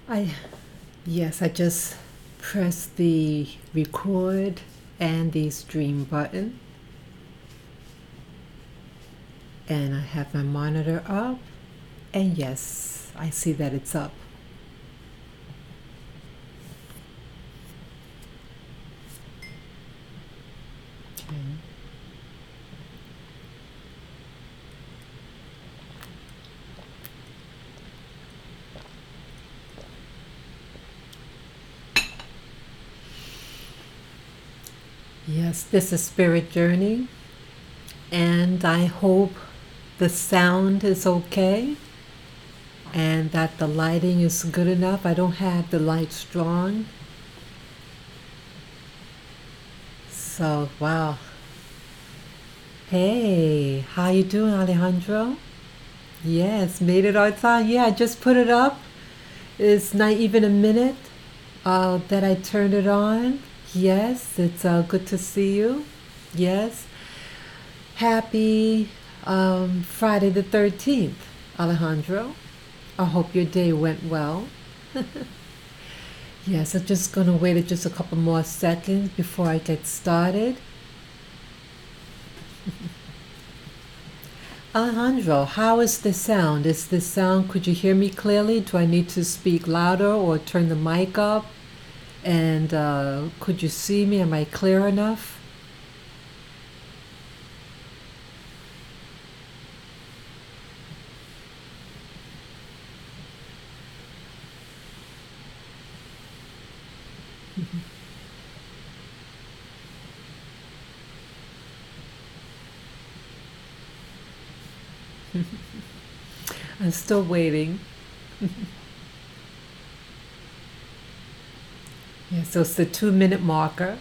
I Yes, I just pressed the record and the stream button, and I have my monitor up, and yes, I see that it's up. Okay. Yes, this is Spirit Journey, and I hope the sound is okay and that the lighting is good enough. I don't have the light strong. So, wow. Hey, how you doing, Alejandro? Yes, made it on time. Yeah, I just put it up. It's not even a minute that I turned it on. Yes, it's good to see you. Yes. Happy Friday the 13th, Alejandro. I hope your day went well. Yes, I'm just going to wait just a couple more seconds before I get started. Alejandro, how is the sound? Could you hear me clearly? Do I need to speak louder or turn the mic up? And could you see me? Am I clear enough? I'm still waiting. Yeah, so it's the 2-minute marker.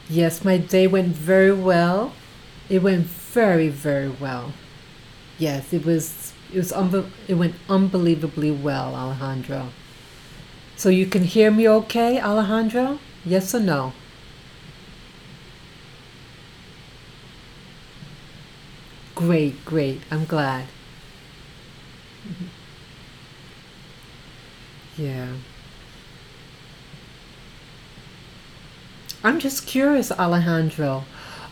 Yes, my day went very well. It went very, very well. Yes, it went unbelievably well, Alejandro. So you can hear me okay, Alejandro? Yes or no? Great, great. I'm glad. Yeah. I'm just curious, Alejandro.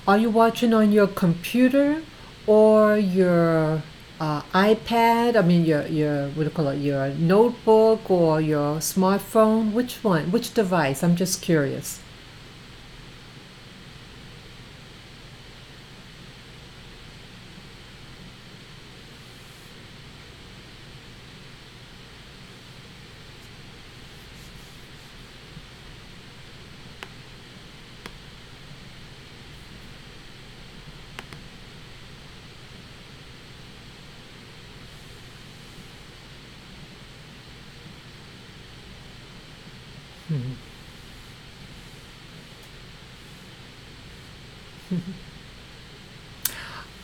Are you watching on your computer or your iPad? I mean, your what do you call it? Your notebook or your smartphone? Which one? Which device? I'm just curious.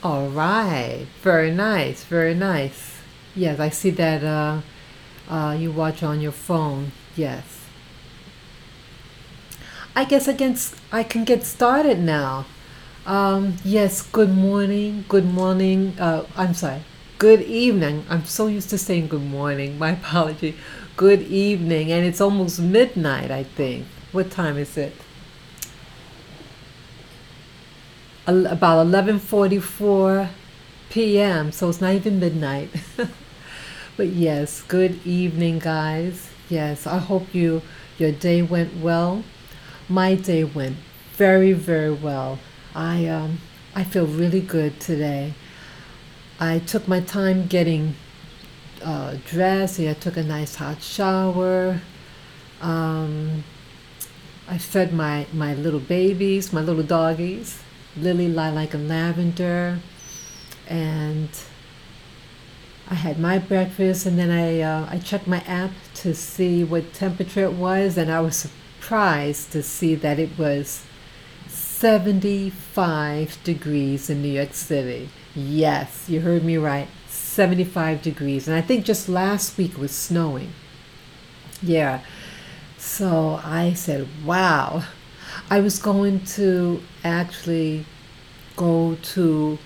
All right. Very nice. Very nice. Yes, I see that you watch on your phone. Yes. I can get started now. Yes, good morning. Good morning. I'm sorry. Good evening. I'm so used to saying good morning. My apology. Good evening. And it's almost midnight, I think. What time is it? About 11:44 p.m. So it's not even midnight. But yes, good evening, guys. Yes, I hope your day went well. My day went very, very well. I feel really good today. I took my time getting dressed. I took a nice hot shower. Um, I fed my little babies, my little doggies, Lily, Lilac, and Lavender, and I had my breakfast, and then I checked my app to see what temperature it was, and I was surprised to see that it was 75 degrees in New York City. Yes, you heard me right. 75 degrees. And I think just last week it was snowing. Yeah. So I said, wow. I was going to actually go to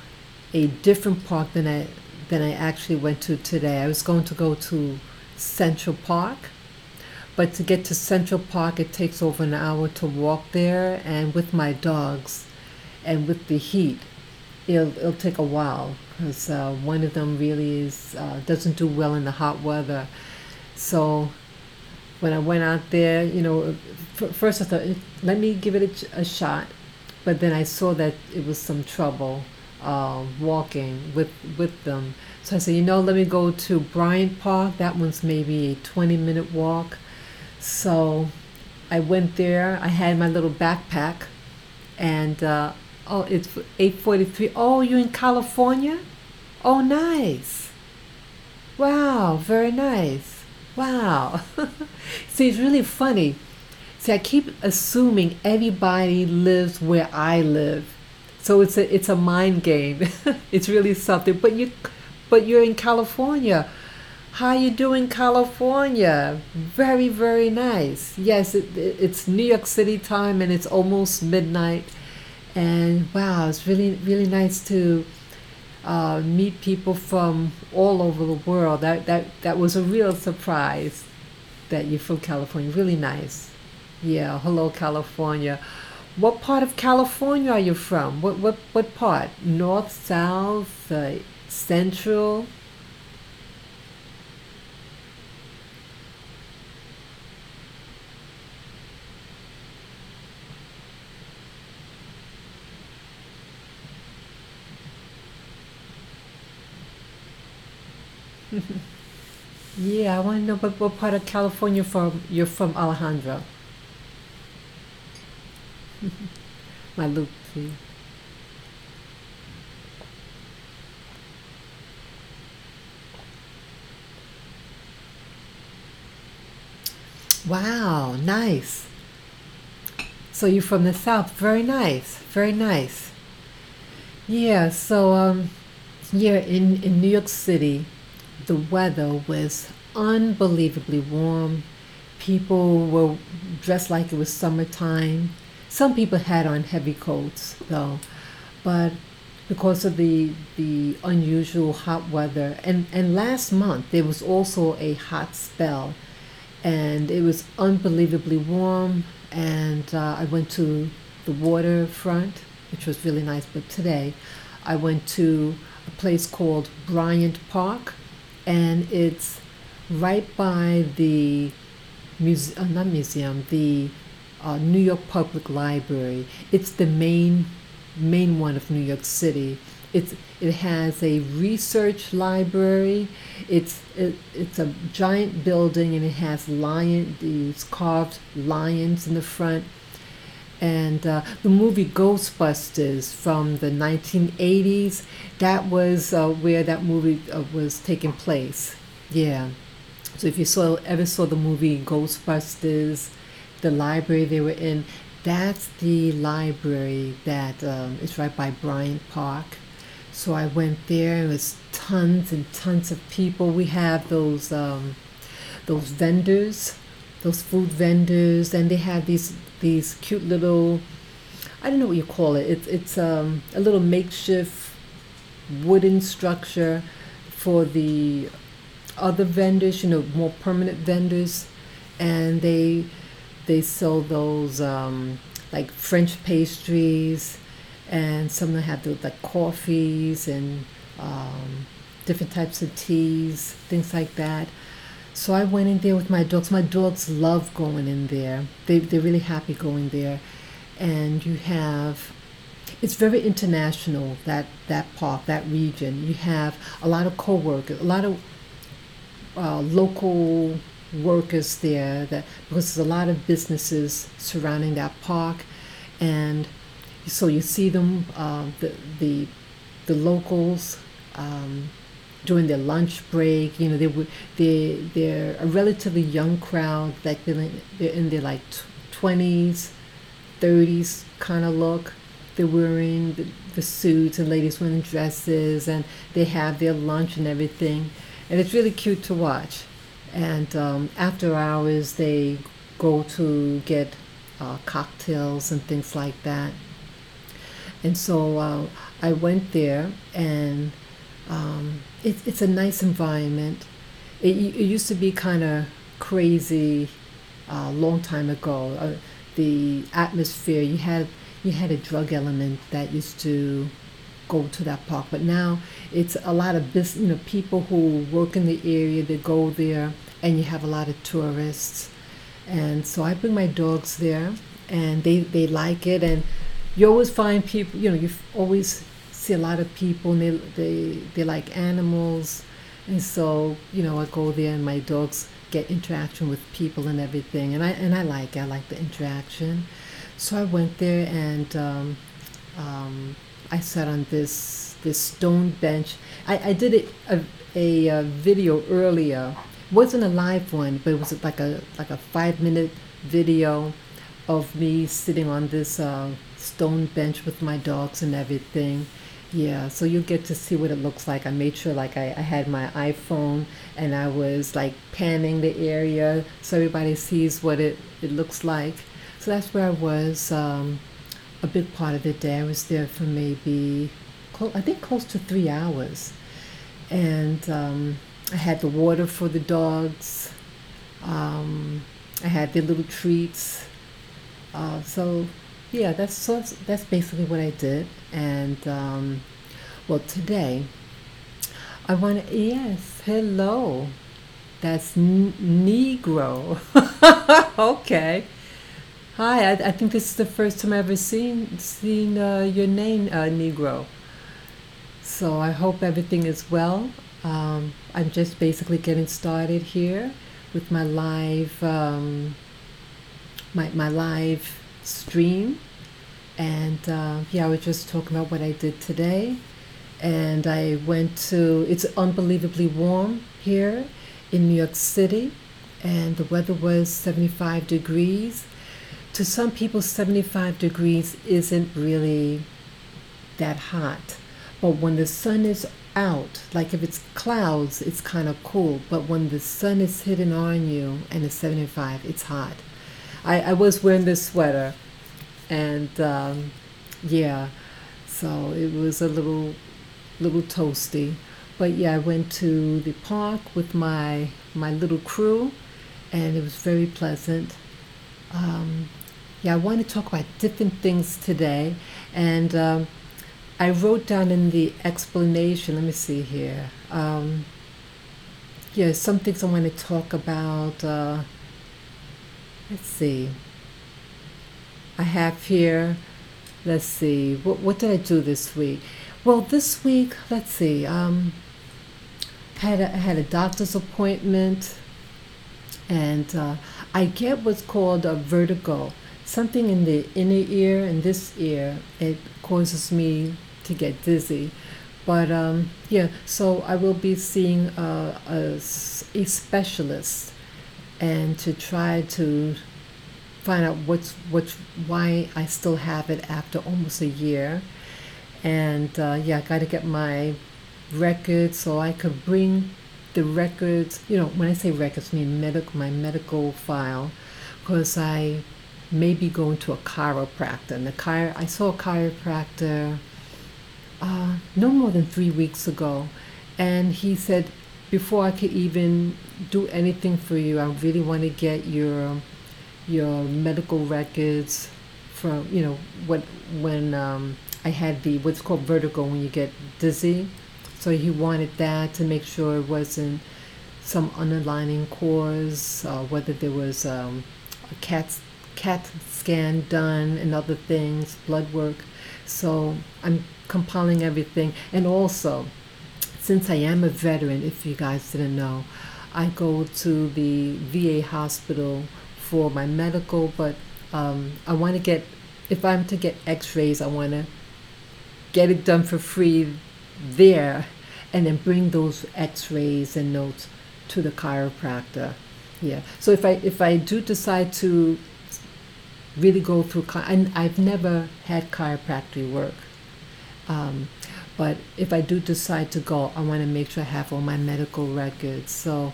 a different park than I actually went to today. I was going to go to Central Park, but to get to Central Park, it takes over an hour to walk there, and with my dogs, and with the heat, it'll take a while because one of them really is doesn't do well in the hot weather. So when I went out there, first I thought, let me give it a shot, but then I saw that it was some trouble walking with them. So I said, let me go to Bryant Park. That one's maybe a 20-minute walk. So I went there. I had my little backpack, and oh, it's 8:43. Oh, you're in California? Oh, nice. Wow, very nice. Wow. See, it's really funny. See, I keep assuming everybody lives where I live. So it's a mind game. It's really something. But you're in California. How you doing, California? Very, very nice. Yes, it's New York City time, and it's almost midnight. And wow, it's really, really nice to meet people from all over the world. That was a real surprise that you're from California. Really nice. Yeah, hello, California. What part of California are you from? What part? North, south, central? Yeah, I want to know what part of California from you're from, Alejandro. My Luke, please. Wow, nice. So you're from the south. Very nice. Very nice. Yeah, so yeah, in New York City, the weather was unbelievably warm. People were dressed like it was summertime. Some people had on heavy coats though, but because of the unusual hot weather, and last month there was also a hot spell, and it was unbelievably warm. And I went to the waterfront, which was really nice. But today, I went to a place called Bryant Park, and it's right by the not museum, the New York Public Library. It's the main one of New York City. It has a research library. It's a giant building, and it has these carved lions in the front. And the movie Ghostbusters from the 1980s, that was where that movie was taking place. Yeah. So if you ever saw the movie Ghostbusters, the library they were in, that's the library that is right by Bryant Park. So I went there. It was tons and tons of people. We have those vendors, those food vendors, and they have these cute little, I don't know what you call it. It's a little makeshift wooden structure for the other vendors, more permanent vendors, and they sell those like French pastries, and some of them have those like coffees and different types of teas, things like that. So I went in there with my dogs. My dogs love going in there. They're really happy going there. And it's very international, that park, that region. You have a lot of co-workers, a lot of local workers there, because there's a lot of businesses surrounding that park. And so you see them, the locals, during their lunch break. They're a relatively young crowd, like they're in their like 20s, 30s kind of look. They're wearing the suits, and ladies wearing dresses, and they have their lunch and everything, and it's really cute to watch. And after hours, they go to get cocktails and things like that. And so I went there, and it's a nice environment. It used to be kind of crazy a long time ago. The atmosphere, you had a drug element that used to go to that park, but now it's a lot of business, people who work in the area, they go there, and you have a lot of tourists. And so I bring my dogs there, and they like it. And you always find people, you always see a lot of people, and they like animals. And so, I go there, and my dogs get interaction with people and everything, and I like the interaction. So I went there, and I sat on this stone bench. I did a video earlier. It wasn't a live one, but it was like a 5-minute video of me sitting on this stone bench with my dogs and everything. Yeah, so you get to see what it looks like. I made sure I had my iPhone, and I was panning the area so everybody sees what it looks like. So that's where I was a big part of the day. I was there for maybe, I think, close to 3 hours. And I had the water for the dogs. I had their little treats. So yeah, that's basically what I did. And well, today I want to, yes, hello. That's Negro. Okay. Hi, I think this is the first time I've ever seen your name, Negro. So I hope everything is well. I'm just basically getting started here with my live my live stream, and yeah, I was just talking about what I did today. And I went to, it's unbelievably warm here in New York City, and the weather was 75 degrees. To some people, 75 degrees isn't really that hot. But when the sun is out, like if it's clouds, it's kind of cool. But when the sun is hitting on you and it's 75, it's hot. I was wearing this sweater, and yeah, so it was a little toasty. But yeah, I went to the park with my little crew, and it was very pleasant. Yeah, I want to talk about different things today, and I wrote down in the explanation, let me see here, yeah, some things I want to talk about. Let's see, I have here, let's see, what did I do this week? Well, this week, let's see, I had a doctor's appointment, and I get what's called a vertigo. Something in the inner ear and this ear, it causes me to get dizzy. But yeah, so I will be seeing a specialist, and to try to find out why I still have it after almost a year. And yeah, I got to get my records so I could bring the records. When I say records, I mean my medical file, because I may be going to a chiropractor. And I saw a chiropractor no more than 3 weeks ago, and he said, before I could even do anything for you, I really want to get your medical records from when I had what's called vertigo, when you get dizzy. So he wanted that to make sure it wasn't some underlying cause, whether there was a CAT scan done and other things, blood work. So I'm compiling everything. And also, since I am a veteran, if you guys didn't know, I go to the VA hospital for my medical, but I want to get, if I'm to get x-rays, I want to get it done for free there, and then bring those x-rays and notes to the chiropractor. Yeah. So if I do decide to really go through, and I've never had chiropractic work, but if I do decide to go, I want to make sure I have all my medical records. So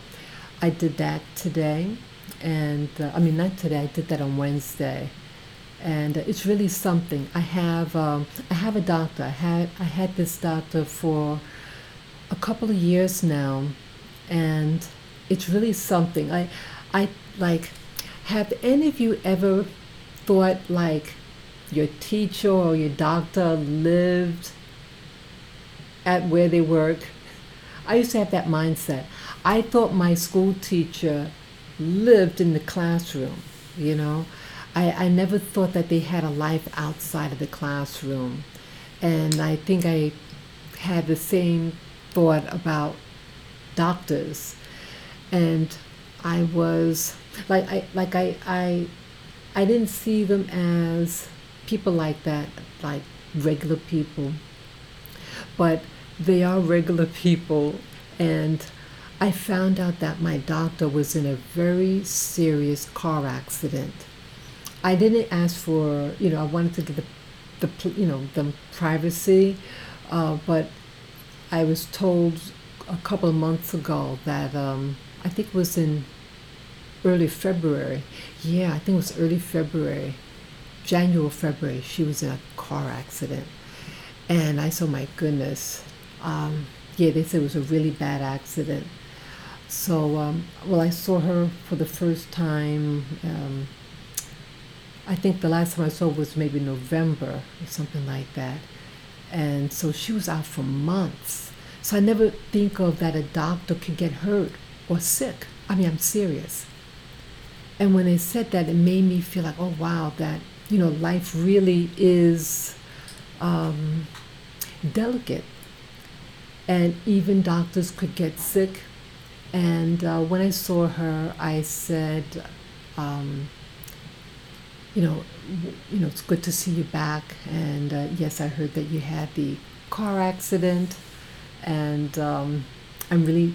I did that today, and I mean, not today, I did that on Wednesday. and it's really something. I have a doctor. I had this doctor for a couple of years now, and it's really something. I like. Have any of you ever thought like your teacher or your doctor lived at where they work? I used to have that mindset. I thought my school teacher lived in the classroom, you know. I never thought that they had a life outside of the classroom. And I think I had the same thought about doctors. And I was I didn't see them as people like that, like regular people, but they are regular people. And I found out that my doctor was in a very serious car accident. I didn't ask for, I wanted to get the privacy, but I was told a couple of months ago that I think it was in early February. Yeah, I think it was early February, January, February. She was in a car accident, and I said, my goodness. Yeah, they said it was a really bad accident. So, well, I saw her for the first time. I think the last time I saw her was maybe November or something like that. And so she was out for months. So I never think of that a doctor could get hurt or sick. I mean, I'm serious. And when they said that, it made me feel like, oh, wow, that, life really is delicate. And even doctors could get sick. And when I saw her, I said, it's good to see you back. And yes, I heard that you had the car accident, and I'm really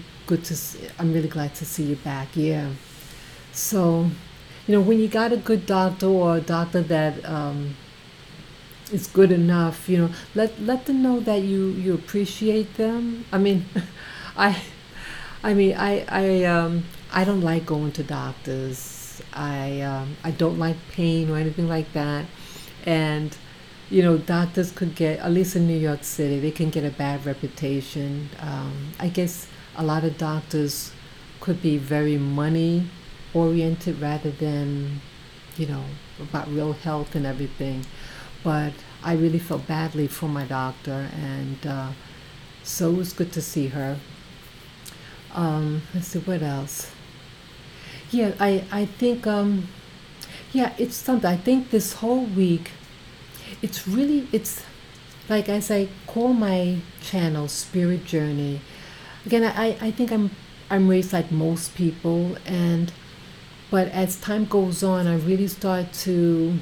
I'm really glad to see you back. Yeah. So, when you got a good doctor or a doctor that is good enough, let them know that you appreciate them. I mean, I I don't like going to doctors. I don't like pain or anything like that. And doctors could get, at least in New York City, they can get a bad reputation. I guess a lot of doctors could be very money oriented rather than, about real health and everything. But I really felt badly for my doctor, and so it was good to see her. Let's see, what else? Yeah, I think, yeah, it's something. I think this whole week, it's like, as I call my channel Spirit Journey. Again, I think I'm raised like most people, but as time goes on, I really start to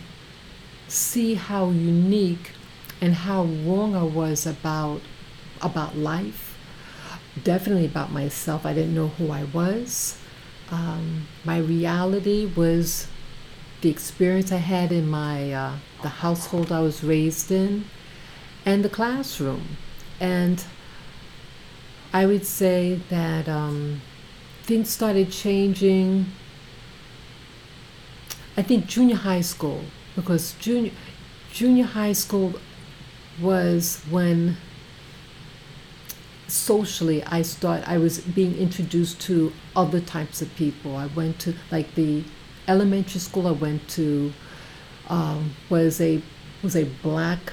see how unique and how wrong I was about life. Definitely about myself. I didn't know who I was. My reality was the experience I had in the household I was raised in, and the classroom. And I would say that things started changing, I think, junior high school, because junior high school was when socially I was being introduced to other types of people. I went to, like, the elementary school I went to was a black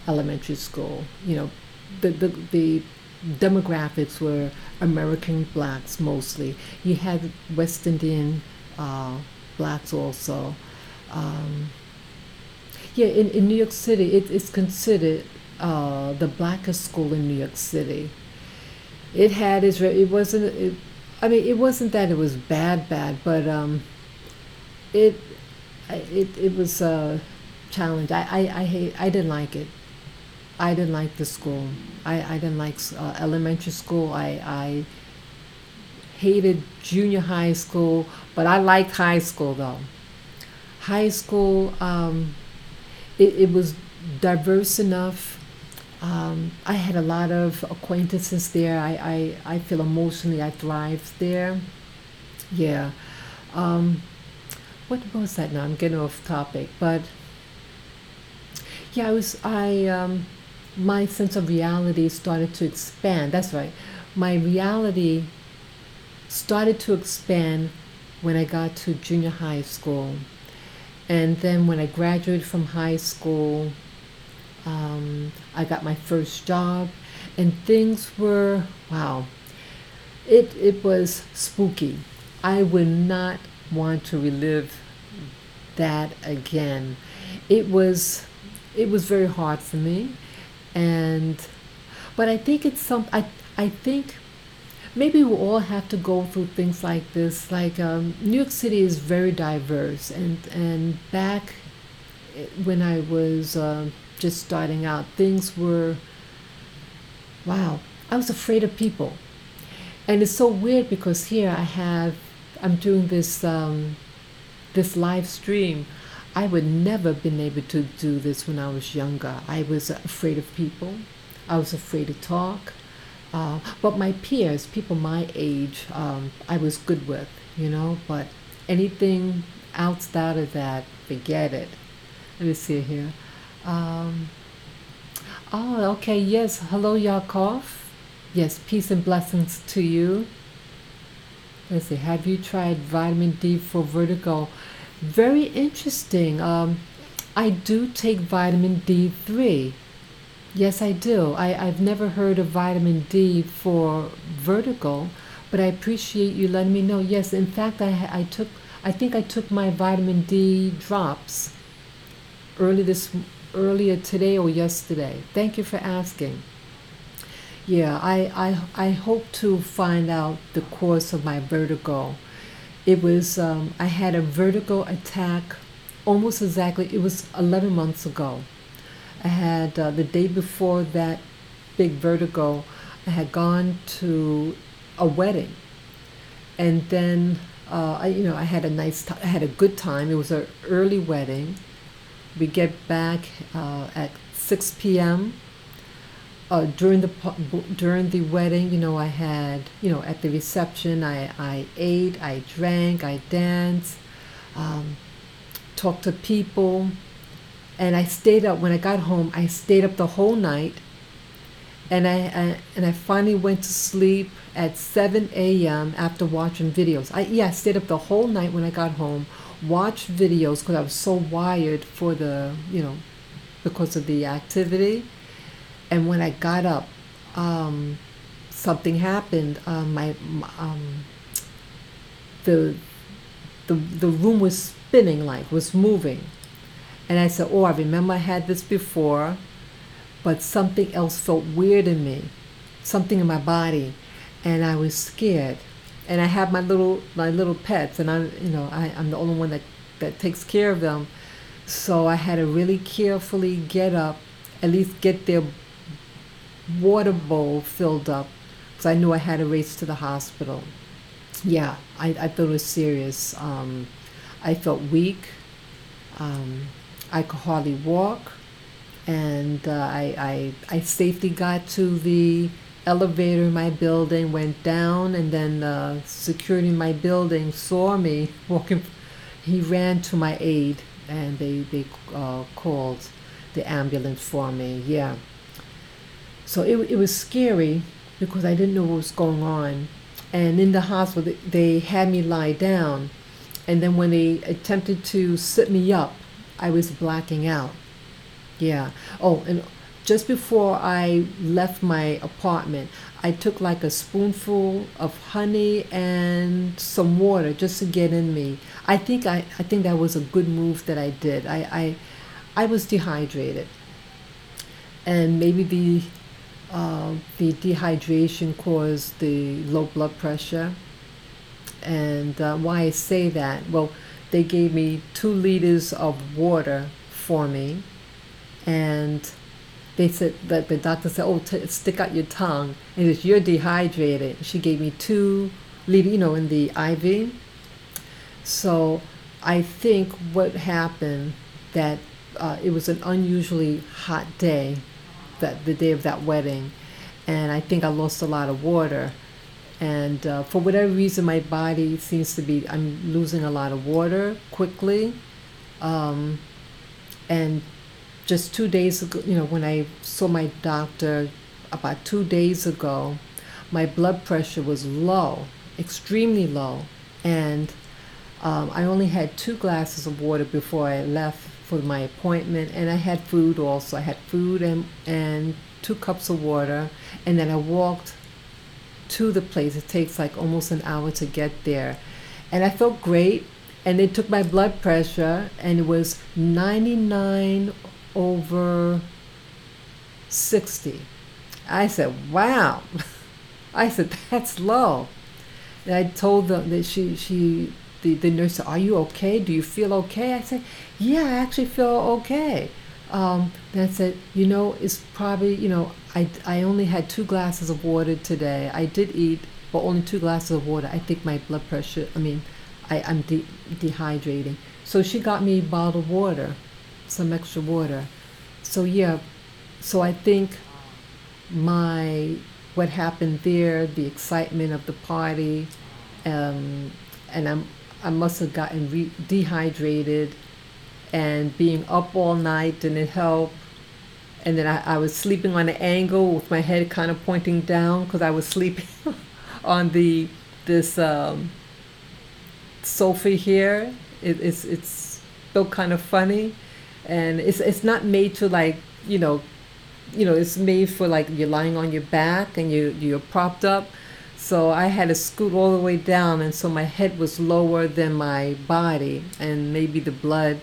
elementary school. The demographics were American blacks mostly. You had West Indian blacks also. Yeah, in New York City, it's considered the blackest school in New York City. It had it wasn't. It wasn't that it was bad, but it it was a challenge. I didn't like it. I didn't like the school. I didn't like elementary school. I hated junior high school, but I liked high school though. High school, it was diverse enough. I had a lot of acquaintances there. I feel emotionally I thrived there. Yeah. What was that now? I'm getting off topic, but Yeah, my sense of reality started to expand. That's right. My reality started to expand when I got to junior high school. And then when I graduated from high school, I got my first job, and things were, wow, it was spooky. I would not want to relive that again. It was it was very hard for me, and but I think it's some I think maybe we all have to go through things like this. Like New York City is very diverse, and back when I was just starting out, things were, wow. I was afraid of people, and it's so weird because here I'm doing this live stream. I would never been able to do this when I was younger. I was afraid of people. I was afraid to talk. But my peers, people my age, I was good with, but anything outside of that, forget it. Let me see here. Um, oh, okay, yes. Hello, Yakov. Yes, peace and blessings to you. Let's see, have you tried vitamin D for vertigo? Very interesting. I do take vitamin D3. Yes, I do. I've never heard of vitamin D for vertigo, but I appreciate you letting me know. Yes, in fact, I think I took my vitamin D drops early this, earlier today or yesterday. Thank you for asking. Yeah, I hope to find out the cause of my vertigo. It was, I had a vertigo attack almost exactly, it was 11 months ago. I had, the day before that big vertigo, I had gone to a wedding. And then, I had I had a good time. It was an early wedding. We get back at 6 p.m. During the wedding, I had, at the reception, I ate, I drank, I danced, um, talked to people, and I stayed up. When I got home, I stayed up the whole night, and I finally went to sleep at 7 a.m. after watching videos. I stayed up the whole night when I got home, watched videos because I was so wired for because of the activity. And when I got up, um, something happened. The the room was spinning, like was moving, and I said, "Oh, I remember I had this before, but something else felt weird in me, something in my body, and I was scared." And I have my little pets, and I'm the only one that takes care of them, so I had to really carefully get up, at least get their water bowl filled up, because I knew I had to race to the hospital. Yeah, I thought it was serious. I felt weak. Um, I could hardly walk, and I safely got to the elevator in my building, went down, and then security in my building saw me walking. He ran to my aid, and they called the ambulance for me. Yeah. So it was scary because I didn't know what was going on. And in the hospital, they had me lie down. And then when they attempted to sit me up, I was blacking out. Yeah. Oh, and just before I left my apartment, I took like a spoonful of honey and some water just to get in me. I think that was a good move that I did. I was dehydrated, and maybe the dehydration caused the low blood pressure. And why I say that? Well, they gave me 2 liters of water for me, and they said that the doctor said, "Oh, stick out your tongue." And it says, "You're dehydrated." She gave me 2 liters, in the IV. So I think what happened, that it was an unusually hot day, that the day of that wedding, and I think I lost a lot of water. And for whatever reason, my body seems to be, I'm losing a lot of water quickly. Um, and just 2 days ago, when I saw my doctor about 2 days ago, my blood pressure was low, extremely low. And I only had 2 glasses of water before I left for my appointment. And I had food also. I had food and 2 cups of water. And then I walked to the place. It takes like almost an hour to get there. And I felt great. And they took my blood pressure, and it was 99/60. I said, wow. I said, that's low. And I told them that the nurse said, are you okay? Do you feel okay? I said, yeah, I actually feel okay. Then I said, it's probably, I only had 2 glasses of water today. I did eat, but only 2 glasses of water. I think my blood pressure, I'm dehydrating. So she got me bottled water, some extra water. So yeah, so I think what happened there, the excitement of the party, and I must have gotten dehydrated, and being up all night didn't help. And then I was sleeping on an angle with my head kind of pointing down because I was sleeping on this sofa here. It's still kind of funny, and it's not made to like it's made for like you're lying on your back and you're propped up. So I had to scoot all the way down, and so my head was lower than my body, and maybe the blood,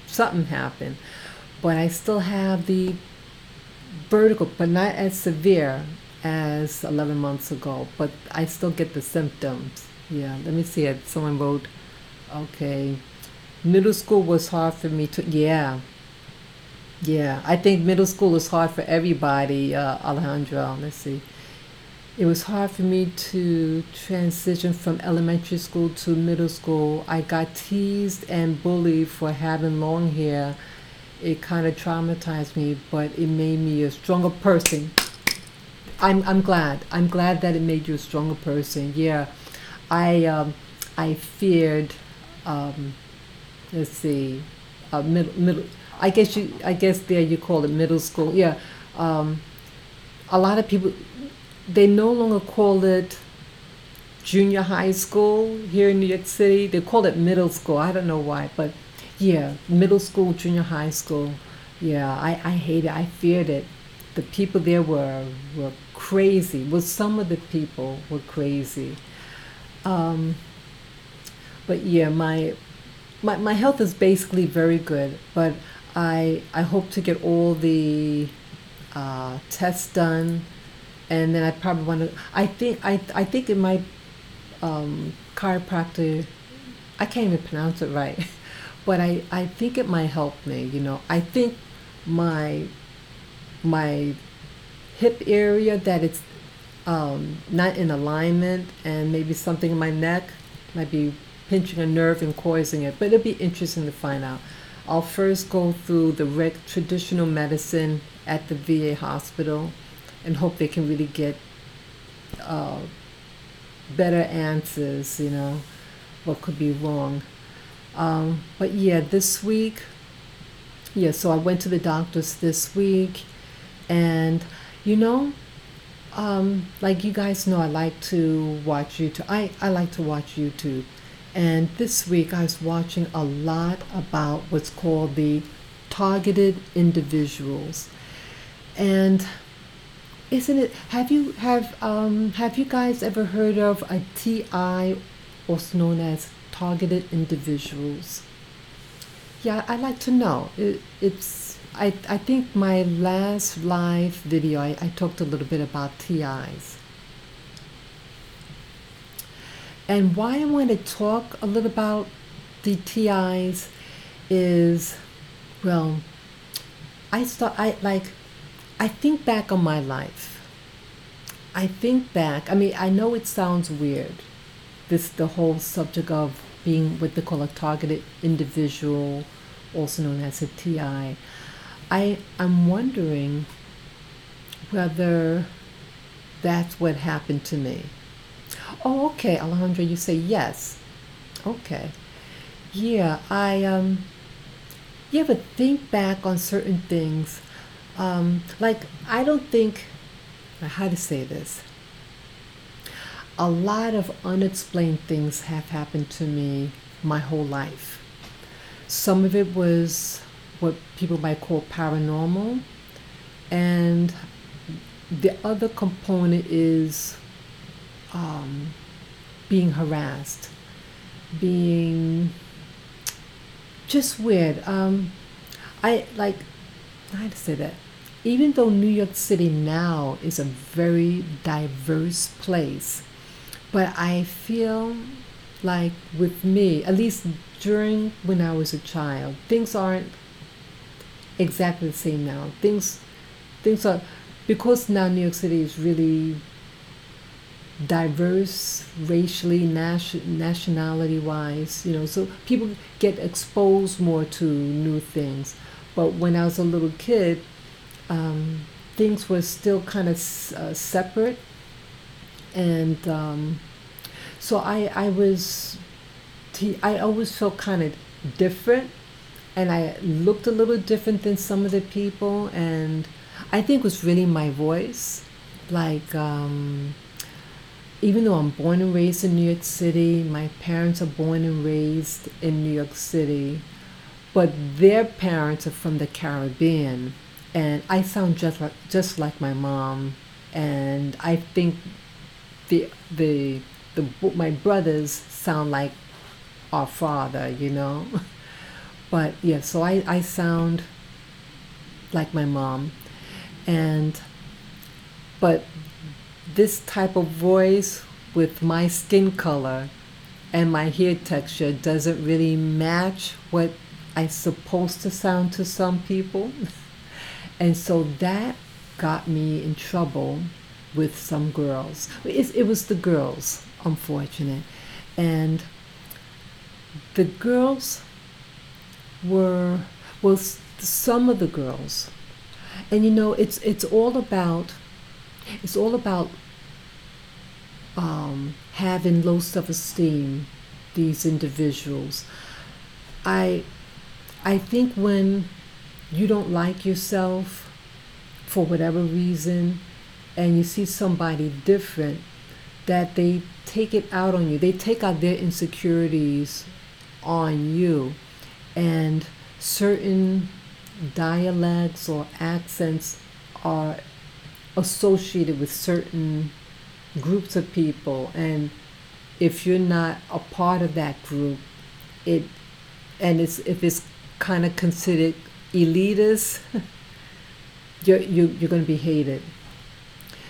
something happened. But I still have the vertigo, but not as severe as 11 months ago. But I still get the symptoms. Yeah, let me see it. Someone wrote, okay, middle school was hard for me to, yeah, I think middle school is hard for everybody, Alejandro. Let's see. It was hard for me to transition from elementary school to middle school. I got teased and bullied for having long hair. It kind of traumatized me, but it made me a stronger person. I'm glad. I'm glad that it made you a stronger person. Yeah, I feared. Let's see, middle. I guess there you call it middle school. Yeah, a lot of people, they no longer call it junior high school here in New York City. They call it middle school. I don't know why, but yeah, middle school, junior high school. Yeah, I hate it. I feared it. The people there were crazy. Well, some of the people were crazy. But yeah, my health is basically very good, but I hope to get all the tests done, and then I probably want to. I think it might chiropractor. I can't even pronounce it right, but I think it might help me. I think my hip area, that it's not in alignment, and maybe something in my neck might be pinching a nerve and causing it. But it'll be interesting to find out. I'll first go through the traditional medicine at the VA hospital and hope they can really get better answers, what could be wrong. But yeah, this week, so I went to the doctors this week, and like you guys know, I like to watch YouTube. I like to watch YouTube. And this week I was watching a lot about what's called the targeted individuals. And isn't it, have you guys ever heard of a TI, also known as targeted individuals? Yeah, I'd like to know. I think my last live video, I talked a little bit about TIs. And why I want to talk a little about the TIs is, well, I think back on my life. I think back, I know it sounds weird, the whole subject of being what they call a targeted individual, also known as a TI. I'm wondering whether that's what happened to me. Oh, okay, Alejandra, you say yes. Okay. Yeah, you ever think back on certain things? Like, I don't think, how to say this, a lot of unexplained things have happened to me my whole life. Some of it was what people might call paranormal, and the other component is um, being harassed, being just weird. I like, how to say that. Even though New York City now is a very diverse place, but I feel like with me, at least during when I was a child, things aren't exactly the same now. Things are, because now New York City is really diverse racially, nationality wise, so people get exposed more to new things. But when I was a little kid, things were still kind of separate, and so I always felt kind of different, and I looked a little different than some of the people, and I think it was really my voice. Like, even though I'm born and raised in New York City, my parents are born and raised in New York City, but their parents are from the Caribbean, and I sound just like my mom, and I think the the my brothers sound like our father. But yeah, so I sound like my mom, and but this type of voice with my skin color and my hair texture doesn't really match what I'm supposed to sound to some people. And so that got me in trouble with some girls. It was the girls, unfortunate. And the girls were, well, some of the girls. And it's all about having low self-esteem, these individuals. I I think when you don't like yourself for whatever reason, and you see somebody different, that they take it out on you. They take out their insecurities on you, and certain dialects or accents are associated with certain groups of people, and if you're not a part of that group, it and if it's kind of considered elitist, you're going to be hated.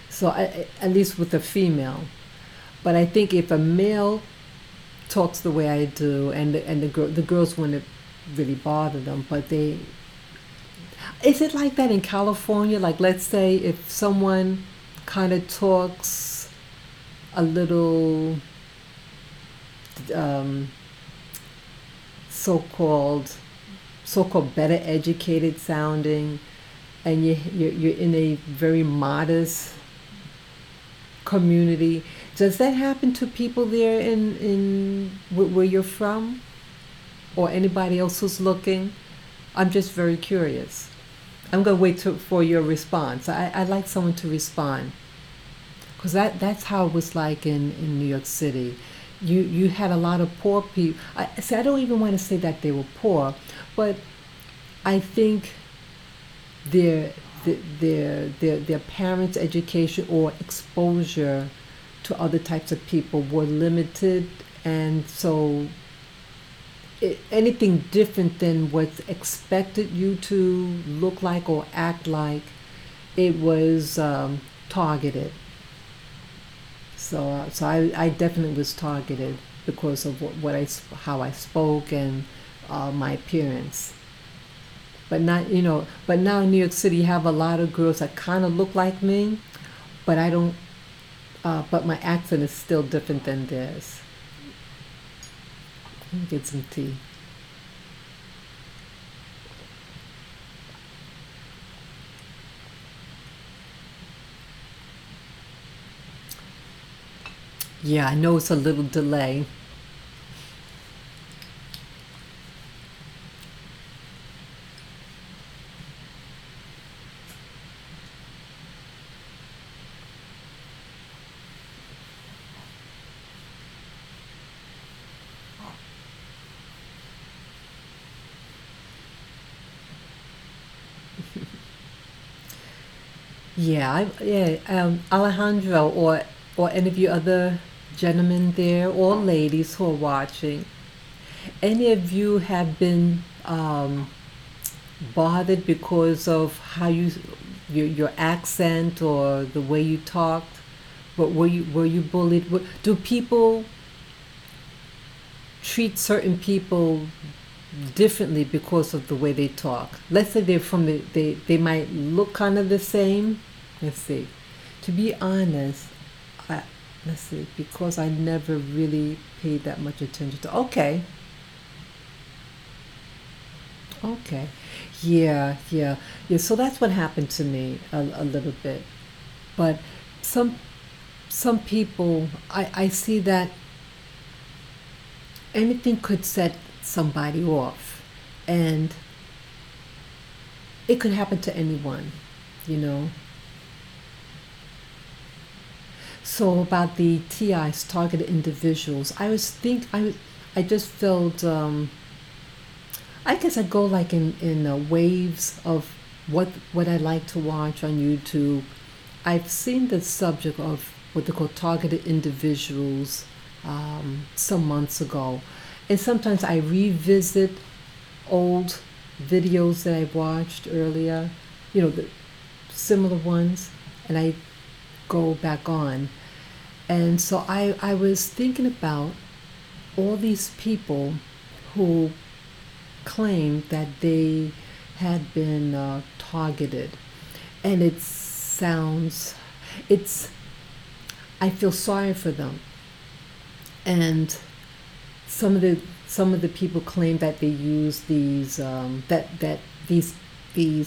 So at least with a female. But I think if a male talks the way I do, and the girls wouldn't really bother them, but they, is it like that in California? Like, let's say if someone kind of talks a little um, so-called better educated sounding, and you're in a very modest community. Does that happen to people there in where you're from, or anybody else who's looking? I'm just very curious. I'm gonna wait for your response. I'd like someone to respond, because that's how it was like in New York City. You had a lot of poor people. I don't even want to say that they were poor, but I think their their parents' education or exposure to other types of people were limited, and so anything different than what's expected you to look like or act like, it was targeted. So I definitely was targeted because of how I spoke, and my appearance. But now in New York City, you have a lot of girls that kind of look like me, but I don't. But my accent is still different than theirs. Let me get some tea. Yeah, I know it's a little delay. Alejandro, or any of you other gentlemen there, or ladies who are watching, any of you have been bothered because of how your accent or the way you talked? But were you bullied? Do people treat certain people differently because of the way they talk? Let's say they're from they might look kind of the same. Let's see. To be honest, let's see, because I never really paid that much attention to. Okay. Yeah. So that's what happened to me a little bit. But some some people, I see that anything could set somebody off, and it could happen to anyone, you know. So about the TIs, targeted individuals, I just felt, I guess I go like in waves of what I like to watch on YouTube. I've seen the subject of what they call targeted individuals some months ago, and sometimes I revisit old videos that I watched earlier, the similar ones, and I go back on. And so I was thinking about all these people who claimed that they had been targeted. And it's, I feel sorry for them. And some of the people claim that they used these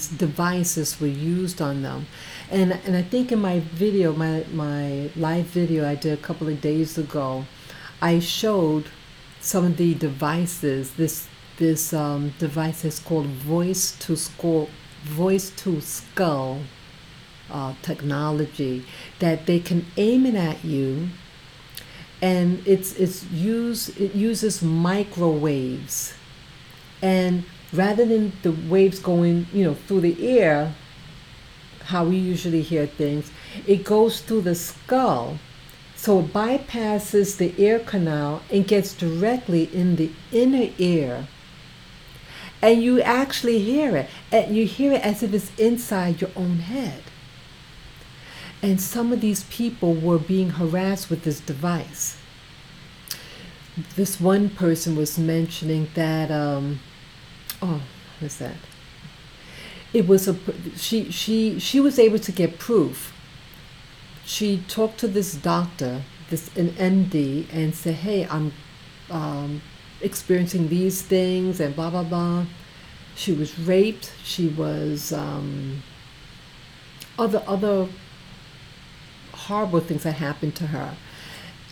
devices were used on them. And I think in my video, my live video I did a couple of days ago, I showed some of the devices. This device is called voice to skull technology, that they can aim it at you, and it uses microwaves, and rather than the waves going through the air, how we usually hear things, it goes through the skull. So it bypasses the ear canal and gets directly in the inner ear. And you actually hear it. And you hear it as if it's inside your own head. And some of these people were being harassed with this device. This one person was mentioning that, what's that? It was she was able to get proof. She talked to this doctor, an MD, and said, "Hey, I'm experiencing these things and blah blah blah." She was raped. She was other horrible things that happened to her,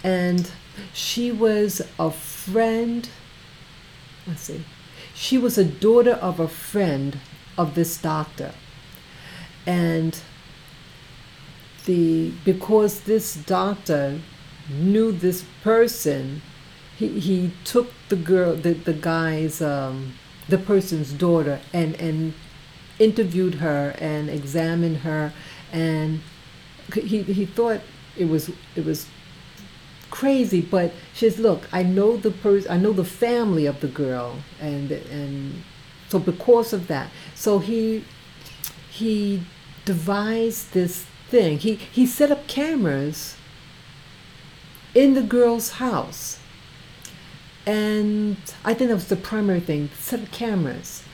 and she was a friend. Let's see. She was a daughter of a friend of this doctor, and because this doctor knew this person, he took the guy's the person's daughter, and interviewed her and examined her, and he thought it was crazy, but she says, "Look, I know the family of the girl, and so because of that, so he devised this thing. He set up cameras in the girl's house, and I think that was the primary thing: set up cameras.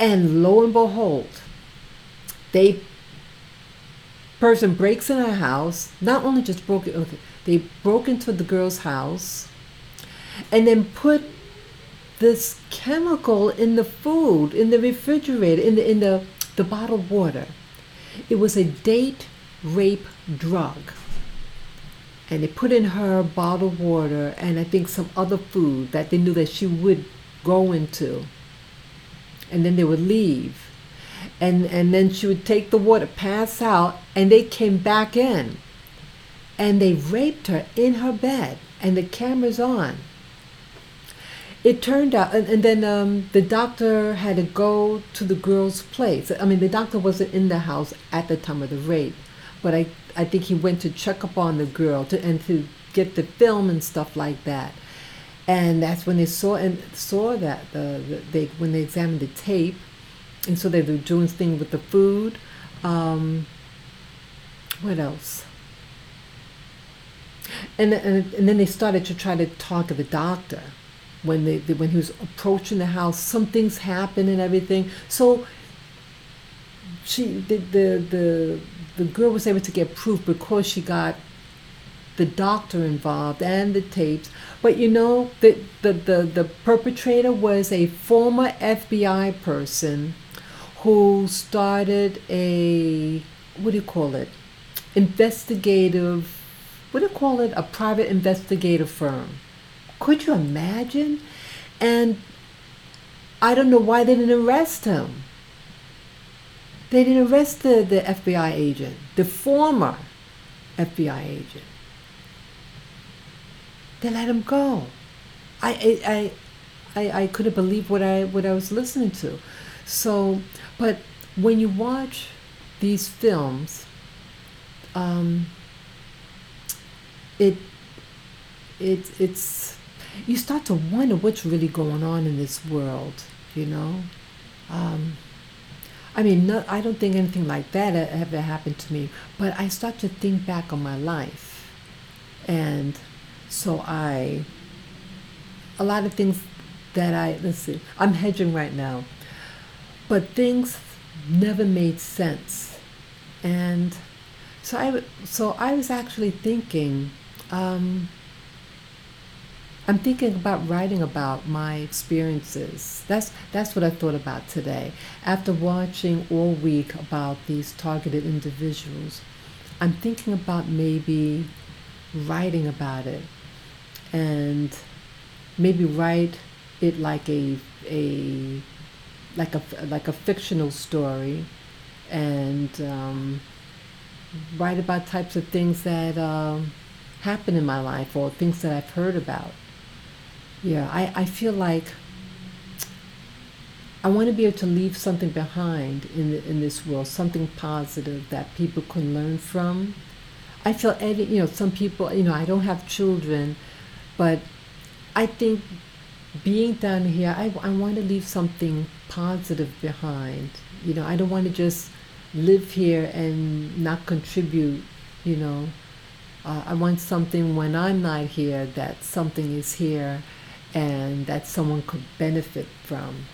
And lo and behold, person breaks in her house. Not only just broke it, okay, they broke into the girl's house, and then put this chemical in the food, in the refrigerator, in the bottled water. It was a date rape drug, and they put in her bottled water, and I think some other food that they knew that she would go into, and then they would leave, and then she would take the water, pass out, and they came back in, and they raped her in her bed, and the camera's on. It turned out, and then the doctor had to go to the girl's place. I mean, the doctor wasn't in the house at the time of the rape, but I think he went to check up on the girl and to get the film and stuff like that. And that's when they saw that they when they examined the tape, and so they were doing things with the food. What else? And then they started to try to talk to the doctor when when he was approaching the house. Some things happened and everything. So the girl was able to get proof because she got the doctor involved and the tapes. But you know, the perpetrator was a former FBI person who started a, what do you call it? Investigative, what do you call it? A private investigative firm. Could you imagine? And I don't know why they didn't arrest him. They didn't arrest the FBI agent, the former FBI agent. They let him go. I couldn't believe what I was listening to. So, but when you watch these films, it's you start to wonder what's really going on in this world, you know. I mean, I don't think anything like that ever happened to me, but I start to think back on my life, and so a lot of things that let's see, I'm hedging right now, but things never made sense, and so I was actually thinking. I'm thinking about writing about my experiences. That's what I thought about today. After watching all week about these targeted individuals, I'm thinking about maybe writing about it, and maybe write it like a fictional story, and write about types of things that happen in my life or things that I've heard about. Yeah, I feel like I want to be able to leave something behind in this world, something positive that people can learn from. I feel, some people, I don't have children, but I think being down here, I want to leave something positive behind. I don't want to just live here and not contribute, I want something when I'm not here, that something is here and that someone could benefit from,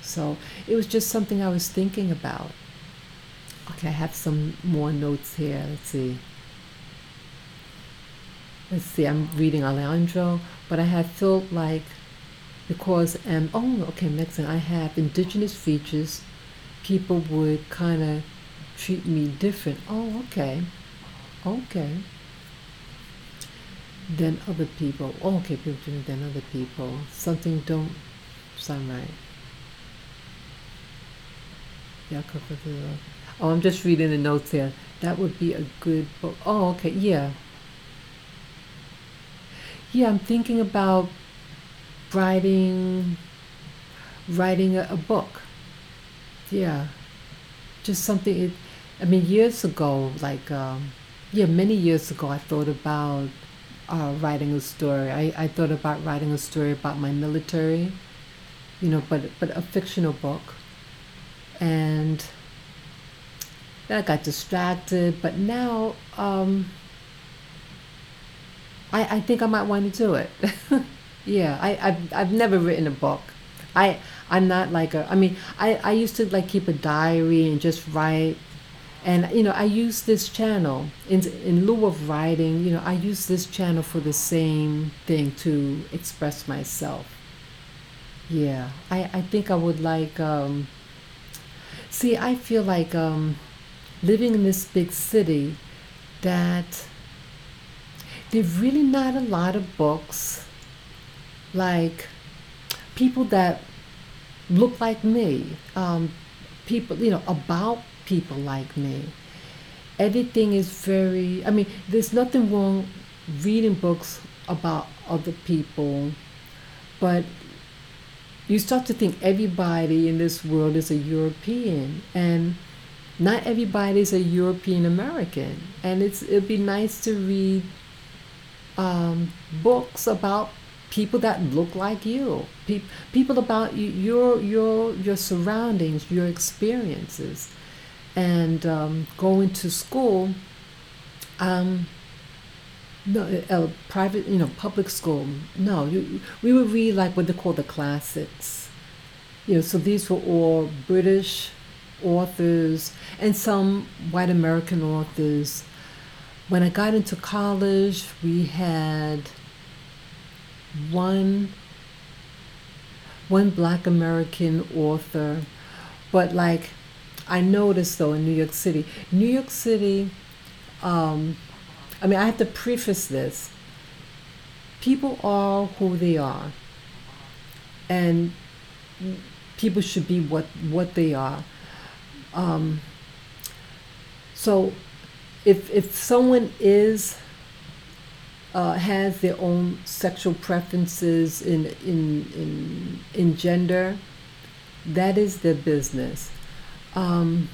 So it was just something I was thinking about. Okay, I have some more notes here. Let's see, I'm reading Alejandro, but I have felt like because, next thing, I have indigenous features, people would kind of treat me different. Oh, okay. Than other people. Oh, okay, people doing than other people. Something don't sound right. Yeah, oh, I'm just reading the notes here. That would be a good book. Oh, okay, yeah. Yeah, I'm thinking about writing a book. Yeah, just something. Years ago, many years ago, I thought about writing a story. I thought about writing a story about my military, but a fictional book. And then I got distracted. But now, I think I might want to do it. Yeah, I've never written a book. I'm not like I used to keep a diary and just write. And I use this channel in lieu of writing. I use this channel for the same thing, to express myself. Yeah, I think I would see, I feel like living in this big city, that there's really not a lot of books like people that look like me, people, about people like me. Everything is very, there's nothing wrong reading books about other people, but you start to think everybody in this world is a European, and not everybody's a European American, and it'd be nice to read books about people that look like you, people about your surroundings, your experiences, and going to school. Um, no, private, public school. No, we would read like what they call the classics. So these were all British authors and some white American authors. When I got into college, we had one black American author, but like I noticed though in New York City, I have to preface this. People are who they are, and people should be what they are. Um, so if someone has their own sexual preferences in gender, that is their business. Um,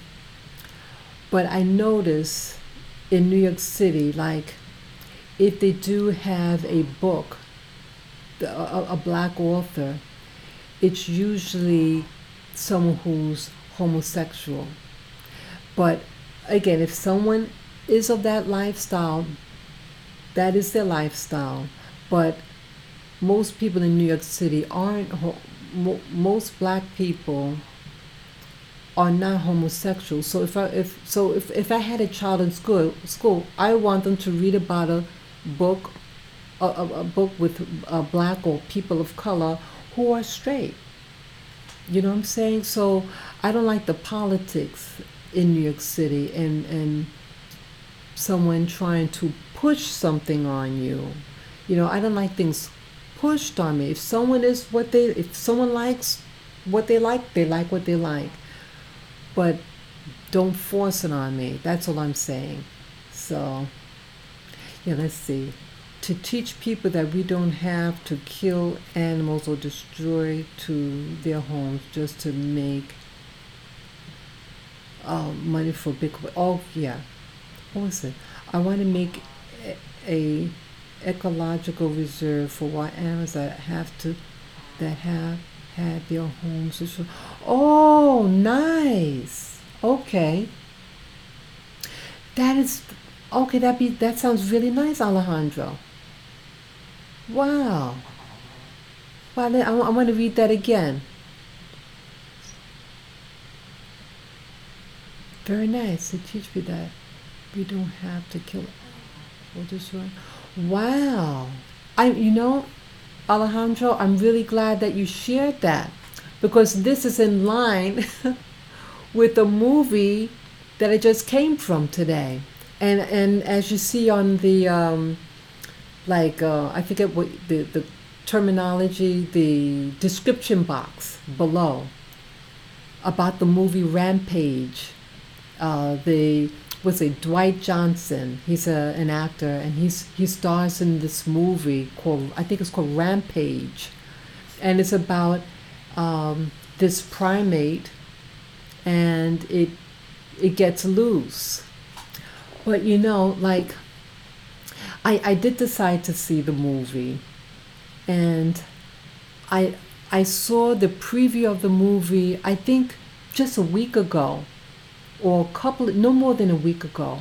but I notice in New York City, like if they do have a book, a black author, it's usually someone who's homosexual. But again, if someone is of that lifestyle, that is their lifestyle. But most people in New York City aren't, most black people are not homosexual. So if I had a child in school, I want them to read about a book, a book with black or people of color who are straight. You know what I'm saying? So I don't like the politics in New York City and someone trying to push something on you. I don't like things pushed on me. If someone likes what they like what they like. But don't force it on me. That's all I'm saying. So, yeah, let's see. To teach people that we don't have to kill animals or destroy to their homes just to make money for Bitcoin. Oh, yeah. What was it? I want to make a ecological reserve for wild animals that have had their homes destroyed. Oh, nice. Okay. That is okay. That sounds really nice, Alejandro. Wow. Wow. I want to read that again. Very nice to teach me that we don't have to kill or destroy. Wow. Alejandro, I'm really glad that you shared that because this is in line with the movie that I just came from today. And as you see on the I forget what the terminology, the description box below about the movie Rampage. The was a Dwight Johnson. He's an actor, and he stars in this movie called, I think it's called Rampage, and it's about this primate, and it gets loose. But I did decide to see the movie, and I saw the preview of the movie. I think just a week ago or no more than a week ago.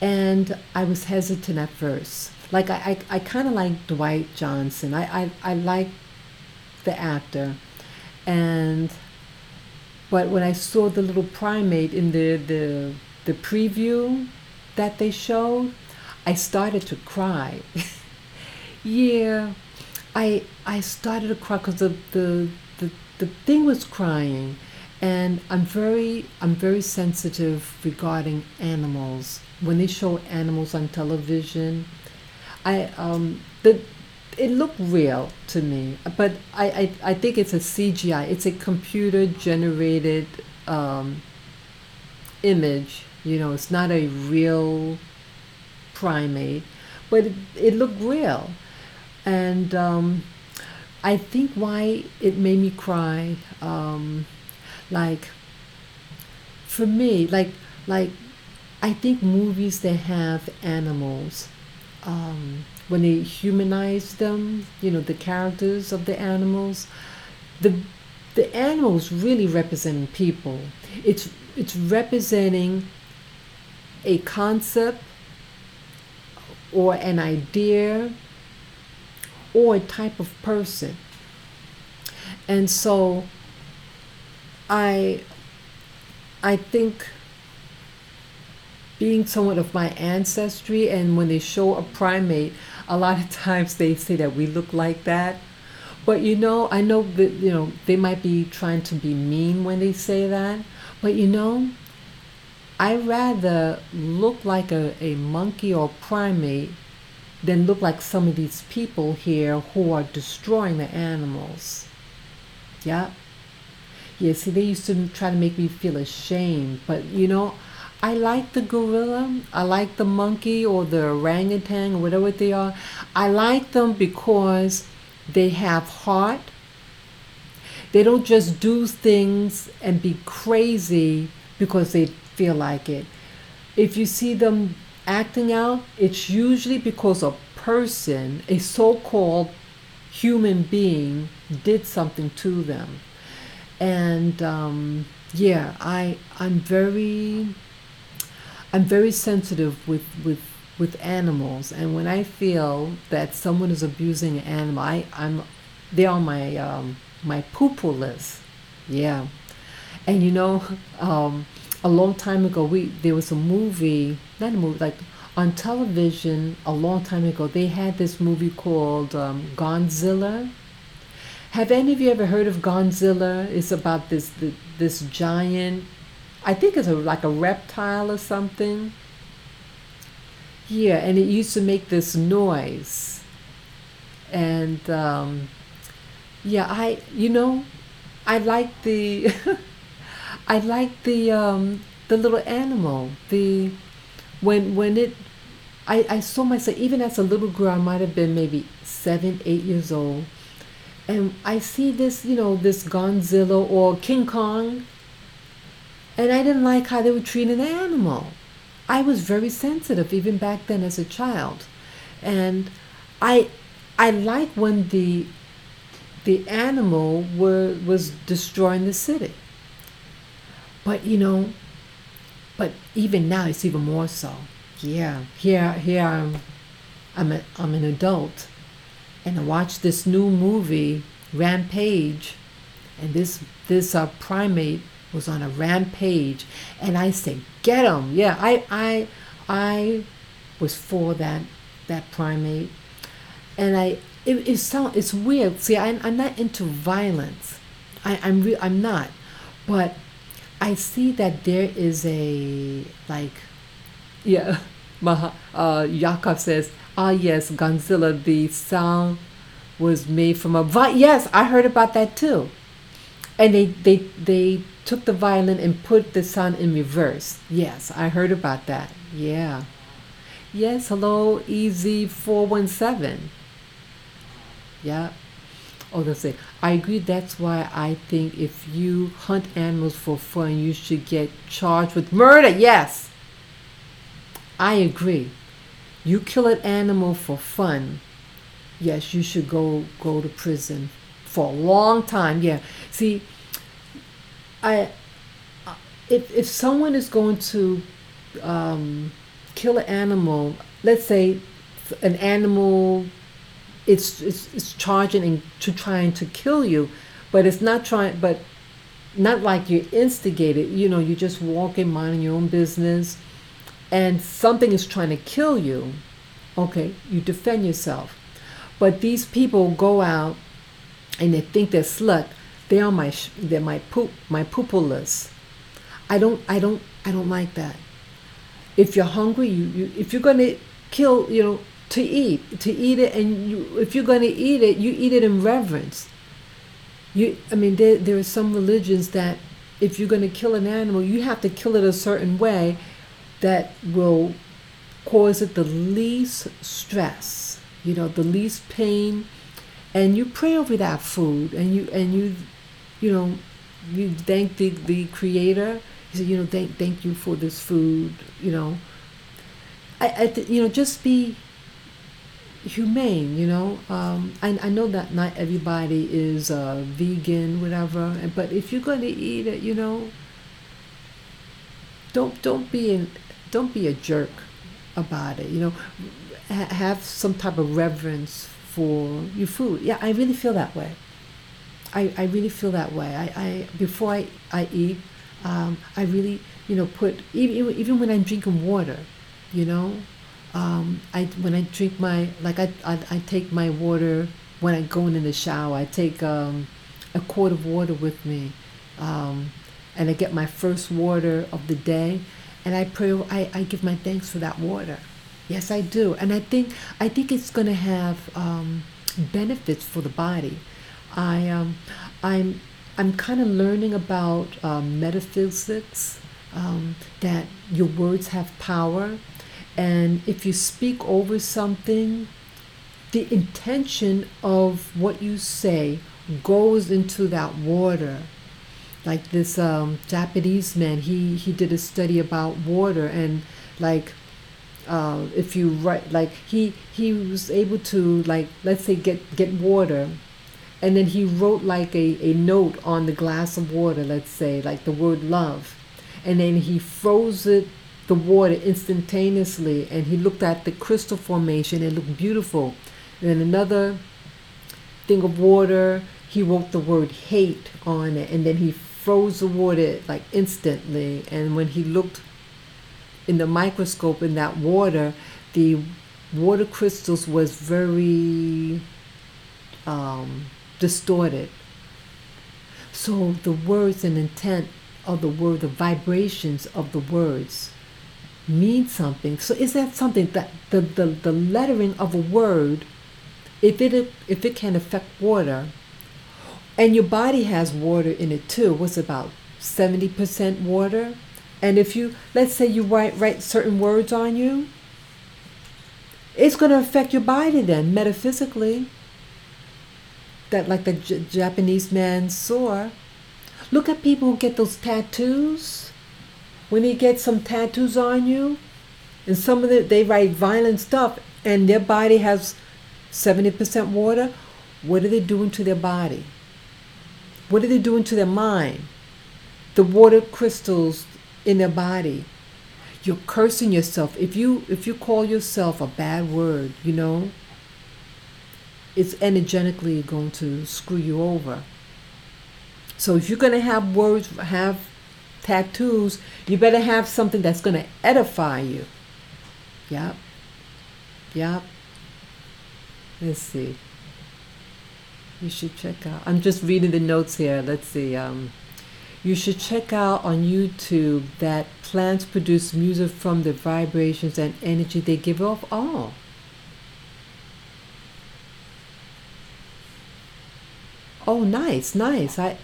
And I was hesitant at first. Like I kind of like Dwight Johnson. I like the actor. But when I saw the little primate in the preview that they showed, I started to cry. Yeah, I started to cry because the thing was crying. And I'm very sensitive regarding animals. When they show animals on television, it looked real to me. But I think it's a CGI. It's a computer generated image. It's not a real primate, but it looked real. And I think why it made me cry. Like for me, like I think movies that have animals, when they humanize them, the characters of the animals, the the animals really representing people. It's representing a concept or an idea or a type of person. And so I I think being somewhat of my ancestry, and when they show a primate, a lot of times they say that we look like that. But I know that they might be trying to be mean when they say that. But I rather look like a monkey or primate than look like some of these people here who are destroying the animals. Yeah. Yeah, see, they used to try to make me feel ashamed. But I like the gorilla. I like the monkey or the orangutan or whatever they are. I like them because they have heart. They don't just do things and be crazy because they feel like it. If you see them acting out, it's usually because a person, a so-called human being, did something to them. And yeah, I'm very sensitive with animals, and when I feel that someone is abusing an animal, they're on my poo-poo list. Yeah. And a long time ago, there was a movie, not a movie, like on television a long time ago. They had this movie called Godzilla. Have any of you ever heard of Godzilla? It's about this giant. I think it's like a reptile or something. Yeah, and it used to make this noise. And yeah, I like the I like the little animal. The when it I saw myself, even as a little girl. I might have been maybe 7, 8 years old, and I see this Godzilla or King Kong, and I didn't like how they were treating the animal. I was very sensitive even back then as a child, and I I like when the animal was destroying the city. But but even now it's even more so. Yeah, here I'm an adult, and I watched this new movie, Rampage, and this primate was on a rampage, and I said, get him. Yeah, I was for that primate, and it's weird. See, I'm not into violence. I'm not, but I see that there is a, like, yeah. Yakov says, ah, yes, Godzilla, the sound was made from yes, I heard about that too. And they took the violin and put the sound in reverse. Yes, I heard about that. Yeah. Yes, hello, EZ417. Yeah. Oh, they'll say, I agree. That's why I think if you hunt animals for fun, you should get charged with murder. Yes, I agree. You kill an animal for fun, yes, you should go to prison for a long time. Yeah. See, I if someone is going to kill an animal, let's say an animal, it's charging and to trying to kill you, but it's not trying, but not like you instigated. You just walking, minding your own business, and something is trying to kill you. Okay, you defend yourself. But these people go out and they think they're slut. They're my poo list. I don't like that. If you're hungry, if you're gonna kill, to eat it, and if you're gonna eat it, you eat it in reverence. I mean, there are some religions that if you're gonna kill an animal, you have to kill it a certain way that will cause it the least stress, the least pain, and you pray over that food, and you thank the creator. He said, thank you for this food. Just be humane. I know that not everybody is vegan, whatever. But if you're going to eat it, don't be a jerk about it. Have some type of reverence for your food. Yeah, I really feel that way. I really feel that way. I before I eat, I really put even when I'm drinking water, you know, I when I drink my I take my water when I go in the shower. I take a quart of water with me, and I get my first water of the day, and I pray. I give my thanks for that water. Yes, I do, and I think it's going to have benefits for the body. I I'm kind of learning about metaphysics, that your words have power, and if you speak over something, the intention of what you say goes into that water. Like this Japanese man, he did a study about water, and like if you write, like he was able to, like, let's say get water, and then he wrote like a note on the glass of water, let's say like the word love, and then he froze the water instantaneously, and he looked at the crystal formation. It looked beautiful. And then another thing of water, he wrote the word hate on it, and then he froze the water like instantly. And when he looked in the microscope in that water, the water crystals was very distorted. So the words and intent of the word, the vibrations of the words mean something. So is that something that the lettering of a word, if it can affect water, and your body has water in it too, what's about 70% water, and if you, let's say you write certain words on you, it's going to affect your body then metaphysically. That, like the Japanese man saw. Look at people who get those tattoos. When they get some tattoos on you, and some of them, they write violent stuff, and their body has 70% water. What are they doing to their body? What are they doing to their mind? The water crystals in their body. You're cursing yourself. If you call yourself a bad word, it's energetically going to screw you over. So if you're going to have words, have tattoos, you better have something that's going to edify you. Yep. Let's see. You should check out. I'm just reading the notes here. Let's see. You should check out on YouTube that plants produce music from the vibrations and energy they give off. Oh. Oh, nice. I'll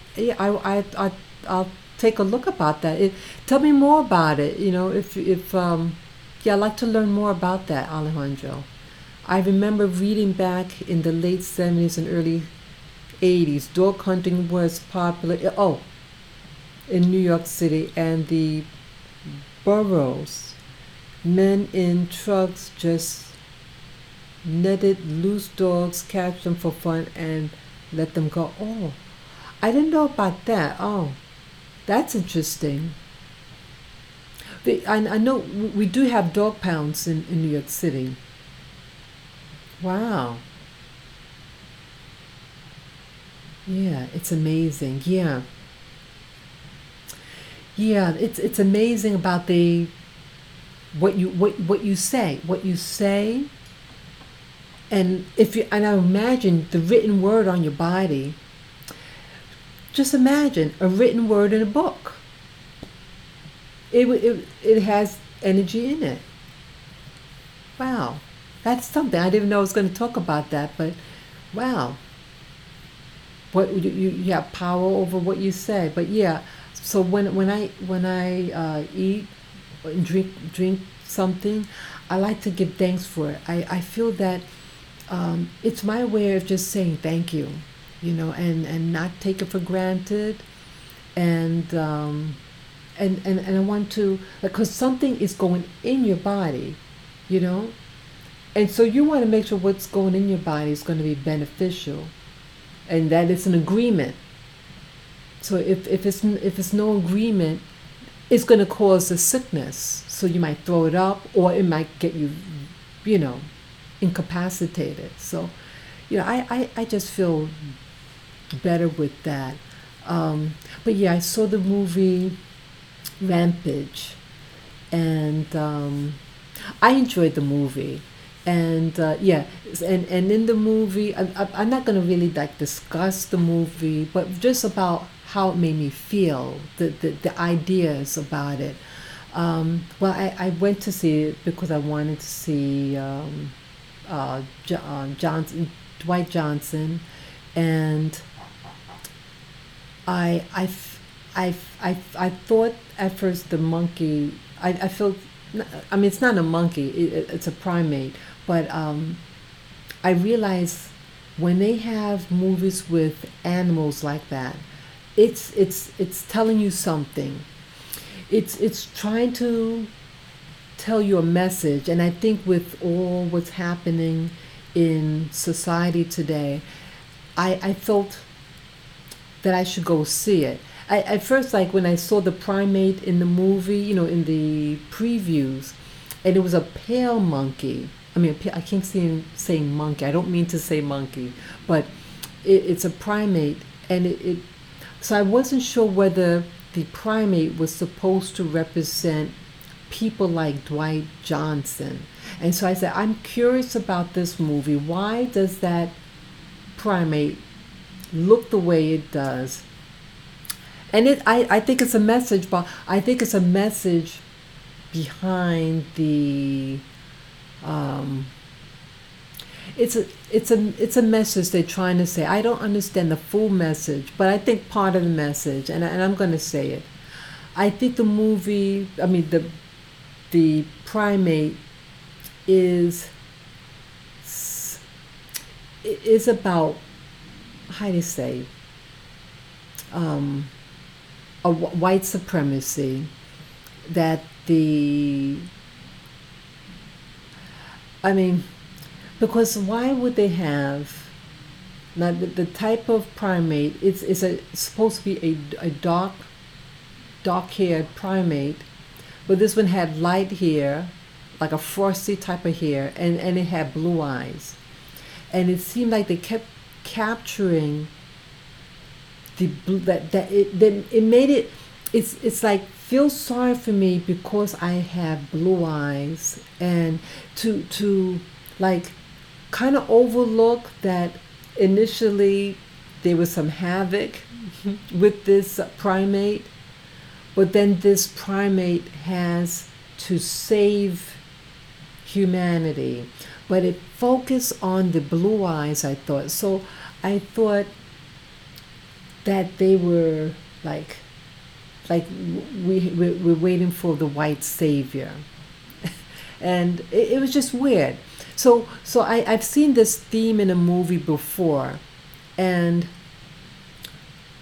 take a look about that. Tell me more about it. I'd like to learn more about that, Alejandro. I remember reading back in the late 70s and early 80s, dog hunting was popular. Oh, in New York City and the boroughs. Men in trucks just netted loose dogs, catch them for fun, and let them go. Oh, I didn't know about that. Oh, that's interesting. I know we do have dog pounds in New York City. Wow. Yeah, it's amazing. Yeah. It's amazing about what you say, and I imagine the written word on your body. Just imagine a written word in a book. It has energy in it. Wow, that's something. I didn't know I was going to talk about that, but wow, what you have power over what you say. But yeah, so when I eat and drink something, I like to give thanks for it. I feel that it's my way of just saying thank you, and not take it for granted, and and I want to, because something is going in your body, you know, and so you want to make sure what's going in your body is going to be beneficial, and that it's an agreement. So if it's no agreement, it's going to cause a sickness. So you might throw it up, or it might get you, you know, incapacitated. So, you know, I just feel better with that. But yeah, I saw the movie Rampage, and I enjoyed the movie. And yeah, and in the movie, I'm not going to really like discuss the movie, but just about how it made me feel, the ideas about it. Well, I went to see it because I wanted to see Johnson, Dwight Johnson, and I I f- I thought at first the monkey. I felt. I mean, it's not a monkey. It's a primate. But I realize when they have movies with animals like that, it's telling you something. It's trying to tell you a message. And I think with all what's happening in society today, I felt that I should go see it. At first, like when I saw the primate in the movie, you know, in the previews, and it was a pale monkey. I mean, I keep saying monkey. I don't mean to say monkey, but it's a primate, and so I wasn't sure whether the primate was supposed to represent people like Dwight Johnson. And so I said, I'm curious about this movie. Why does that primate look the way it does? And I think it's a message, but I think it's a message behind the. Um, it's a message they're trying to say. I don't understand the full message, but I think part of the message, and I'm going to say it. I think the movie, I mean the primate is about, how do you say, white supremacy, that I mean, because why would they have, now the type of primate, it's supposed to be a dark haired primate, but this one had light hair, like a frosty type of hair, and it had blue eyes. And it seemed like they kept capturing it made it, it's like, feel sorry for me because I have blue eyes, and to like kind of overlook that initially there was some havoc with this primate, but then this primate has to save humanity, but it focused on the blue eyes. I thought that they were like we're waiting for the white savior. And it was just weird. So I've seen this theme in a movie before, and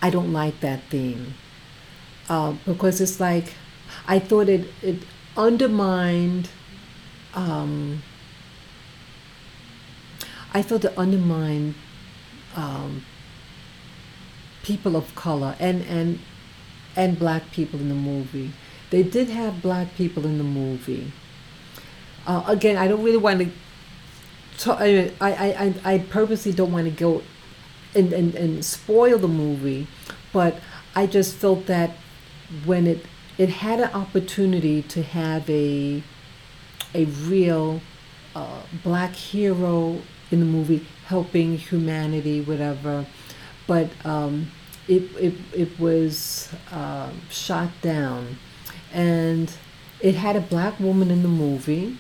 I don't like that theme, because it's like, I thought it undermined, I thought it undermined people of color and black people in the movie. They did have black people in the movie. Again, I don't really want to talk, I purposely don't want to go and spoil the movie, but I just felt that when it had an opportunity to have a real black hero in the movie helping humanity, whatever, but it was shot down. And it had a black woman in the movie,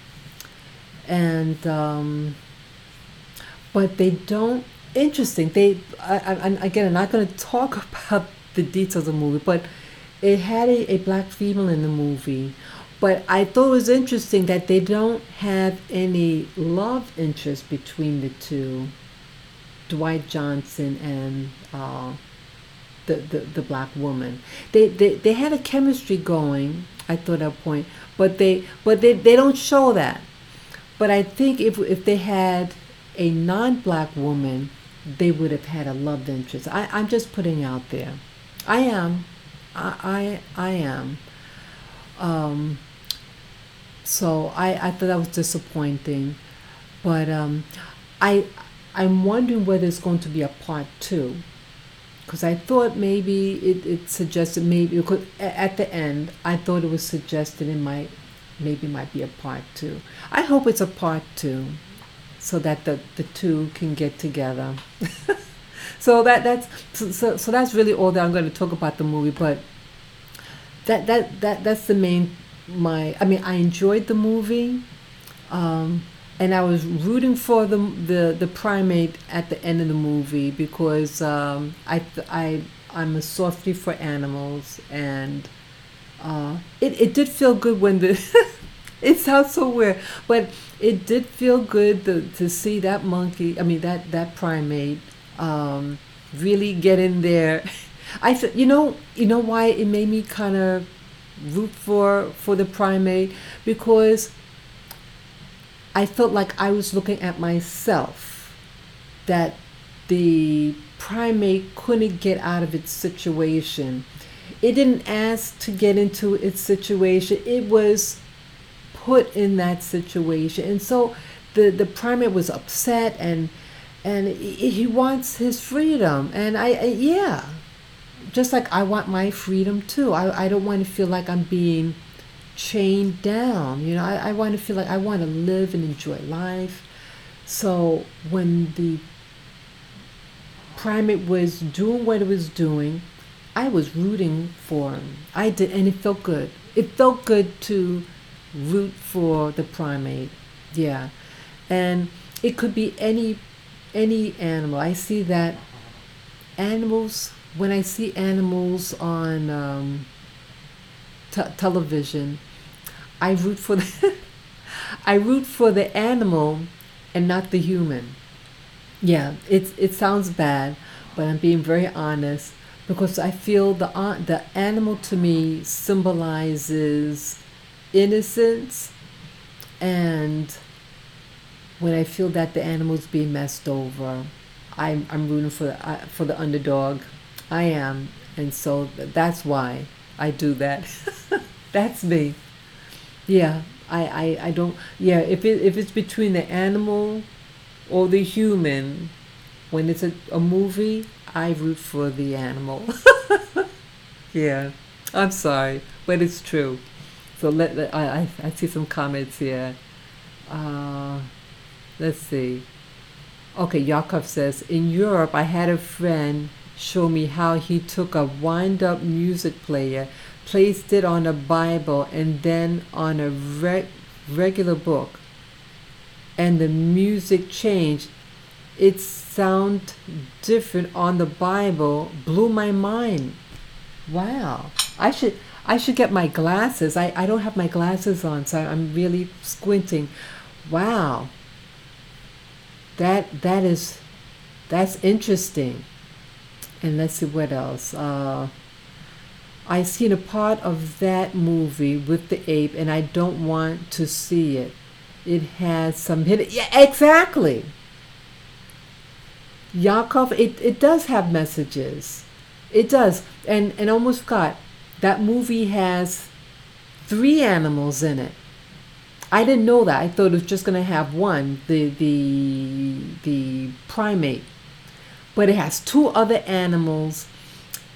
and but they don't, interesting, again, I'm not going to talk about the details of the movie, but it had a black female in the movie. But I thought it was interesting that they don't have any love interest between the two, Dwight Johnson and the black woman. They had a chemistry going, I thought, at a point, but they don't show that. But I think if they had a non-black woman, they would have had a love interest. I'm just putting out there. I am. I am. Um, so I thought that was disappointing. But I I'm wondering whether it's going to be a part two. Because I thought maybe it suggested, maybe because at the end I thought it was suggested it might be a part two. I hope it's a part two, so that the two can get together. So that's really all that I'm going to talk about the movie. But that's the main I mean, I enjoyed the movie, and I was rooting for the primate at the end of the movie, because I'm a softie for animals, and it did feel good when the it sounds so weird, but it did feel good to see that monkey, I mean that primate, really get in there. I said, you know why it made me kind of root for the primate, because I felt like I was looking at myself, that the primate couldn't get out of its situation. It didn't ask to get into its situation. It was put in that situation. And so the primate was upset, and he wants his freedom. And yeah, just like I want my freedom too. I don't want to feel like I'm being chained down. I want to feel like I want to live and enjoy life. So when the primate was doing what it was doing, I was rooting for him. I did, and it felt good. It felt good to root for the primate. Yeah. And it could be any animal. I see that animals, when I see animals on television, I root for I root for the animal and not the human. Yeah, it sounds bad, but I'm being very honest, because I feel the animal to me symbolizes innocence, and when I feel that the animal's being messed over, I'm rooting for the underdog. I am, and so that's why I do that. That's me. Yeah, I don't. Yeah, if it's between the animal or the human, when it's a movie, I root for the animal. Yeah, I'm sorry, but it's true. So I see some comments here. Uh, let's see. Okay, Yakov says, in Europe, I had a friend show me how he took a wind-up music player, placed it on a Bible, and then on a regular book, and the music changed. It sound different on the Bible. Blew my mind. Wow. I should get my glasses. I don't have my glasses on, so I'm really squinting. Wow. That's interesting. And let's see what else. I seen a part of that movie with the ape, and I don't want to see it. It has some hidden. Yeah, exactly. Yakov, it does have messages. It does. And almost forgot, that movie has 3 animals in it. I didn't know that. I thought it was just going to have one, the primate. But it has 2 other animals.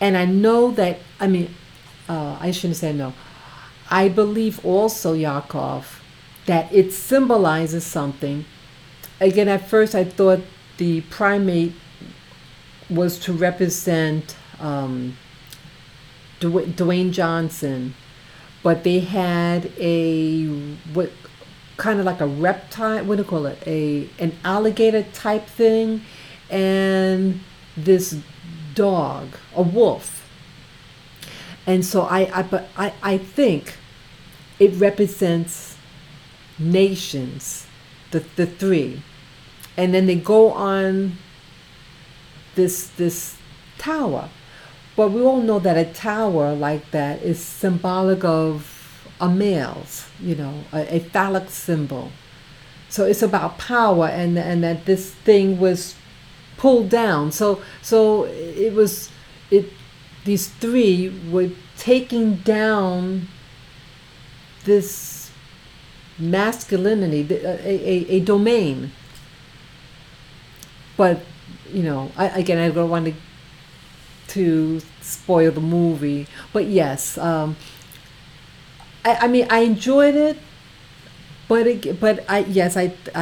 And I know that, I mean, I shouldn't say no. I believe also, Yakov, that it symbolizes something. Again, at first I thought the primate was to represent Dwayne Johnson, but they had what kind of like a reptile, what do you call it, an alligator type thing, and this dog, a wolf. And so I think it represents nations, the 3, and then they go on this tower. but we all know that a tower like that is symbolic of a male's, a phallic symbol. So it's about power, and that this thing was pulled down. So it was it. These three were taking down this masculinity, a domain. But I don't want to spoil the movie. But yes, I mean I enjoyed it, but I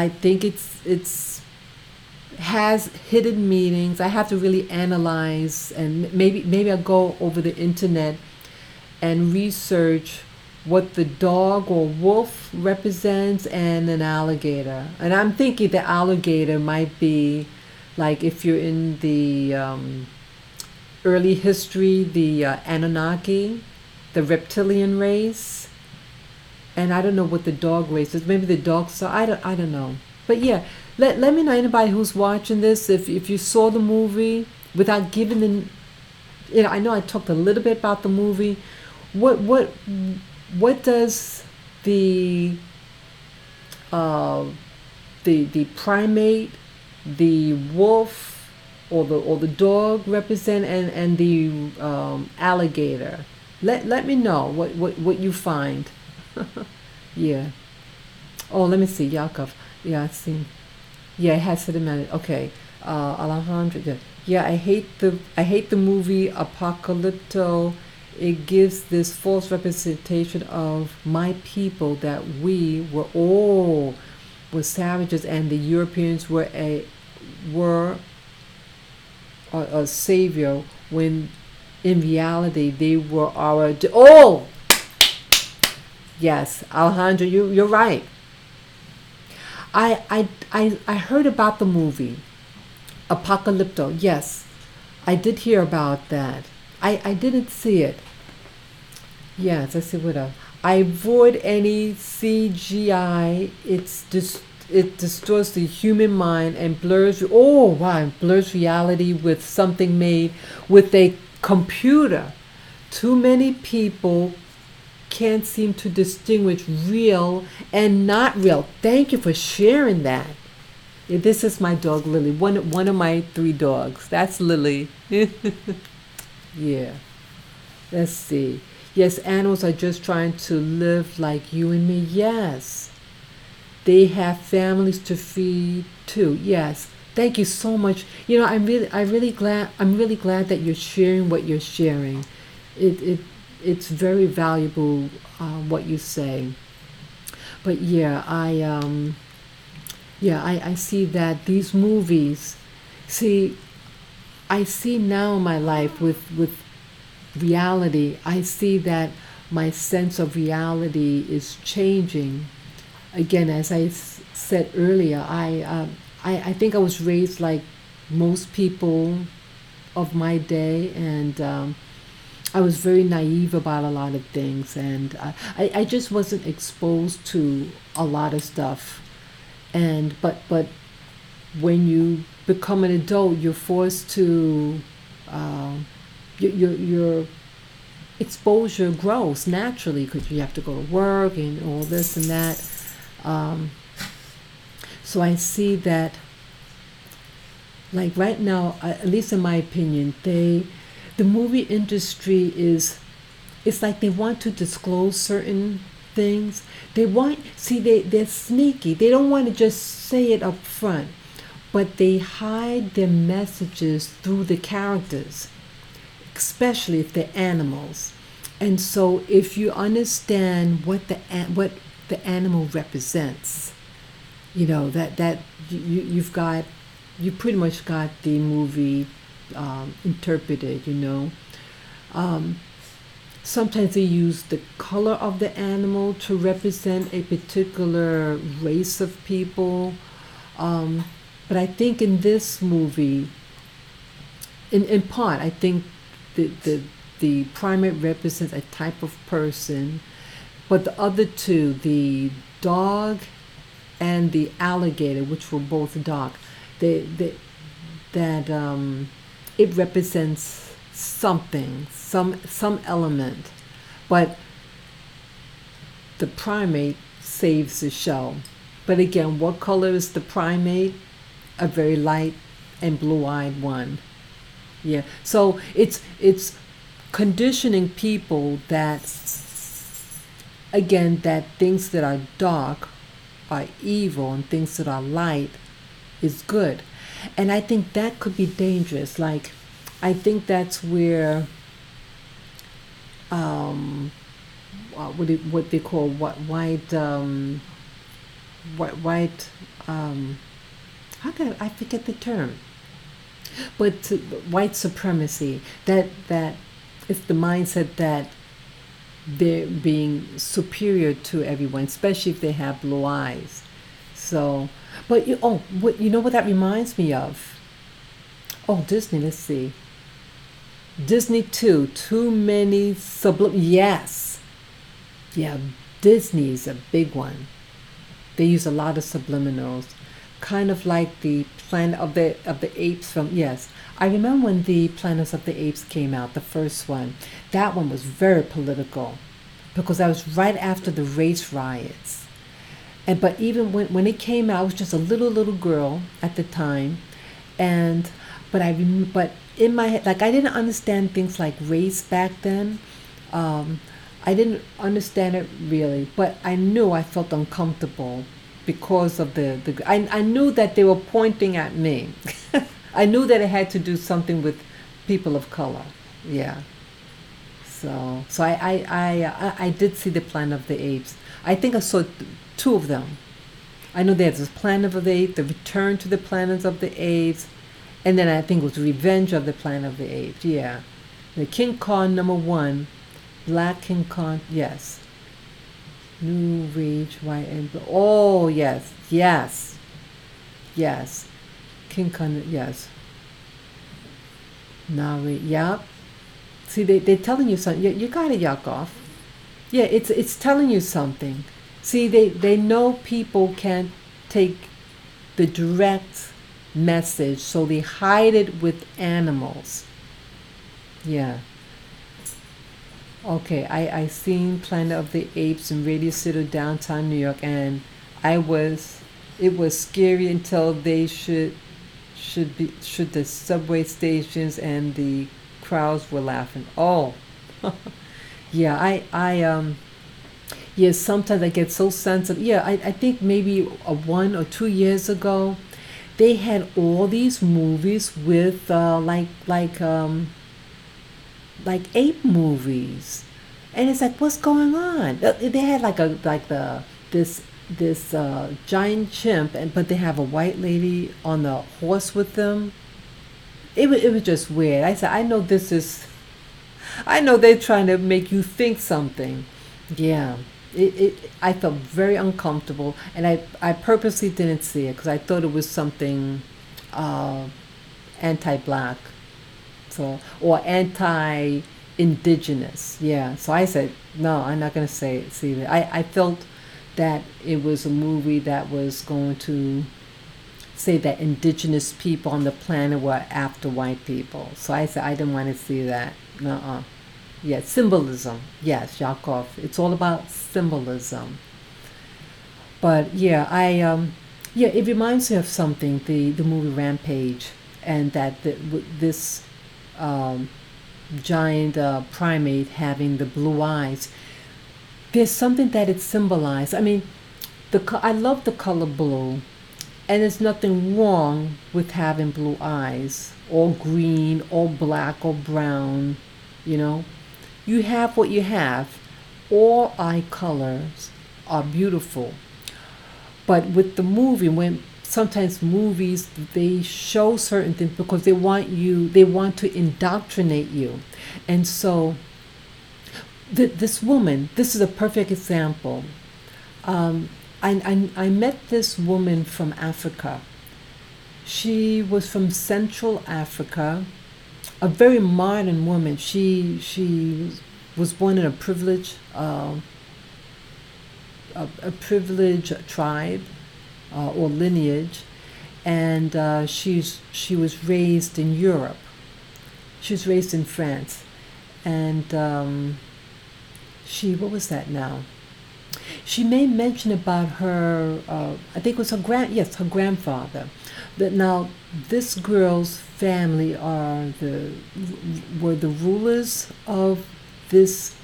think it's has hidden meanings. I have to really analyze, and maybe I'll go over the internet and research what the dog or wolf represents and an alligator. And I'm thinking the alligator might be like if you're in the early history, the Anunnaki, the reptilian race. And I don't know what the dog race is. Maybe the dog saw. I don't know. But yeah, let me know, anybody who's watching this, if you saw the movie without giving I know I talked a little bit about the movie. What does the primate, the wolf, or the dog represent, and the alligator? Let me know what you find. Yeah. Oh, let me see. Yakov. Yeah, I see. Yeah, it has hit a minute. Okay. Alejandro. Yeah, I hate the movie Apocalypto. It gives this false representation of my people, that we were savages, and the Europeans were a savior, when in reality they were our Yes, Alejandro, you're right. I heard about the movie Apocalypto. Yes, I did hear about that. I didn't see it. Yes, I see what else. I avoid any CGI. It destroys the human mind and blurs reality with something made with a computer. Too many people can't seem to distinguish real and not real. Thank you for sharing that. This is my dog Lily, one of my 3 dogs. That's Lily. Yeah. Let's see. Yes, animals are just trying to live like you and me. Yes. They have families to feed too. Yes. Thank you so much. I'm really glad that you're sharing what you're sharing. It's very valuable, what you say. But yeah, I see that these movies, I see now in my life with reality, I see that my sense of reality is changing. Again, as I said earlier, I think I was raised like most people of my day, and I was very naive about a lot of things, and I just wasn't exposed to a lot of stuff. But when you become an adult, you're forced to your exposure grows naturally, because you have to go to work and all this and that. So I see that, like right now, at least in my opinion, the movie industry it's like they want to disclose certain things. They're sneaky. They don't want to just say it up front, but they hide their messages through the characters, especially if they're animals. And so if you understand what the animal represents, that you pretty much got the movie interpreted. Sometimes they use the color of the animal to represent a particular race of people, but I think in this movie, in part, I think the primate represents a type of person, but the other two, the dog and the alligator, which were both dark, it represents something, some element. But the primate saves the show. But again, what color is the primate? A very light and blue-eyed one. Yeah. So it's conditioning people that, again, that things that are dark are evil and things that are light is good. And I think that could be dangerous. Like, I think that's where what they call white how can I forget the term? But white supremacy. That is the mindset that they're being superior to everyone, especially if they have blue eyes. So, but you know what that reminds me of? Oh, Disney. Let's see. Disney too. Too many Yes, yeah. Disney's a big one. They use a lot of subliminals, kind of like the Planet of the Apes from, yes. I remember when the Planets of the Apes came out, the first one. That one was very political because that was right after the race riots. And but even when it came out, I was just a little girl at the time, and but in my head, like, I didn't understand things like race back then. I didn't understand it really, but I felt uncomfortable because of I knew that they were pointing at me. I knew that it had to do something with people of color. Yeah. So I did see the Planet of the Apes. I think I saw two of them. I know there's this Planet of the Apes, the Return to the Planet of the Apes, and then I think it was Revenge of the Planet of the Apes. Yeah. The King Kong #1, Black King Kong, yes. New Rage, White and Blue. Oh, yes, yes, yes. King Kong, yes. Nari, yeah. See, they're telling you something. You got to yuck off. Yeah, it's telling you something. See, they know people can't take the direct message, so they hide it with animals. Yeah. Okay, I seen Planet of the Apes in Radio City, downtown New York, and it was scary until they should the subway stations and the crowds were laughing. Oh, yeah, yeah, sometimes I get so sensitive. Yeah, I think maybe 1 or 2 years ago, they had all these movies with like ape movies, and it's like, what's going on? They had this giant chimp, but they have a white lady on the horse with them. It was just weird. I said, I know they're trying to make you think something. Yeah. I felt very uncomfortable, and I purposely didn't see it because I thought it was something anti-black, so, or anti-indigenous. Yeah. So I said, no, I'm not going to see that. I felt that it was a movie that was going to say that indigenous people on the planet were after white people. So I said I didn't want to see that. Nuh-uh. Yeah, symbolism. Yes, Yakov. It's all about symbolism. But yeah, yeah, it reminds me of something. The movie Rampage, and that this giant primate having the blue eyes. There's something that it symbolized. I mean, I love the color blue, and there's nothing wrong with having blue eyes, or green, or black, or brown. You know, you have what you have. All eye colors are beautiful. But with the movie, when sometimes movies, they show certain things because they want to indoctrinate you. And so this woman, this is a perfect example. I met this woman from Africa. She was from Central Africa, a very modern woman. She was born in a privileged tribe or lineage, and she was raised in Europe. She was raised in France, and what was that now? She made mention about her, I think it was her grandfather. That now this girl's family were the rulers of this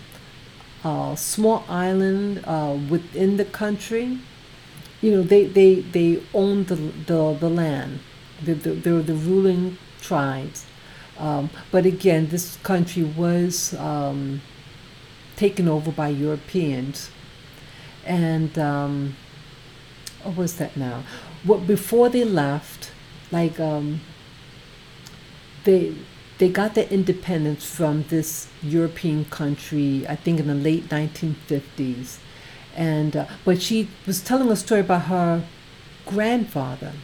small island within the country. They owned the land. They were the ruling tribes. But again, this country was taken over by Europeans. And what was that now? Before they left, like they got their independence from this European country, I think in the late 1950s. And but she was telling a story about her grandfather.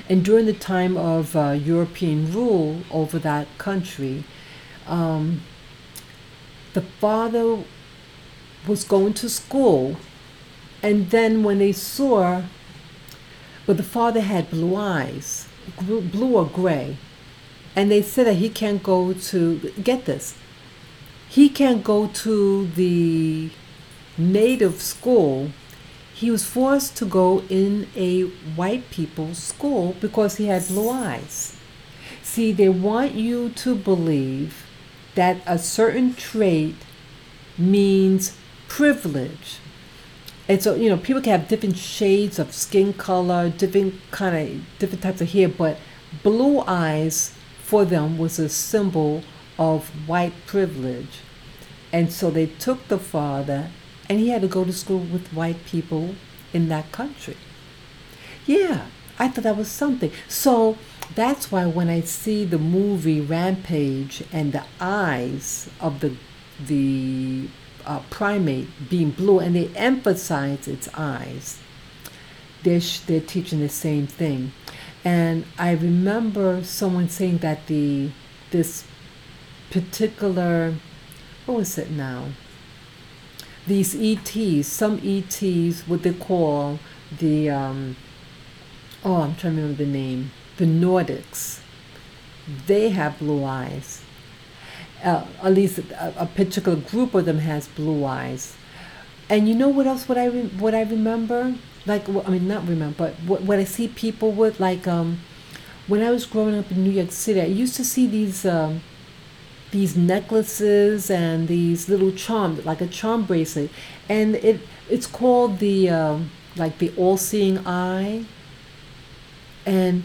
And during the time of European rule over that country, the father was going to school, and then when they saw, but the father had blue eyes, blue or gray, and they said that he can't go to, get this, he can't go to the native school. He was forced to go in a white people's school because he had blue eyes. See, they want you to believe that a certain trait means privilege. And so, people can have different shades of skin color, different types of hair, but blue eyes for them was a symbol of white privilege. And so they took the father, and he had to go to school with white people in that country. Yeah, I thought that was something. So that's why when I see the movie Rampage and the eyes of the primate being blue, and they emphasize its eyes, they're teaching the same thing. And I remember someone saying that this particular, what was it now? These ETs, some ETs, what they call the, I'm trying to remember the name, the Nordics, they have blue eyes. At least a particular group of them has blue eyes. And you know what else? What I remember, like, not remember, but what I see people with, like, when I was growing up in New York City, I used to see these necklaces and these little charms, like a charm bracelet, and it's called the like the all-seeing eye. And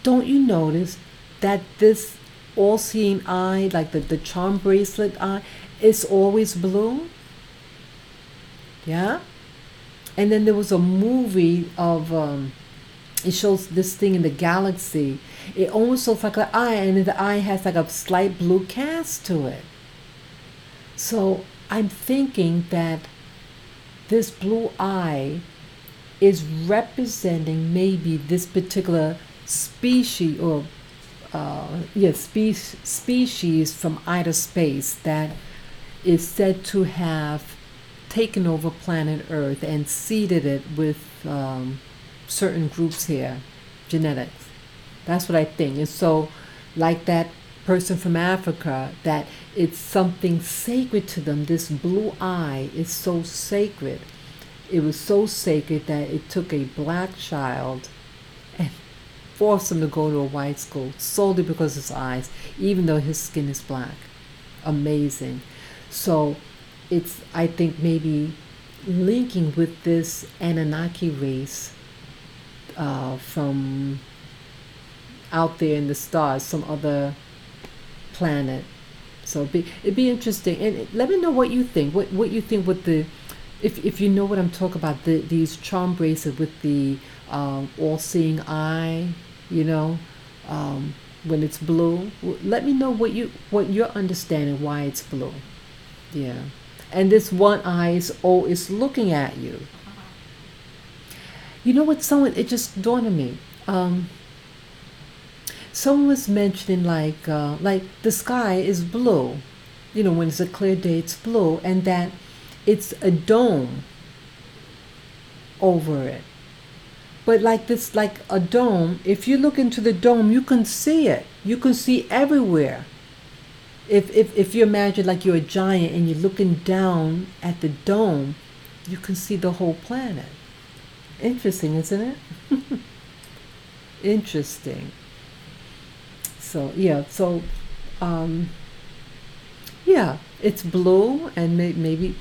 don't you notice that this all-seeing eye, like the charm bracelet eye, is always blue? Yeah. And then there was a movie of it shows this thing in the galaxy. It almost looks like an eye, and the eye has like a slight blue cast to it. So I'm thinking that this blue eye is representing maybe this particular species, or species from outer space that is said to have taken over planet Earth and seeded it with certain groups here, genetics. That's what I think. And so, like that person from Africa, that it's something sacred to them. This blue eye is so sacred. It was so sacred that it took a black child and forced him to go to a white school solely because of his eyes, even though his skin is black. Amazing. So it's, I think, maybe linking with this Anunnaki race from out there in the stars, some other planet. So it'd be interesting. And let me know what you think. What you think with the, if you know what I'm talking about, these charm bracelets with the all-seeing eye, when it's blue. Let me know what you're understanding, why it's blue. Yeah. And this one eye is looking at you. You know what? It just dawned on me. Someone was mentioning like the sky is blue, when it's a clear day, it's blue, and that it's a dome over it. But like a dome, if you look into the dome, you can see it. You can see everywhere. if you imagine like you're a giant and you're looking down at the dome, you can see the whole planet. Interesting, isn't it? Interesting. So yeah, so um, yeah, it's blue and maybe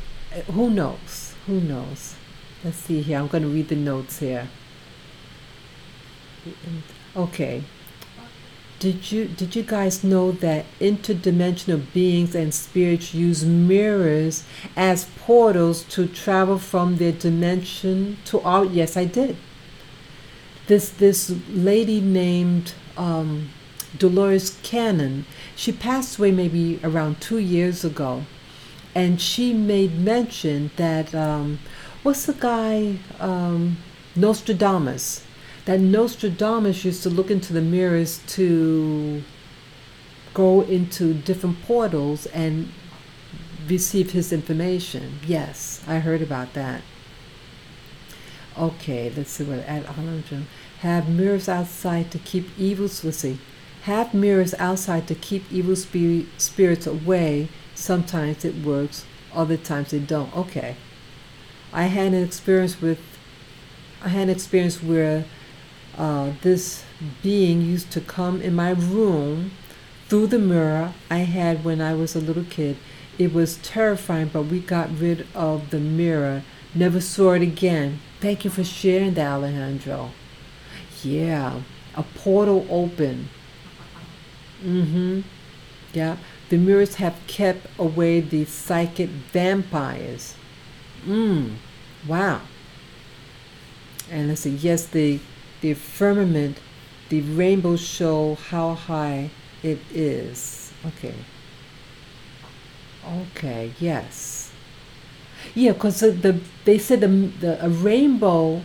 who knows? Who knows? Let's see here. I'm going to read the notes here. Okay. Did you guys know that interdimensional beings and spirits use mirrors as portals to travel from their dimension to our? Yes, I did. This lady named Dolores Cannon, she passed away maybe around 2 years ago, and she made mention that what's the guy Nostradamus, that Nostradamus used to look into the mirrors to go into different portals and receive his information. Yes, I heard about that. Okay, let's see what at have mirrors outside to keep evils. Let's see. Have mirrors outside to keep evil spirits away. Sometimes it works, other times it don't. Okay. I had an experience where this being used to come in my room through the mirror I had when I was a little kid. It was terrifying, but we got rid of the mirror. Never saw it again. Thank you for sharing that, Alejandro. Yeah, a portal open. Mm-hmm. Yeah, the mirrors have kept away the psychic vampires. Wow. And let's see, yes, the firmament, the rainbows show how high it is. Okay. Okay, yes. Yeah, because they said a rainbow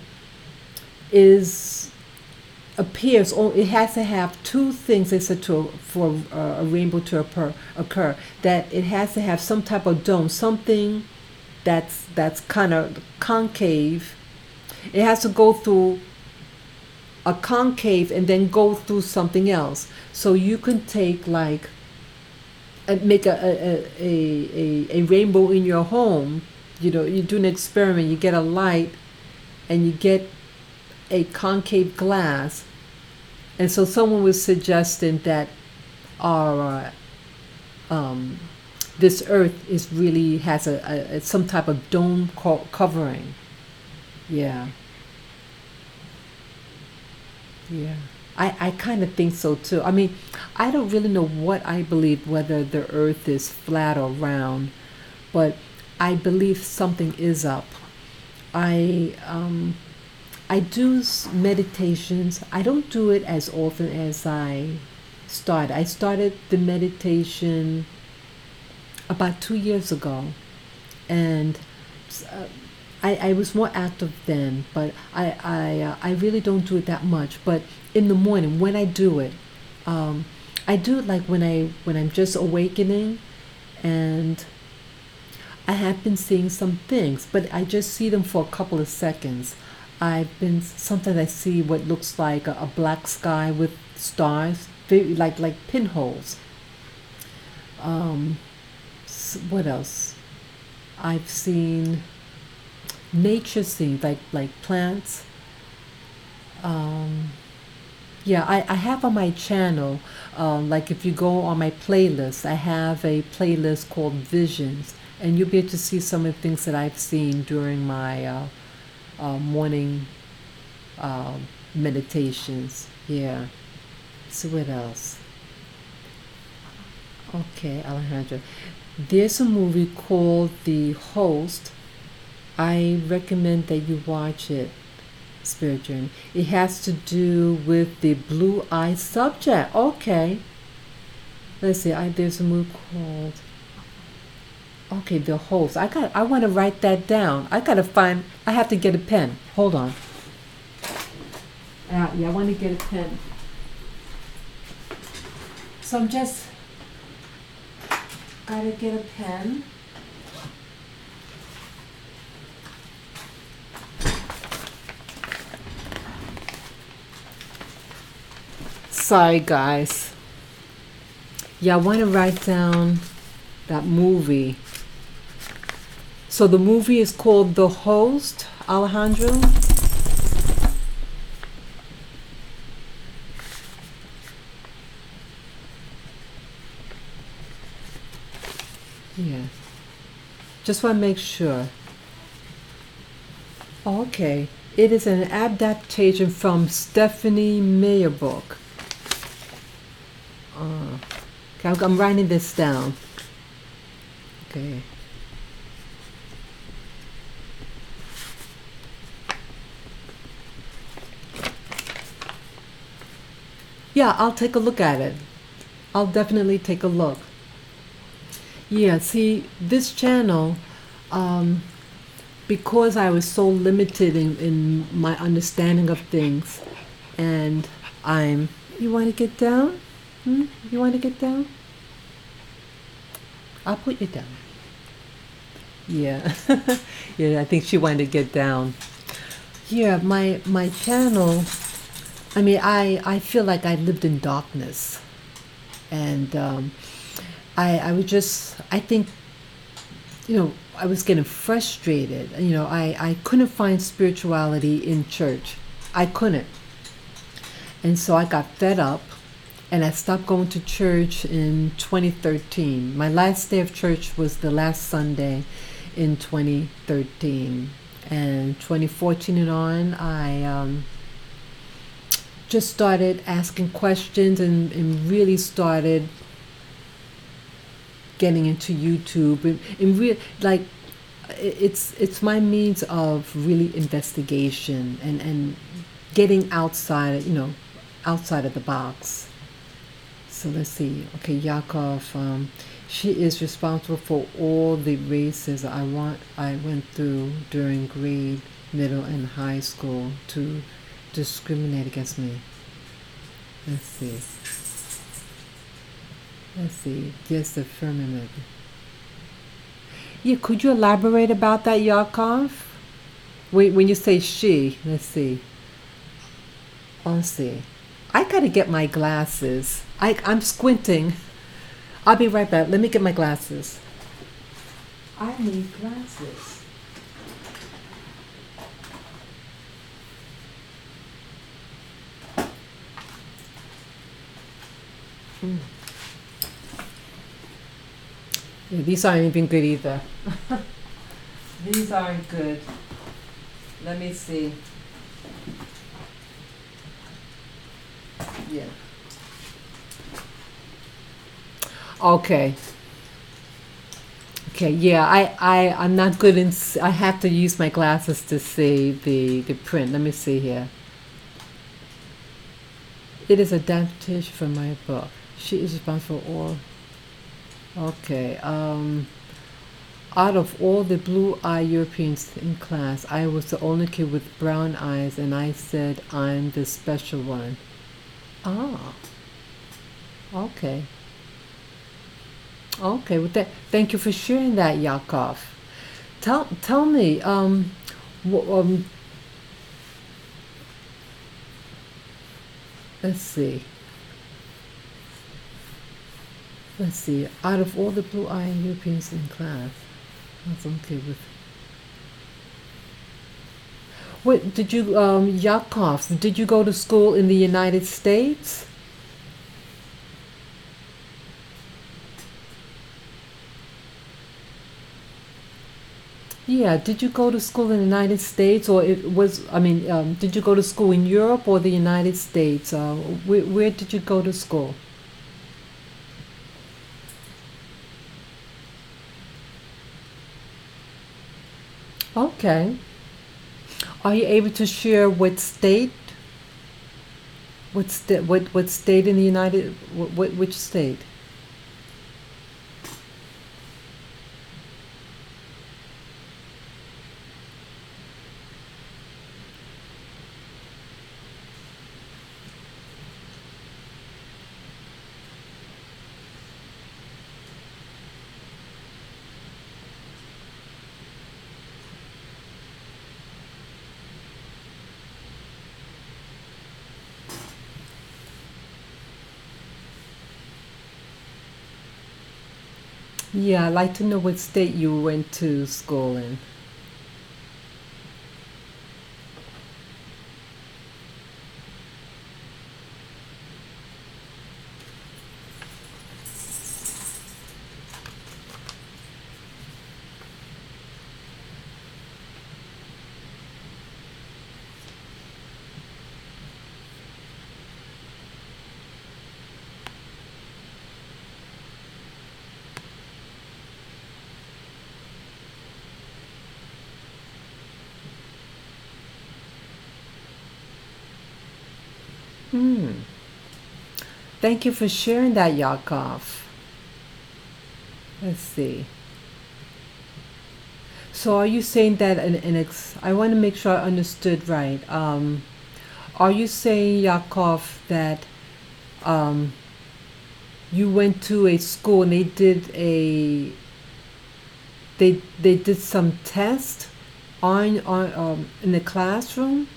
is appears. It has to have two things. They said for a rainbow to occur, that it has to have some type of dome, something that's kind of concave. It has to go through a concave and then go through something else. So you can take like make a rainbow in your home. You know, you do an experiment. You get a light, and you get a concave glass. And so someone was suggesting that our this Earth is really has a some type of dome covering. Yeah. Yeah. I kind of think so too. I mean, I don't really know what I believe, whether the Earth is flat or round, but I believe something is up. I I do meditations. I don't do it as often as I started. I started the meditation about 2 years ago, and uh, I was more active then, but I really don't do it that much. But in the morning when I do it, I do it like when I'm just awakening, and I have been seeing some things, but I just see them for a couple of seconds. Sometimes I see what looks like a black sky with stars, very, like pinholes. Um, what else? I've seen nature scenes, like plants. Um, yeah, I have on my channel, like if you go on my playlist, I have a playlist called Visions, and you'll be able to see some of the things that I've seen during my morning uh, meditations. Yeah. So what else? Okay, Alejandro. There's a movie called The Host. I recommend that you watch it, Spiritjourney. It has to do with the blue eye subject. Okay. Let's see. There's a movie called. Okay, The Host. I want to write that down. I have to get a pen. Hold on. Yeah, I want to get a pen. So I'm just gotta get a pen. Sorry, guys. Yeah, I want to write down that movie. So the movie is called The Host, Alejandro? Yeah. Just want to make sure. Okay. It is an adaptation from Stephanie Meyer book. Okay, I'm writing this down. Okay. Yeah, I'll take a look at it. I'll definitely take a look. Yeah, see, this channel, because I was so limited in my understanding of things, and I'm. You want to get down? You want to get down? I'll put you down. Yeah. Yeah, I think she wanted to get down. Yeah, my channel, I mean, I feel like I lived in darkness. And I was just, I think, I was getting frustrated. I couldn't find spirituality in church. I couldn't. And so I got fed up and I stopped going to church in 2013. My last day of church was the last Sunday in 2013. And 2014 and on, I just started asking questions and really started getting into YouTube and like it's my means of really investigation and getting outside outside of the box. So let's see. Okay, Yakov, she is responsible for all the races I went through during grade, middle, and high school to discriminate against me. Let's see. Let's see. Just the firmament. Yeah, could you elaborate about that, Yakov? When you say she, let's see. Let's see. I gotta get my glasses. I'm squinting. I'll be right back. Let me get my glasses. I need glasses. Yeah, these aren't even good either. These aren't good. Let me see. Yeah. Okay. Okay, yeah, I'm not good in, I have to use my glasses to see the print. Let me see here. It is adaptation from my book. She is responsible for all. Okay, out of all the blue-eyed Europeans in class, I was the only kid with brown eyes, and I said I'm the special one. Ah, okay. Okay, well, thank you for sharing that, Yakov. Tell me, let's see. Let's see. Out of all the blue-eyed Europeans in class, that's okay with. What did you, Yakov? Did you go to school in the United States? Yeah, did you go to school in the United States, or it was, I mean, did you go to school in Europe or the United States? Where did you go to school? Okay. Are you able to share what state? What state in the United, which state? Yeah, I'd like to know what state you went to school in. Hmm. Thank you for sharing that, Yakov. Let's see. So are you saying that I want to make sure I understood right. Are you saying, Yakov, that um, you went to a school and they did some test on in the classroom?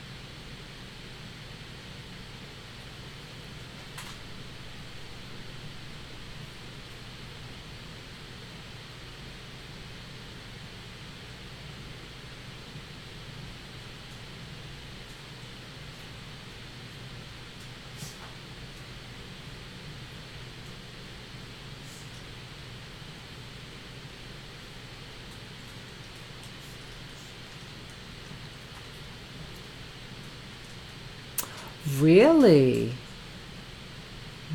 Really?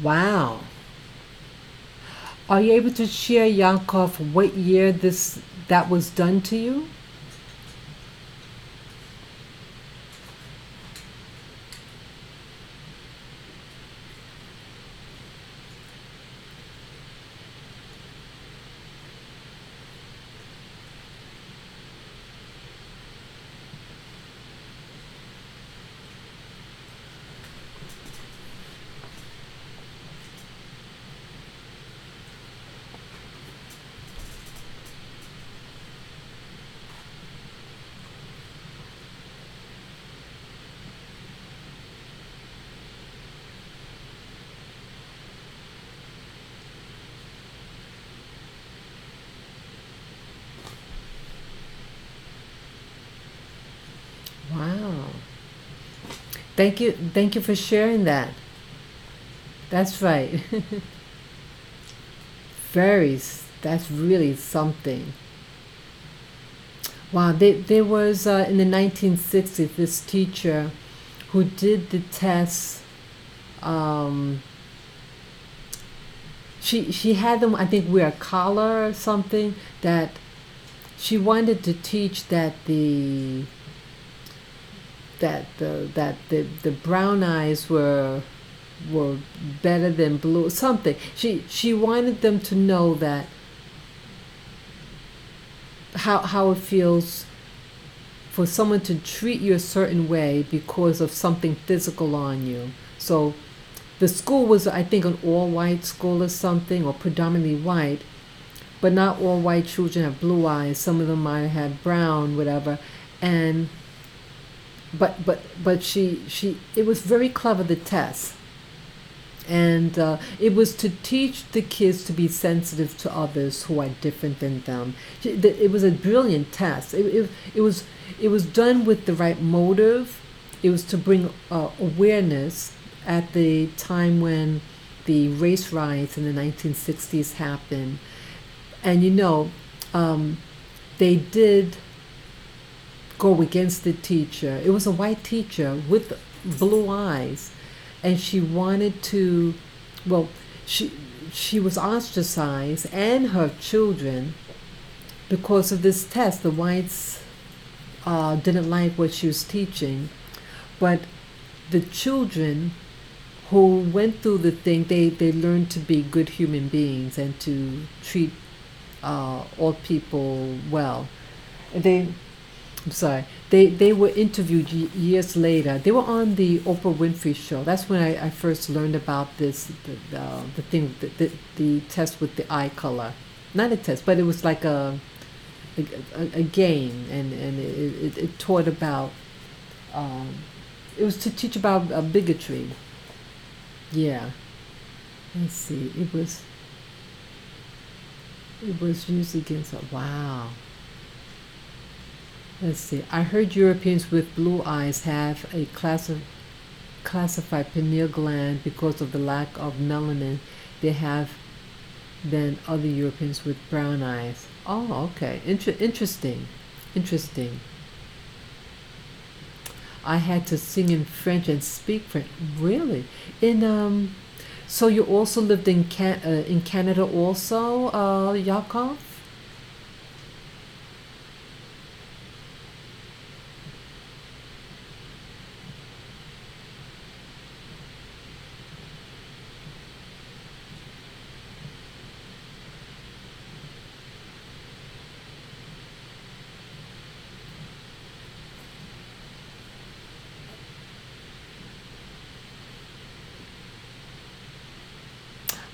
Wow. Are you able to share, Yakov, what year this that was done to you? Wow. Thank you for sharing that. That's right. That's really something. Wow, there was in the 1960s this teacher who did the tests. Um, she had them, I think, wear a collar or something. That she wanted to teach that the brown eyes were better than blue. Something. She wanted them to know that how it feels for someone to treat you a certain way because of something physical on you. So the school was, I think, an all-white school or something, or predominantly white, but not all white children have blue eyes. Some of them might have brown, whatever. And but she it was very clever, the test. And it was to teach the kids to be sensitive to others who are different than them. It was a brilliant test. It was done with the right motive. It was to bring awareness at the time when the race riots in the 1960s happened. And they did go against the teacher. It was a white teacher with blue eyes, and she wanted to, well, she was ostracized and her children because of this test. The whites didn't like what she was teaching, but the children who went through the thing, they learned to be good human beings and to treat all people well. They I'm sorry. They were interviewed years later. They were on the Oprah Winfrey show. That's when I first learned about this, the thing, the test with the eye color. Not a test, but it was like a game, and it taught about, um, it was to teach about bigotry. Yeah. Let's see. It was, It was used against. Wow. Let's see. I heard Europeans with blue eyes have a classified pineal gland because of the lack of melanin they have than other Europeans with brown eyes. Oh, okay. Interesting. Interesting. I had to sing in French and speak French. Really? In So you also lived in Canada also, Yakov?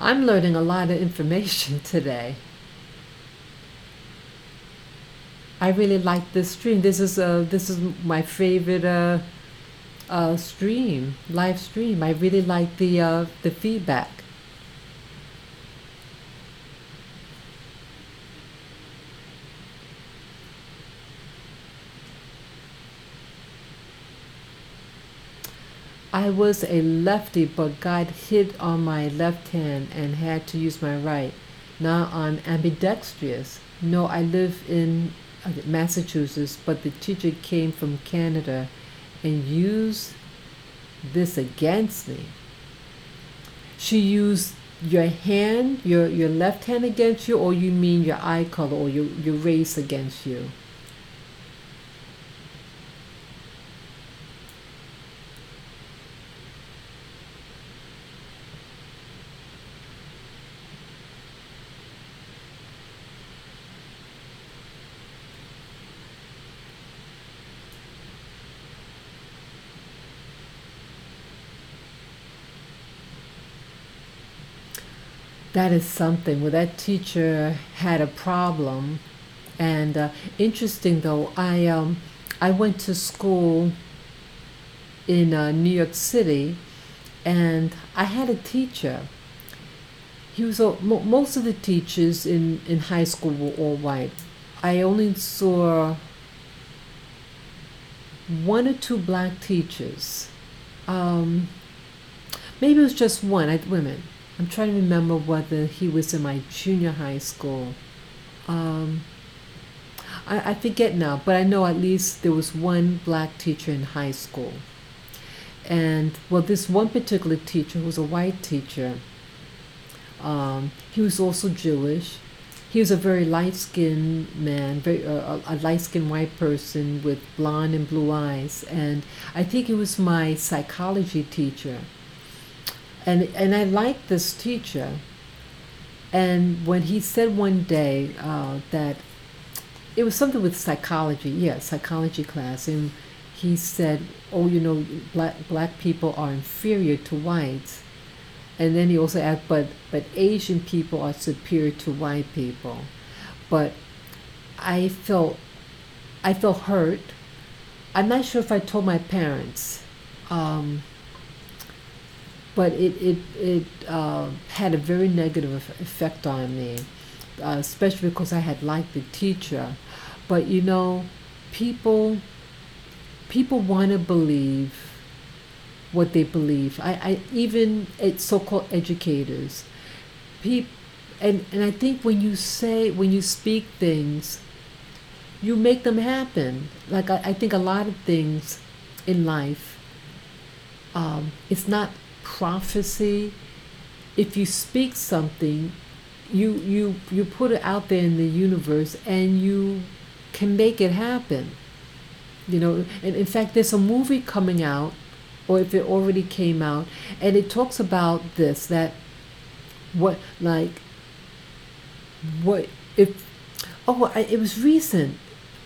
I'm learning a lot of information today. I really like this stream. This is my favorite stream, live stream. I really like the feedback. I was a lefty, but God hit on my left hand and had to use my right. Now I'm ambidextrous. No, I live in Massachusetts, but the teacher came from Canada and used this against me. She used your hand, your left hand against you, or you mean your eye color or your race against you? That is something. Well, that teacher had a problem, and interesting though. I went to school in New York City, and I had a teacher. He was most of the teachers in high school were all white. I only saw one or two black teachers. Um, Maybe it was just one. Wait a minute. I'm trying to remember whether he was in my junior high school. Um, I forget now, but I know at least there was one black teacher in high school. And well, this one particular teacher who was a white teacher, he was also Jewish. He was a very light-skinned man, a light-skinned white person with blonde and blue eyes. And I think he was my psychology teacher. And I liked this teacher. And when he said one day that it was something with psychology, yeah, psychology class, and he said, "Oh, black people are inferior to whites." And then he also asked, but Asian people are superior to white people. But I felt I felt hurt. I'm not sure if I told my parents, um, but it had a very negative effect on me, especially because I had liked the teacher. But people people want to believe what they believe. I even so-called educators, people, and I think when you speak things, you make them happen. Like I think a lot of things in life, it's not prophecy. If you speak something, you put it out there in the universe, and you can make it happen. And in fact, there's a movie coming out, or if it already came out, and it talks about this, that what like what if it was recent.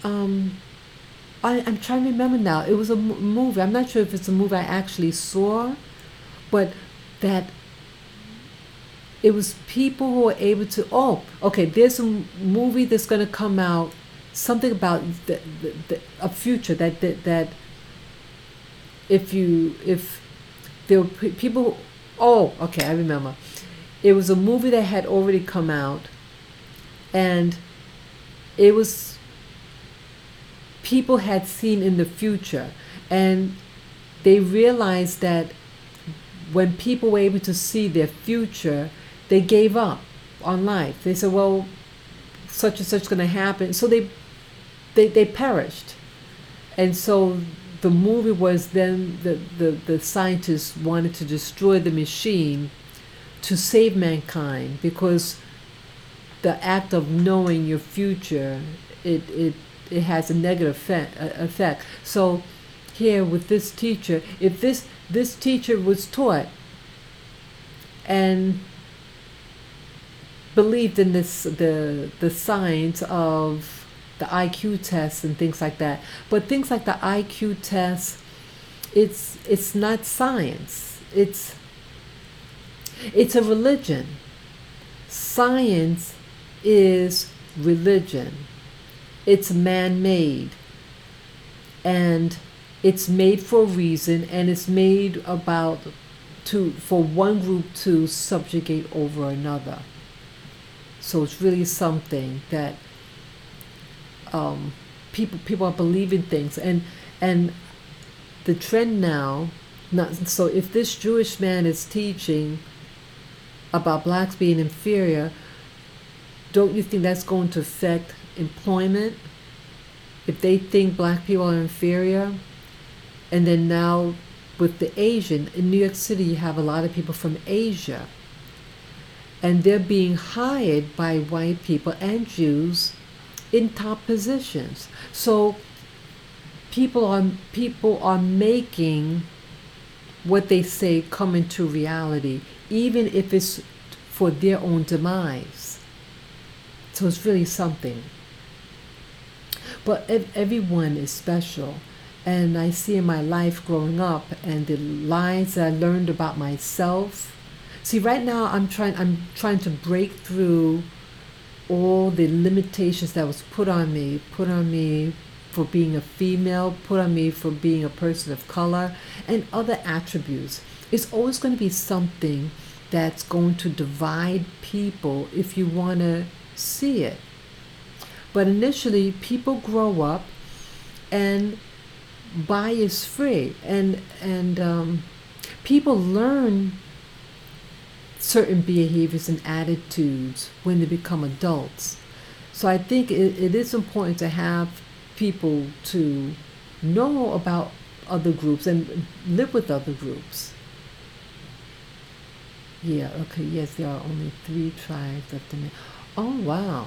um I'm trying to remember now. It was a movie. I'm not sure if it's a movie I actually saw, but that it was people who were able to. Oh, okay. There's a movie that's going to come out. Something about a future that if there were people. Oh, okay. I remember. It was a movie that had already come out, And it was, people had seen in the future, and they realized that when people were able to see their future, they gave up on life. They said, well, such and such is going to happen. So they perished. And so the movie was then the scientists wanted to destroy the machine to save mankind, because the act of knowing your future, it has a negative effect. So here with this teacher, if this teacher was taught and believed in the science of the IQ tests and things like that, but things like the IQ test, it's not science. It's a religion. Science is religion. It's man-made, and it's made for a reason, and it's made for one group to subjugate over another. So it's really something that people are believing things, and the trend now. So if this Jewish man is teaching about blacks being inferior, don't you think that's going to affect employment? If they think black people are inferior, and then now with the Asian, in New York City you have a lot of people from Asia, and they're being hired by white people and Jews in top positions. So people are making what they say come into reality, even if it's for their own demise. So it's really something. But everyone is special. And I see in my life growing up, and the lies that I learned about myself. See, right now I'm trying to break through all the limitations that was put on me for being a female, put on me for being a person of color, and other attributes. It's always going to be something that's going to divide people if you want to see it. But initially, people grow up, and bias free, and people learn certain behaviors and attitudes when they become adults. So I think it is important to have people to know about other groups and live with other groups. Yeah, okay, yes, there are only 3 tribes left in it. Oh, wow.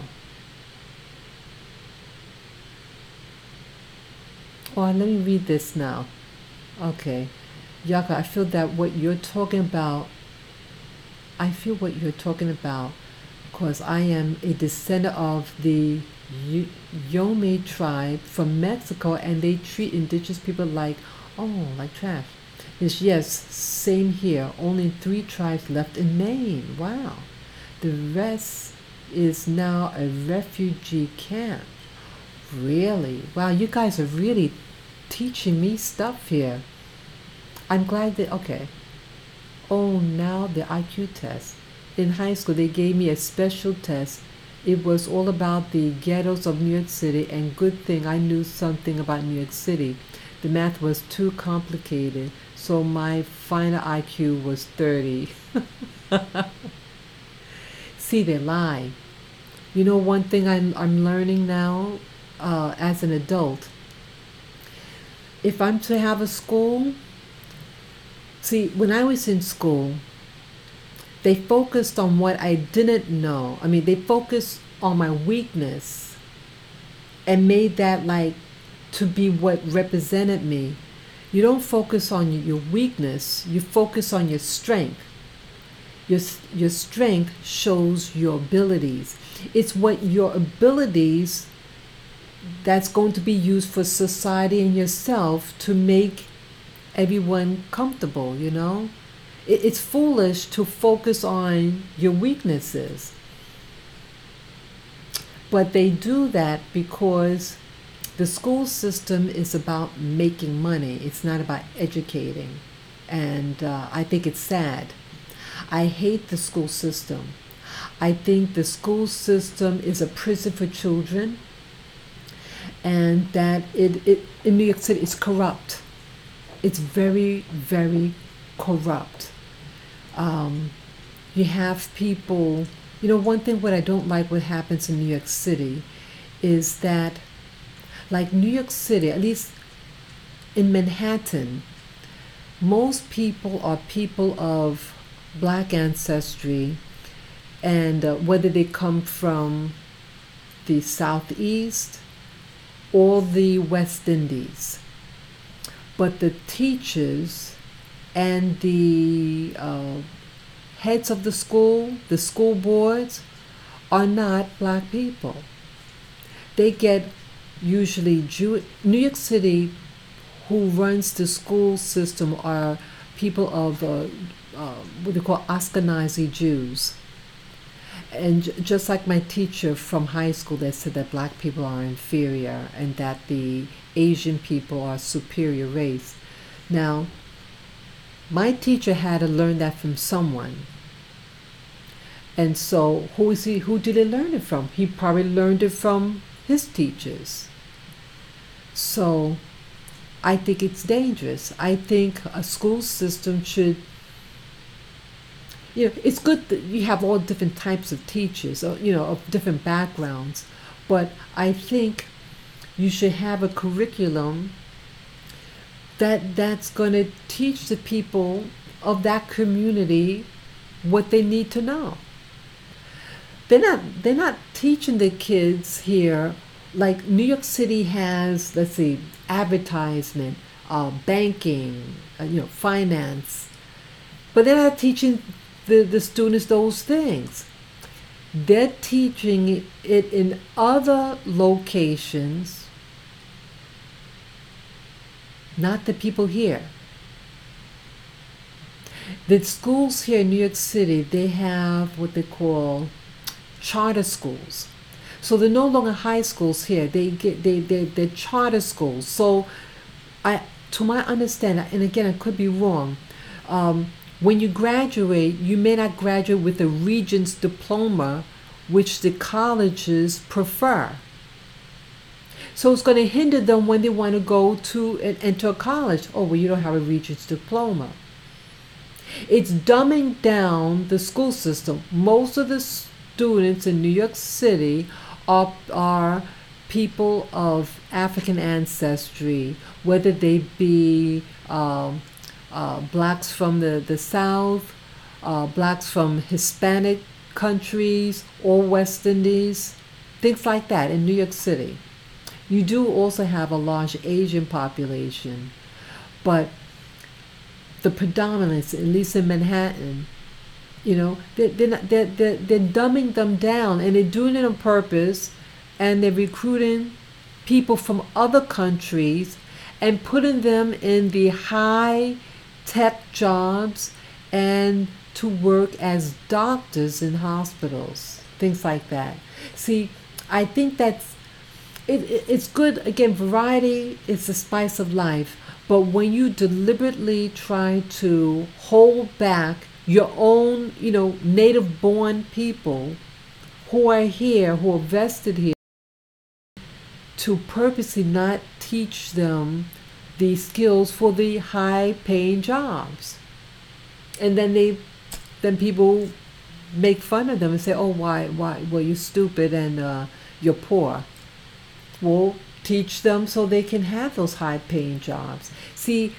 Oh, let me read this now. Okay. Yaka, I feel what you're talking about, because I am a descendant of the Yome tribe from Mexico, and they treat indigenous people like trash. Yes, same here. Only 3 tribes left in Maine. Wow. The rest is now a refugee camp. Really? Wow, you guys are really teaching me stuff here. I'm glad that, okay. Oh, now the IQ test. In high school, they gave me a special test. It was all about the ghettos of New York City, and good thing I knew something about New York City. The math was too complicated, so my final IQ was 30. See, they lie. You know, one thing I'm learning now as an adult, if I'm to have a school, see, when I was in school, they focused on what I didn't know. I mean, they focused on my weakness and made that like to be what represented me. You don't focus on your weakness, you focus on your strength. Your strength shows your abilities. It's what your abilities that's going to be used for society and yourself to make everyone comfortable, you know? It's foolish to focus on your weaknesses. But they do that because the school system is about making money. It's not about educating. And I think it's sad. I hate the school system. I think the school system is a prison for children, and that it in New York City is corrupt. It's very, very corrupt. You have people, one thing what I don't like what happens in New York City is that, like New York City, at least in Manhattan, most people are people of black ancestry, and whether they come from the Southeast or the West Indies. But the teachers and the heads of the school boards, are not black people. They get usually New York City, who runs the school system are people of what they call Ashkenazi Jews. And just like my teacher from high school that said that black people are inferior and that the Asian people are superior race. Now, my teacher had to learn that from someone. And so who did he learn it from? He probably learned it from his teachers. So I think it's dangerous. I think a school system should, it's good that you have all different types of teachers, of different backgrounds, but I think you should have a curriculum that's going to teach the people of that community what they need to know. They're not teaching the kids here, like New York City has, let's see, advertisement, banking, finance, but they're not teaching the students those things. They're teaching it in other locations, not the people here. The schools here in New York City, they have what they call charter schools. So they're no longer high schools here. They're charter schools. So to my understanding, and again, I could be wrong, when you graduate, you may not graduate with a Regents diploma, which the colleges prefer. So it's going to hinder them when they want to go to and enter a college. Oh, well, you don't have a Regents diploma. It's dumbing down the school system. Most of the students in New York City are people of African ancestry, whether they be blacks from the South, blacks from Hispanic countries or West Indies, things like that in New York City. You do also have a large Asian population, but the predominance, at least in Manhattan, they're dumbing them down, and they're doing it on purpose, and they're recruiting people from other countries and putting them in the high tech jobs and to work as doctors in hospitals, things like that. See, I think it's good. Again, variety is the spice of life, but when you deliberately try to hold back your own, native born people who are here, who are vested here, to purposely not teach them the skills for the high paying jobs. And then people make fun of them and say, oh, why, well, you're stupid and you're poor. Well, teach them so they can have those high paying jobs. See,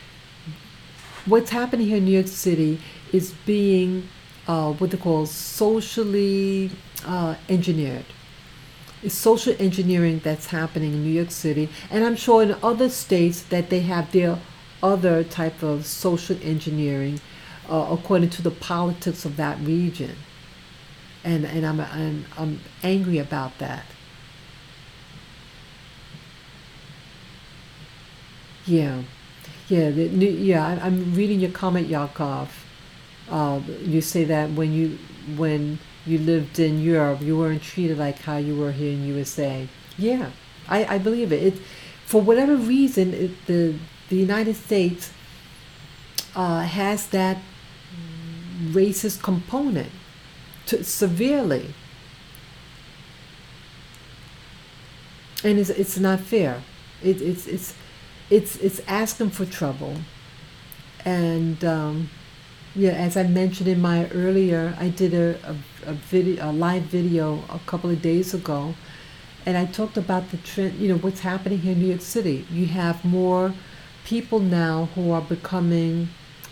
what's happening here in New York City is being what they call socially engineered. It's social engineering that's happening in New York City, and I'm sure in other states that they have their other type of social engineering according to the politics of that region. And I'm angry about that. Yeah. I'm reading your comment, Yakov. You say that when you lived in Europe, you weren't treated like how you were here in USA. Yeah, I believe it. For whatever reason, the United States has that racist component. severely, and it's not fair. It's asking for trouble. And yeah, as I mentioned in my earlier, I did a live video a couple of days ago, and I talked about the trend. What's happening here in New York City. You have more people now who are becoming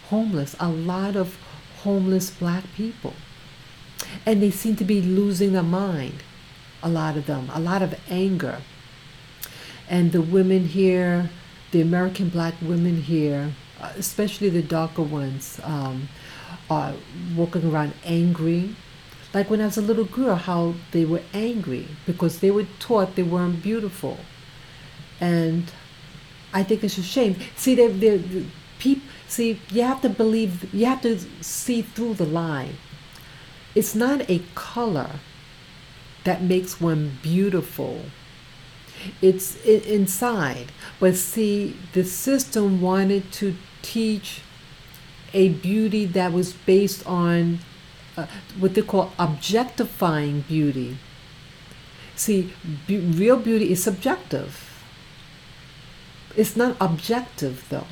homeless. A lot of homeless black people, and they seem to be losing their mind. A lot of them, a lot of anger. And the women here, the American black women here, especially the darker ones, are walking around angry. Like when I was a little girl, how they were angry because they were taught they weren't beautiful. And I think it's a shame. See, people. See, you have to believe. You have to see through the lie. It's not a color that makes one beautiful. It's inside. But see, the system wanted to teach a beauty that was based on what they call objectifying beauty. See, real beauty is subjective. It's not objective, though.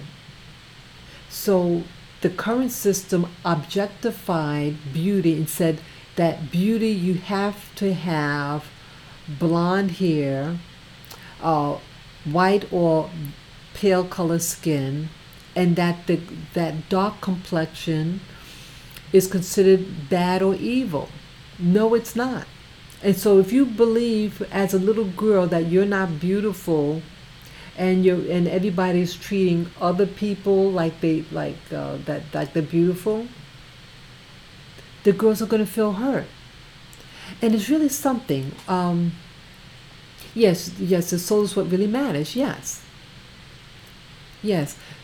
So the current system objectified beauty and said that beauty, you have to have blonde hair, white or pale color skin, and that dark complexion is considered bad or evil. No, it's not. And so if you believe as a little girl that you're not beautiful, and everybody's treating other people like they're beautiful, the girls are going to feel hurt. And it's really something. Yes, the soul is what really matters. Yes.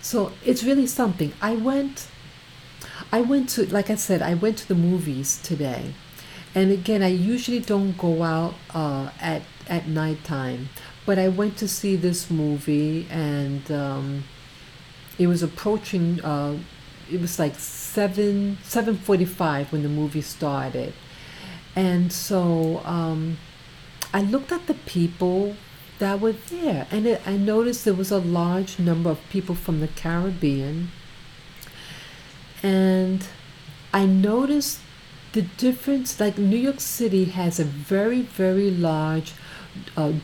So it's really something. I went to, like I said, I went to the movies today. And again, I usually don't go out at nighttime, but I went to see this movie, and it was approaching. It was like 7:45 when the movie started, and so I looked at the people that were there, and I noticed there was a large number of people from the Caribbean, and I noticed the difference. Like New York City has a very, very large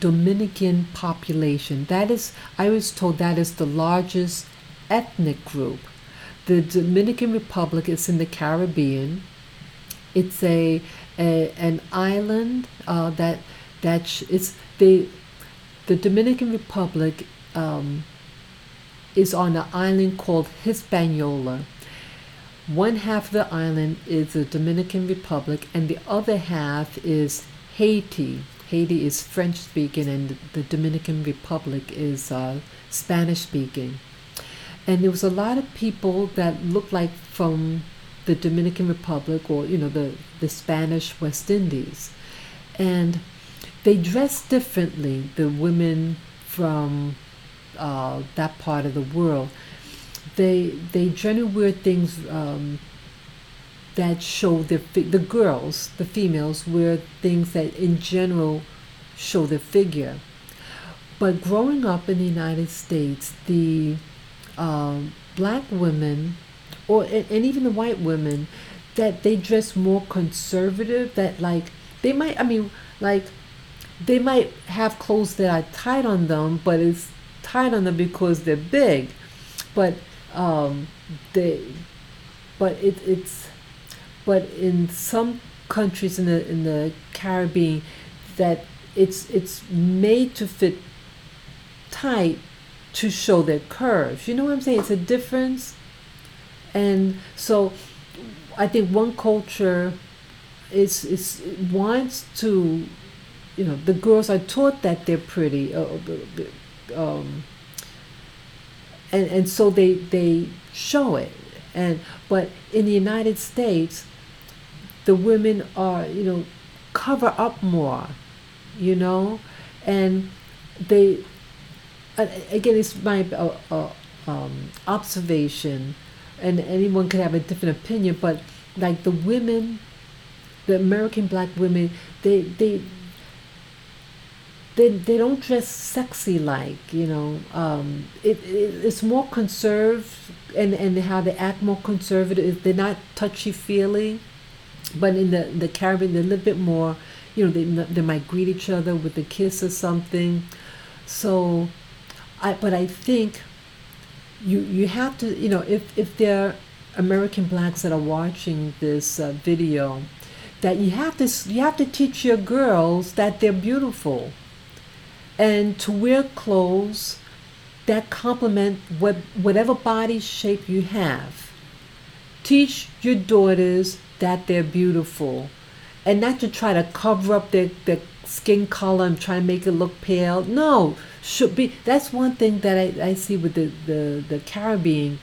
Dominican population. That is, I was told, that is the largest ethnic group. The Dominican Republic is in the Caribbean. It's an island it's the Dominican Republic is on an island called Hispaniola. One half of the island is the Dominican Republic, and the other half is Haiti. Haiti is French speaking, and the Dominican Republic is Spanish speaking. And there was a lot of people that looked like from the Dominican Republic, or the Spanish West Indies, and they dress differently. The women from that part of the world, they generally wear things that show the girls, the females, wear things that in general show their figure. But growing up in the United States, the black women, and even the white women, that they dress more conservative. That they might have clothes that are tight on them, but it's tight on them because they're big. But but in some countries in the Caribbean, that it's made to fit tight to show their curves. You know what I'm saying? It's a difference. And so I think one culture wants to, the girls are taught that they're pretty, and so they show it. But in the United States, the women are, cover up more, and they, again, it's my observation, and anyone could have a different opinion, but like the women The American black women, they they they don't dress sexy like, it's more conserved, and how they act more conservative. They're not touchy feely, but in the Caribbean they're a little bit more, they might greet each other with a kiss or something. So I think you have to, if there are American blacks that are watching this video, that you have to teach your girls that they're beautiful, and to wear clothes that complement whatever body shape you have. Teach your daughters that they're beautiful, and not to try to cover up their skin color and try to make it look pale. No, should be. That's one thing that I see with the Caribbean.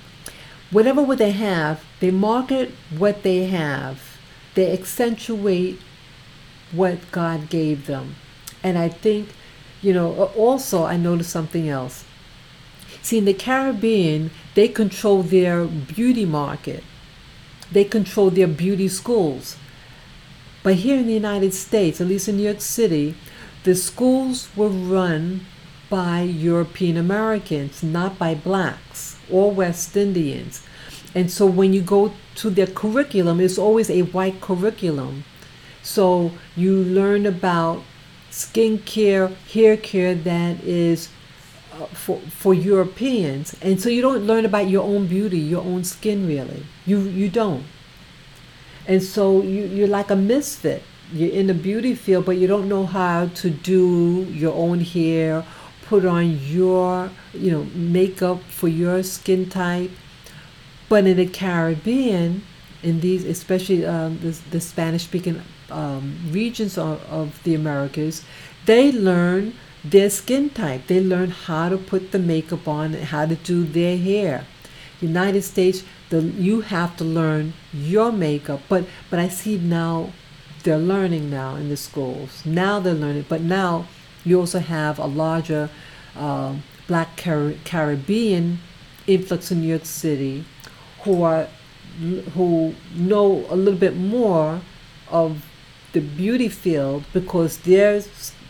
Whatever what they have, they market what they have. They accentuate what God gave them. And I think, also I noticed something else. See, in the Caribbean, they control their beauty market. They control their beauty schools. But here in the United States, at least in New York City, the schools were run by European Americans, not by blacks or West Indians. And so when you go to their curriculum, it's always a white curriculum. So you learn about skincare, hair care that is for Europeans. And so you don't learn about your own beauty, your own skin really. You don't. And so you're like a misfit. You're in the beauty field, but you don't know how to do your own hair, put on your, makeup for your skin type. But in the Caribbean, in these, especially the Spanish-speaking regions of the Americas, they learn their skin type. They learn how to put the makeup on and how to do their hair. United States, you have to learn your makeup. But I see now they're learning now in the schools. Now they're learning. But now you also have a larger black Caribbean influx in New York City, who know a little bit more of the beauty field, because their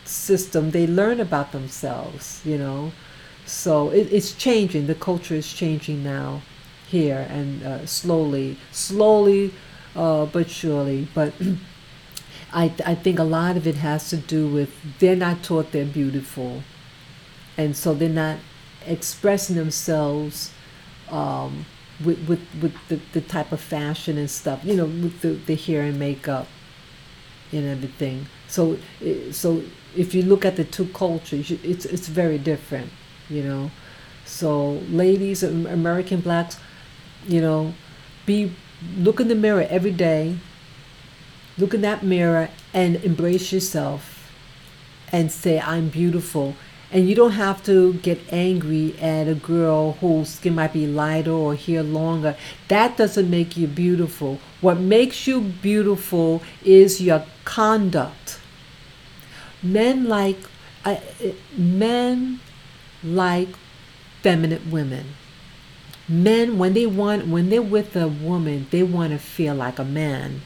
system, they learn about themselves, So it's changing. The culture is changing now here, and slowly, but surely. But I think a lot of it has to do with they're not taught they're beautiful, and so they're not expressing themselves with the type of fashion and stuff, with the hair and makeup and everything. So if you look at the two cultures, it's very different, So ladies, American blacks, look in the mirror every day. Look in that mirror and embrace yourself and say, I'm beautiful. And you don't have to get angry at a girl whose skin might be lighter or hair longer. That doesn't make you beautiful. What makes you beautiful is your conduct. Men like feminine women. Men, when they're with a woman, they want to feel like a man.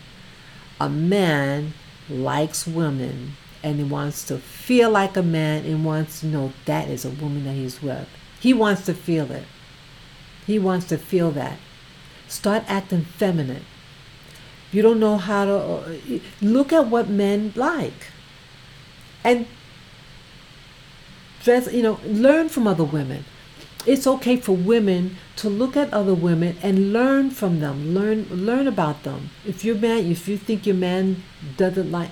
A man likes women, and he wants to feel like a man, and wants to know that is a woman that he's with. He wants to feel it. He wants to feel that. Start acting feminine. You don't know how to look at what men like, and dress. Learn from other women. It's okay for women to look at other women and learn from them. Learn about them. If you think your man doesn't like,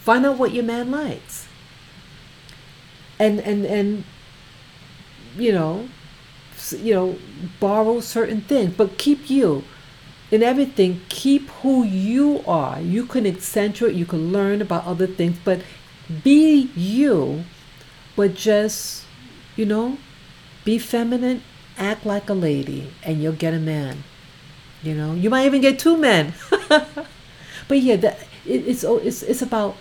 find out what your man likes. And borrow certain things, but keep you. In everything, keep who you are. You can accentuate, you can learn about other things, but be you, but just, be feminine, act like a lady, and you'll get a man. You might even get two men. But yeah, it's about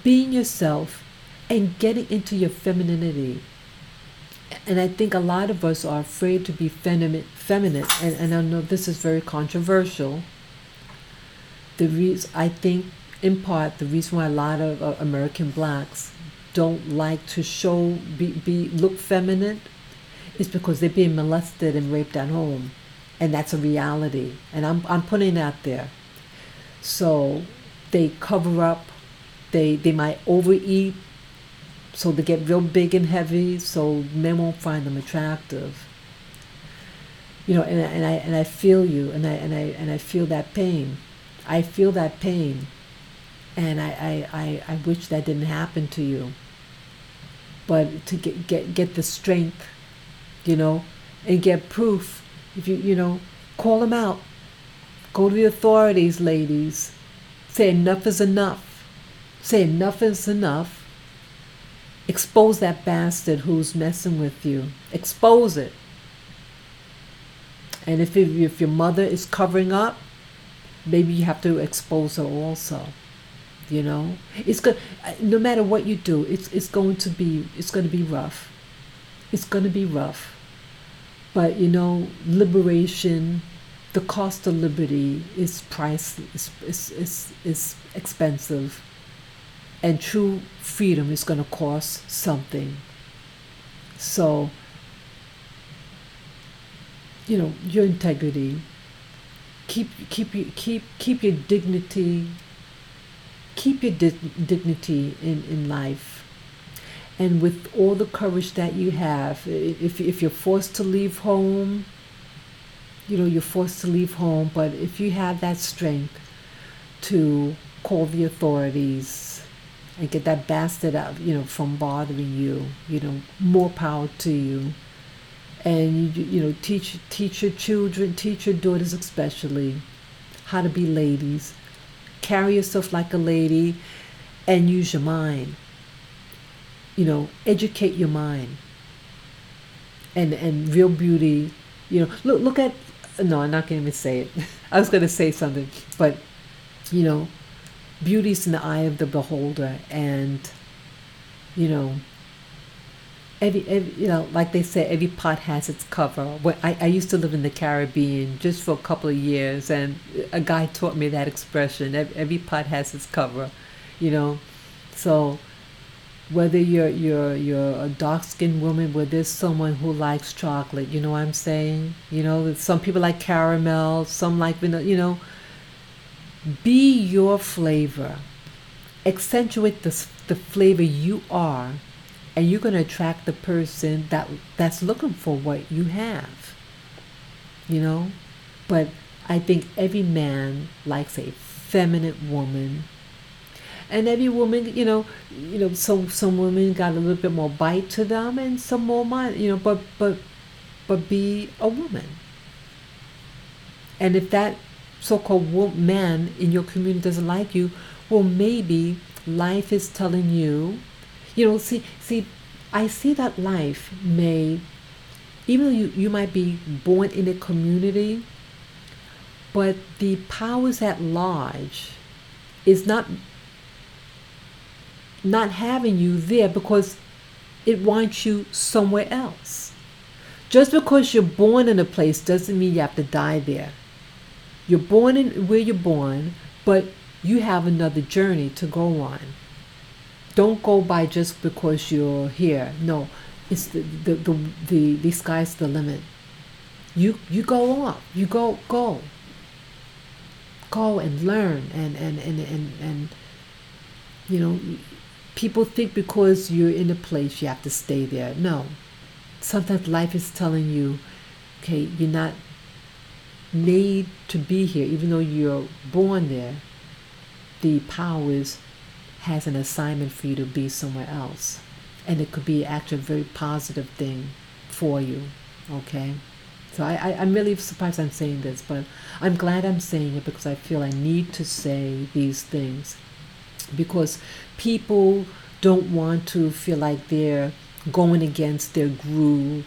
being yourself and getting into your femininity. And I think a lot of us are afraid to be feminine. And I know this is very controversial. I think in part, the reason why a lot of American blacks don't like to look feminine is because they're being molested and raped at home, and that's a reality. And I'm putting it out there. So they cover up. They might overeat, so they get real big and heavy, so men won't find them attractive. And I feel you, and I feel that pain. I feel that pain, and I wish that didn't happen to you. But to get the strength, and get proof. If call them out. Go to the authorities, ladies. Say enough is enough. Say enough is enough. Expose that bastard who's messing with you. Expose it. And if your mother is covering up, maybe you have to expose her also. It's good. No matter what you do, it's going to be rough. It's going to be rough. But liberation, the cost of liberty is is expensive, and true freedom is going to cost something. So, your integrity, keep your dignity. Keep your dignity in life, and with all the courage that you have. If you're forced to leave home, you're forced to leave home. But if you have that strength to call the authorities and get that bastard out, from bothering you, more power to you. And teach your children, teach your daughters especially, how to be ladies. Carry yourself like a lady, and use your mind. Educate your mind. And real beauty. Look at. No, I'm not going to say it. I was going to say something, but beauty's in the eye of the beholder, and every like they say, every pot has its cover. I used to live in the Caribbean just for a couple of years, and a guy taught me that expression. Every pot has its cover, So whether you're a dark-skinned woman, where there's someone who likes chocolate, you know what I'm saying? Some people like caramel, some like vanilla. Be your flavor. Accentuate the flavor you are. And you're going to attract the person that's looking for what you have, But I think every man likes a feminine woman, and every woman, some women got a little bit more bite to them, and some more mind, but be a woman. And if that so-called man in your community doesn't like you, well, maybe life is telling you. See, I see that life may, even though you might be born in a community, but the powers at large is not having you there because it wants you somewhere else. Just because you're born in a place doesn't mean you have to die there. You're born in where you're born, but you have another journey to go on. Don't go by just because you're here. No, it's the sky's the limit. You go up. You go and learn and people think because you're in a place you have to stay there. No, sometimes life is telling you, okay, you're not made to be here, even though you're born there. The powers has an assignment for you to be somewhere else, and it could be actually a very positive thing for you. Okay, so I'm really surprised I'm saying this, but I'm glad I'm saying it because I feel I need to say these things, because people don't want to feel like they're going against their group.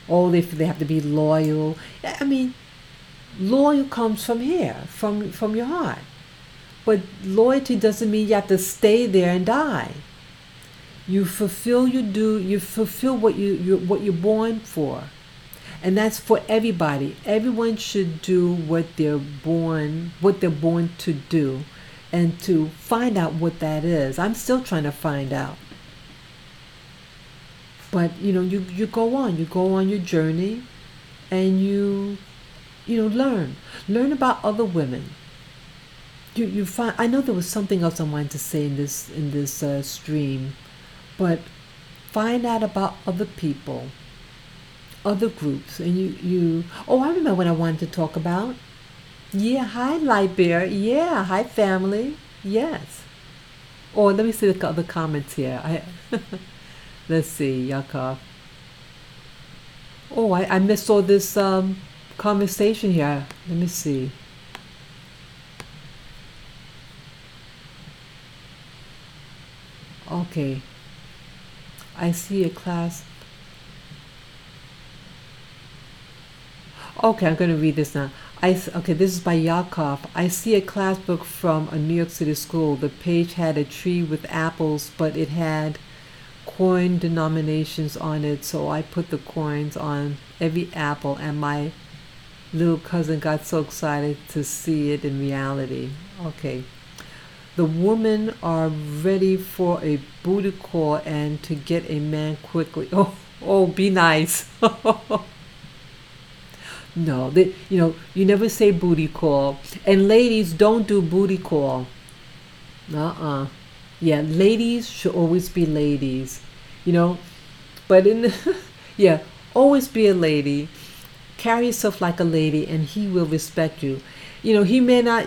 They have to be loyal. I mean, loyal comes from here, from your heart. But loyalty doesn't mean you have to stay there and die. You fulfill what you're born for. And that's for everybody. Everyone should do what they're born to do. and to find out what that is. I'm still trying to find out. But you go on your journey, and learn about other women. You find. I know there was something else I wanted to say in this stream, but find out about other people, other groups, and you. Oh, I remember what I wanted to talk about. Yeah, hi Liberia. Yeah, hi family. Yes. Or let me see the other comments here. Let's see, Yakov. Oh, I missed all this conversation here. Let me see. Okay. I see a class. Okay, I'm going to read this now. Okay, this is by Yakov. I see a class book from a New York City school. The page had a tree with apples, but it had coin denominations on it, so I put the coins on every apple, and my little cousin got so excited to see it in reality. Okay. The women are ready for a booty call and to get a man quickly. Oh, be nice. No, you never say booty call. And ladies, don't do booty call. Yeah, ladies should always be ladies. But yeah, always be a lady. Carry yourself like a lady, and he will respect you. He may not.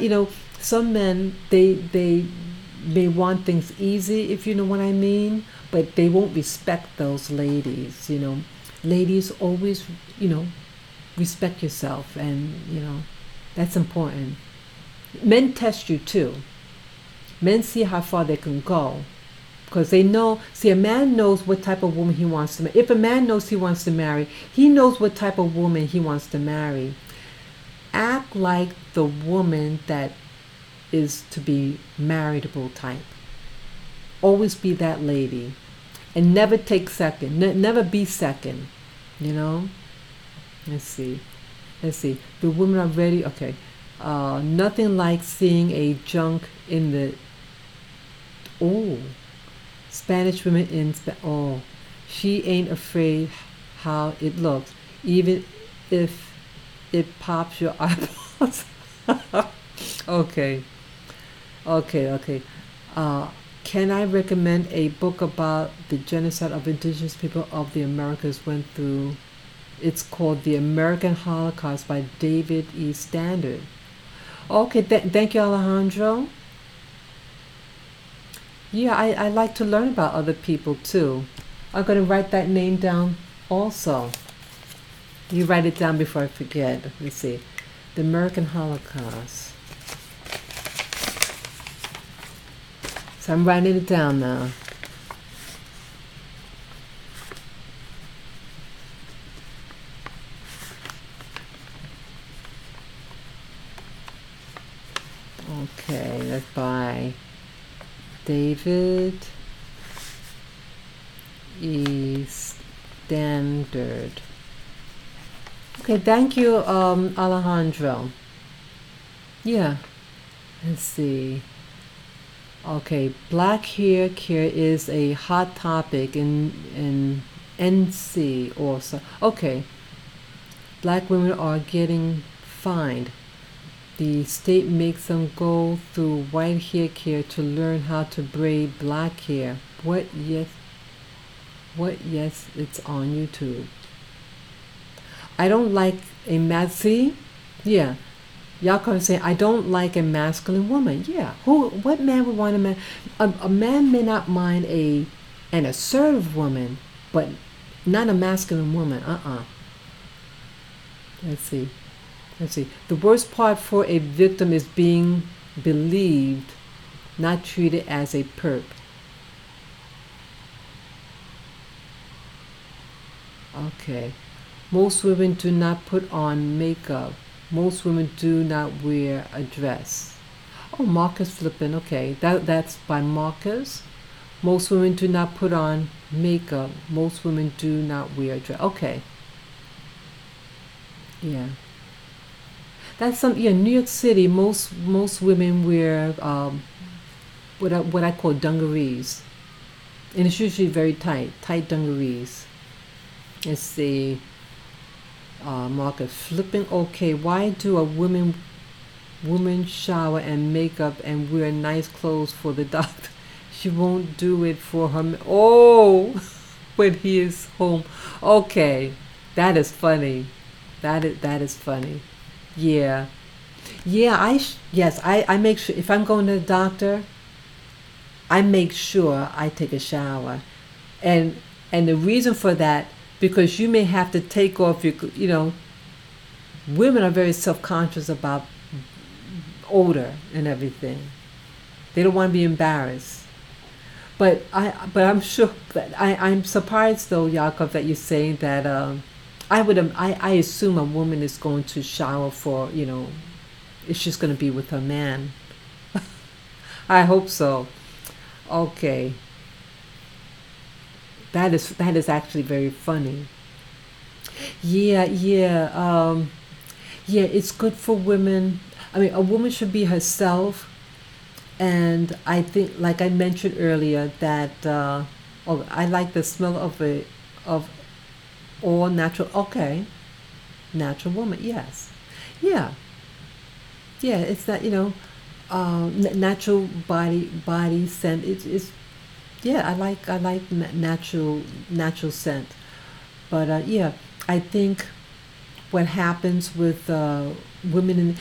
Some men they may want things easy, if you know what I mean, but they won't respect those ladies. Ladies always respect yourself, and that's important. Men test you too. Men see how far they can go, because they know. See, a man knows what type of woman he wants to marry. If a man knows he wants to marry, he knows what type of woman he wants to marry. Act like the woman that is to be marriageable type. Always be that lady, and never take second. Never be second. Let's see. The women are ready. Okay. Nothing like seeing a junk in the. Oh, Spanish women in. Oh, she ain't afraid how it looks, even if it pops your eyeballs. Okay. Can I recommend a book about the genocide of indigenous people of the Americas went through? It's called The American Holocaust by David E. Standard. Okay, thank you, Alejandro. Yeah, I like to learn about other people too. I'm going to write that name down also. You write it down before I forget. Let me see. The American Holocaust. So I'm writing it down now. Okay, that's by David E. Standard. Okay, thank you, Alejandro. Yeah, let's see. Okay, black hair care is a hot topic in NC also. Okay, black women are getting fined. The state makes them go through white hair care to learn how to braid black hair. What? Yes, it's on YouTube. I don't like a see? Yeah. Y'all can say, I don't like a masculine woman. Yeah. What man would want a man? A man may not mind an assertive woman, but not a masculine woman. Let's see. The worst part for a victim is being believed, not treated as a perp. Okay. Most women do not put on makeup. Most women do not wear a dress. Oh, Marcus Flippin. Okay, that's by Marcus. Most women do not put on makeup. Most women do not wear a dress. Okay. Yeah. That's New York City. Most women wear what I call dungarees, and it's usually very tight dungarees. Let's see, Marcus flipping. Okay, why do a woman shower and makeup and wear nice clothes for the doctor? She won't do it for her. Oh, when he is home. Okay, that is funny. That is funny. Yeah, yeah. Yes. I make sure if I'm going to the doctor, I make sure I take a shower, and the reason for that, because you may have to take off your, women are very self-conscious about odor and everything. They don't want to be embarrassed. But I'm sure that I'm surprised though, Yaakov, that you're saying that. I assume a woman is going to shower for, it's just going to be with her man. I hope so. Okay, that is actually very funny. Yeah, yeah, yeah. It's good for women. I mean, a woman should be herself, and I think, like I mentioned earlier, that oh, I like the smell of all natural. Okay, natural woman. Yes, yeah, yeah. It's that natural body scent. It's yeah. I like natural scent. But yeah, I think what happens with women in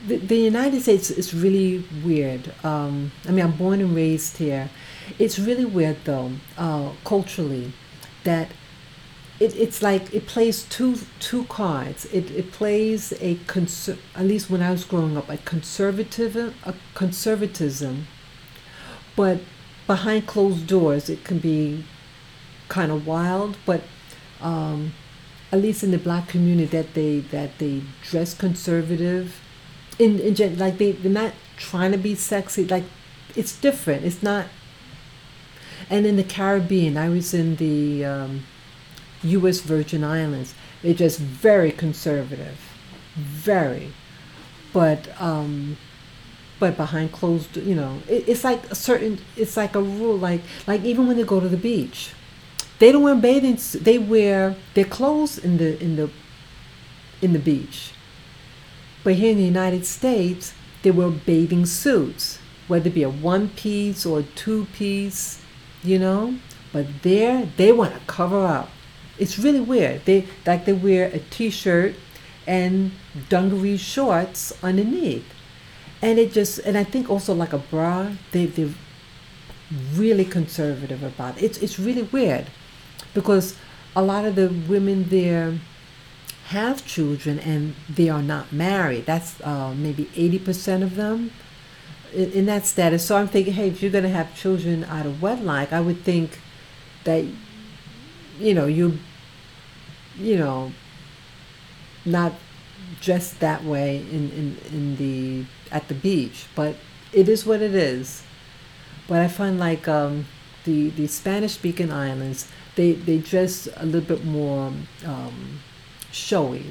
the United States is really weird. I mean, I'm born and raised here. It's really weird though, culturally, that it's like it plays two cards. It plays at least when I was growing up, a conservatism, but behind closed doors it can be kind of wild. But um, at least in the black community, that they dress conservative, like they're not trying to be sexy. Like, it's different. It's not. And in the Caribbean, I was in the U.S. Virgin Islands. They're just very conservative, very. But behind closed, it's like a certain. It's like a rule. Like even when they go to the beach, they don't wear bathing. They wear their clothes in the beach. But here in the United States, they wear bathing suits, whether it be a one piece or a two piece, you know. But there, they want to cover up. It's really weird. They wear a t-shirt and dungaree shorts underneath, and I think also like a bra. They're really conservative about it. It's really weird because a lot of the women there have children and they are not married. That's maybe 80% of them in that status. So I'm thinking, hey, if you're going to have children out of wedlock, I would think that you know not dressed that way in the at the beach. But it is what it is. But I find like the Spanish speaking islands, they dress a little bit more showy,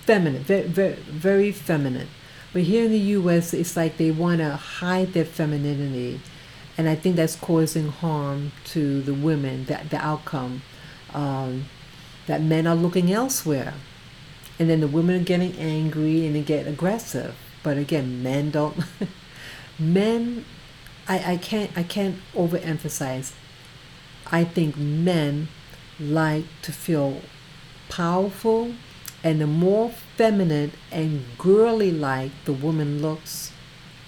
feminine, very, very, very feminine. But here in the U.S., it's like they want to hide their femininity, and I think that's causing harm to the women. The outcome, that men are looking elsewhere, and then the women are getting angry and they get aggressive. But again, men don't. Men, I can't overemphasize. I think men like to feel powerful, and the more feminine and girly like the woman looks,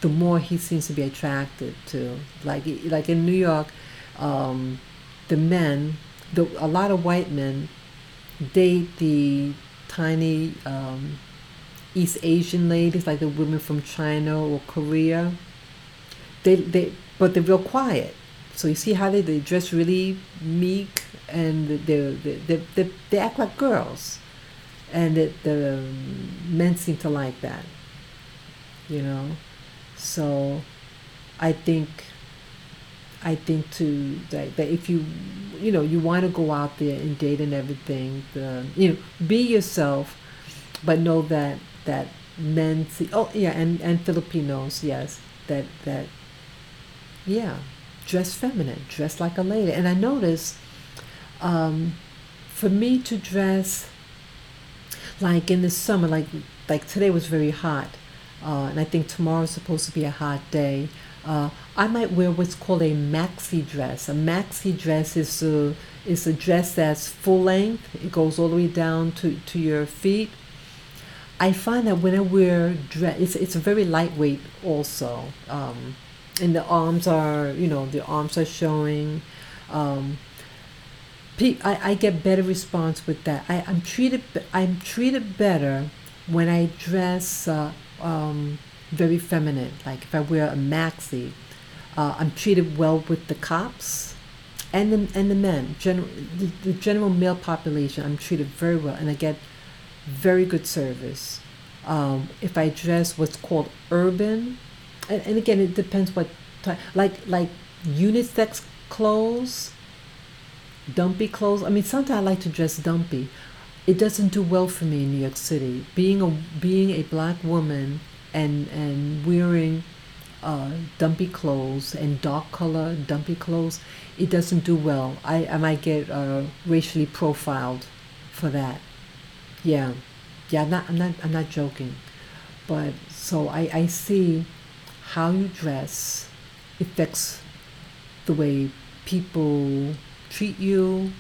the more he seems to be attracted to. Like in New York, the men, a lot of white men date the tiny East Asian ladies, like the women from China or Korea. But they're real quiet. So you see how they dress really meek, and they act like girls, and the men seem to like that, you know. So I think too that if you want to go out there and date and everything, be yourself, but know that men see. Oh yeah, and Filipinos, yes, that Yeah, dress feminine, dress like a lady. And I notice, um, for me to dress like in the summer, like today was very hot, and I think tomorrow's supposed to be a hot day. I might wear what's called a maxi dress. A maxi dress is a dress that's full length. It goes all the way down to your feet. I find that when I wear dress, it's a very lightweight also, and the arms are, the arms are showing. Um, I get better response with that. I'm treated better when I dress very feminine. Like if I wear a maxi, I'm treated well with the cops and the men. The general male population, I'm treated very well, and I get very good service. If I dress what's called urban, and again, it depends what type. Like unisex clothes, dumpy clothes. I mean, sometimes I like to dress dumpy. It doesn't do well for me in New York City. Being a black woman and wearing dumpy clothes and dark color dumpy clothes, it doesn't do well. I might get racially profiled for that. Yeah, yeah. I'm not joking. But so I see how you dress affects the way people treat you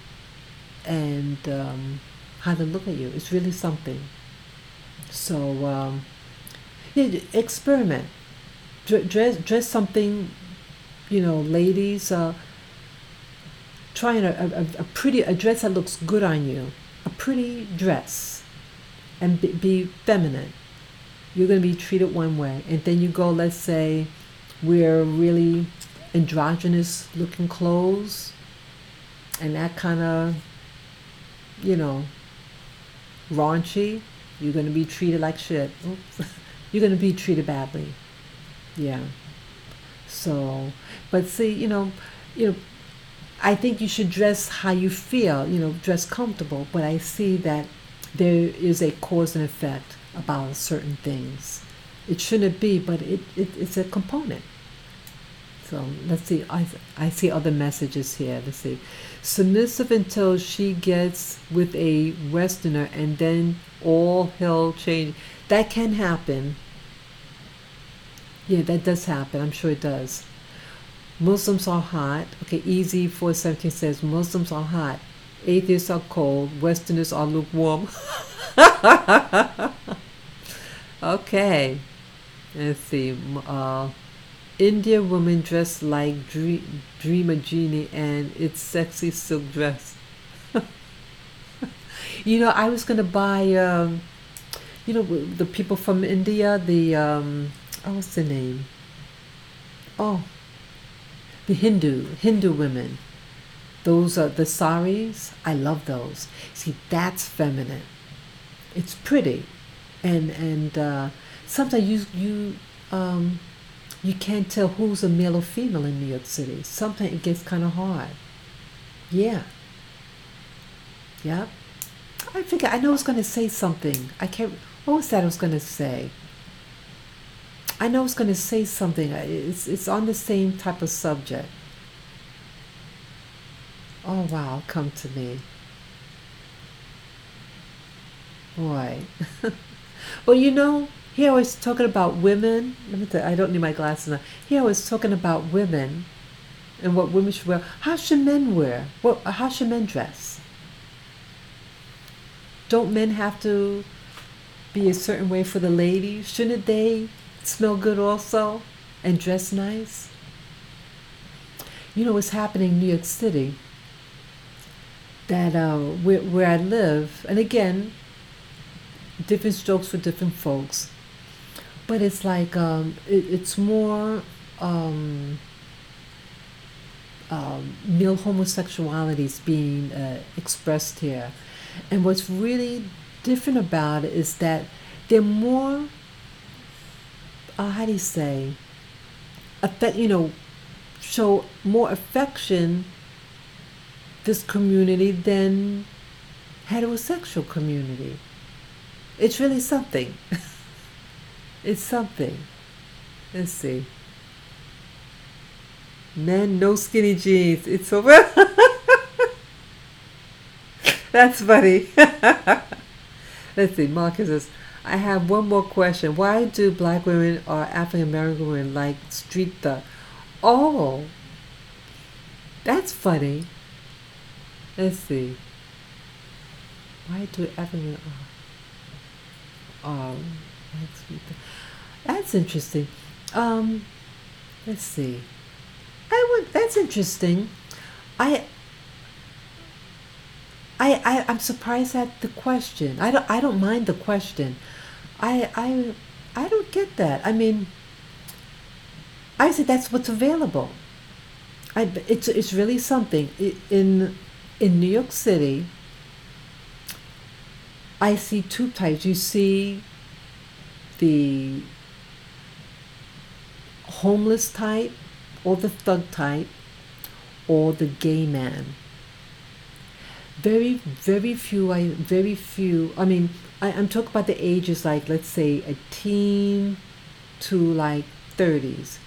and how they look at you. It's really something. So yeah, experiment. Dress something. Ladies, try a dress that looks good on you. A pretty dress, and be feminine. You're going to be treated one way, and then you go. Let's say we're really androgynous looking clothes, and that kind of, you know, raunchy, you're going to be treated like shit. Oops. You're going to be treated badly. Yeah. So, but see, I think you should dress how you feel, dress comfortable, but I see that there is a cause and effect about certain things. It shouldn't be, but it's a component. So let's see. I see other messages here. Let's see. Submissive until she gets with a Westerner and then all hell change. That can happen. Yeah, that does happen. I'm sure it does. Muslims are hot. Okay, Easy 417 says Muslims are hot. Atheists are cold. Westerners are lukewarm. Okay. Let's see. India woman dressed like Dreamer Genie and its sexy silk dress. I was going to buy, the people from India, what's the name? Oh, the Hindu women. Those are the saris. I love those. See, that's feminine. It's pretty, and sometimes you can't tell who's a male or female in New York City. Sometimes it gets kind of hard. Yeah. Yeah. I know I was going to say something. I can't. What was that I was going to say? I know I was going to say something. It's on the same type of subject. Oh wow, come to me. Boy. Well, here I was talking about women. Let me tell you, I don't need my glasses now. Here I was talking about women and what women should wear. How should men wear? How should men dress? Don't men have to be a certain way for the ladies? Shouldn't they smell good also and dress nice? What's happening in New York City? That where I live, and again, different strokes for different folks, but it's like it's more male homosexuality is being expressed here, and what's really different about it is that they're more how do you say show more affection this community than heterosexual community. It's really something. It's something. Let's see. Men, no skinny jeans. It's so That's funny. Let's see. Marcus says, I have one more question. Why do black women or African American women like street thug? Oh, that's funny. Let's see. Why do African like street thug? That's interesting. Um, let's see. That's interesting. I I'm surprised at the question. I don't mind the question. I I I don't get that. I mean, I said that's what's available. It's really something. In New York City, I see two types. You see the homeless type, or the thug type, or the gay man. Very few. I mean, I'm talking about the ages, like, let's say a teen to like 30s.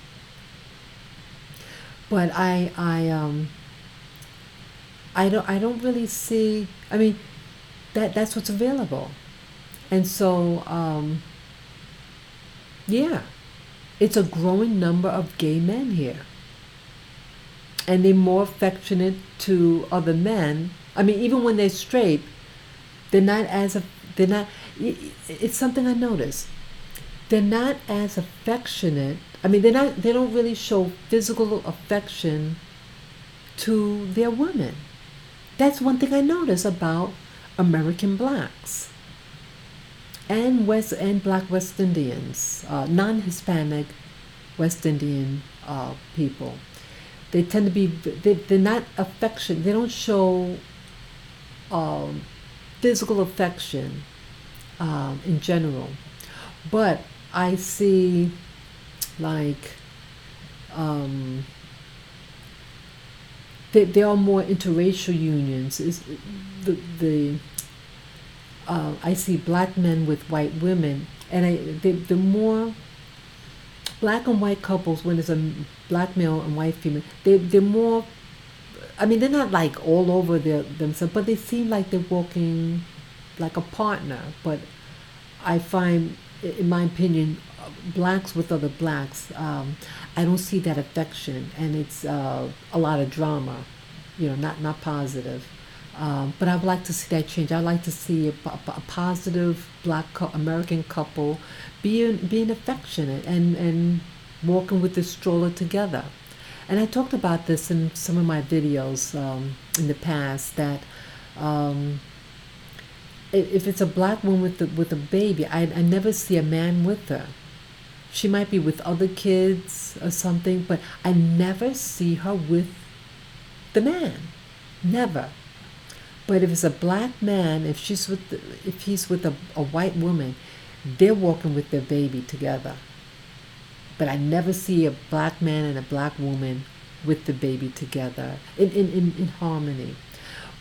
But I don't really see. I mean, that's what's available, and so yeah, it's a growing number of gay men here, and they're more affectionate to other men. I mean, even when they're straight, they're not as a, they're not. It's something I noticed. They're not as affectionate. I mean, they're not. They don't really show physical affection to their women. That's one thing I notice about American blacks and black West Indians, non-Hispanic West Indian people. They tend to be. They're not affection. They don't show um, physical affection in general. But I see, like, um, there are more interracial unions. Is the I see black men with white women, and the more black and white couples, when there's a black male and white female, they're more. I mean, they're not like all over themselves, but they seem like they're walking like a partner. But I find, in my opinion, blacks with other blacks, I don't see that affection, and it's a lot of drama, not positive. But I would like to see that change. I'd like to see a positive American couple being affectionate and walking with the stroller together. And I talked about this in some of my videos in the past, that um, if it's a black woman with a baby, I never see a man with her. She might be with other kids or something, but I never see her with the man. Never. But if it's a black man, if he's with a white woman, they're walking with their baby together. But I never see a black man and a black woman with the baby together in harmony.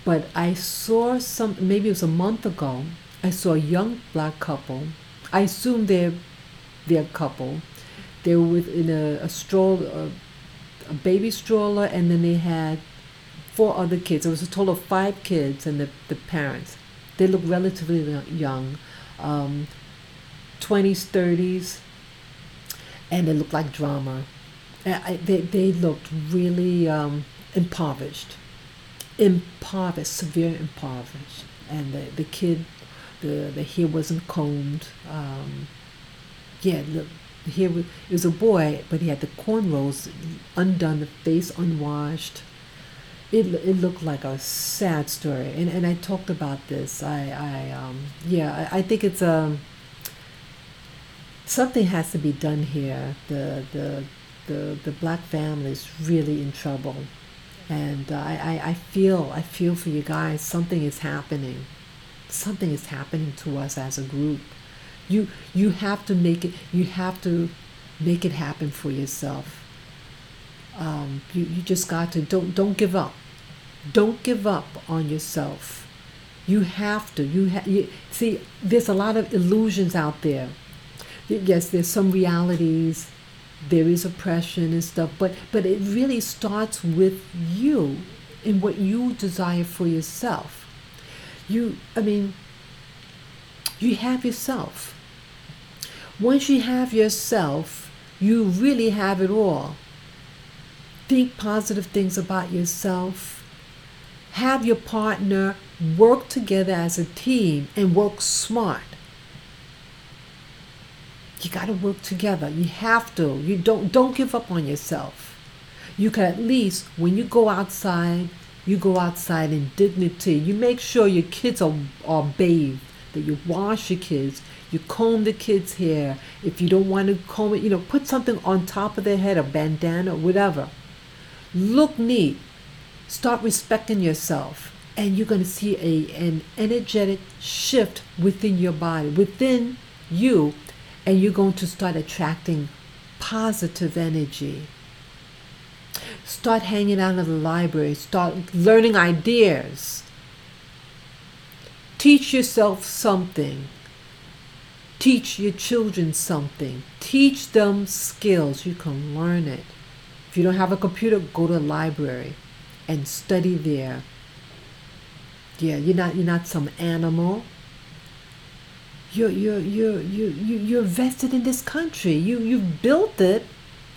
But I saw maybe it was a month ago, I saw a young black couple. I assume they're a couple. They were within a stroller, a baby stroller, and then they had 4 other kids. It was a total of 5 kids and the parents. They look relatively young, 20s, 30s, and they looked like drama. They looked really severe impoverished. And the kid, the hair wasn't combed. Yeah, the hair it was a boy, but he had the cornrows undone, the face unwashed. It looked like a sad story, and I talked about this. I think it's something has to be done here. The black family is really in trouble, and I feel for you guys. Something is happening. Something is happening to us as a group. You have to make it. You have to make it happen for yourself. You just got to don't give up. Don't give up on yourself. You have to. You see. There's a lot of illusions out there. Yes, there's some realities, There is oppression and stuff, but it really starts with you and what you desire for yourself. I mean, you have yourself. Once you have yourself, you really have it all. Think positive things about yourself. Have your partner work together as a team and work smart. You got to work together. You have to. You don't give up on yourself. You can at least, when you go outside in dignity. You make sure your kids are bathed, that you wash your kids, you comb the kids' hair. If you don't want to comb it, put something on top of their head, a bandana, or whatever. Look neat. Start respecting yourself. And you're going to see an energetic shift within your body, within you, and you're going to start attracting positive energy. Start hanging out in the library. Start learning ideas. Teach yourself something. Teach your children something. Teach them skills. You can learn it. If you don't have a computer, go to a library and study there. Yeah, you're not some animal. You're vested in this country. You've built it.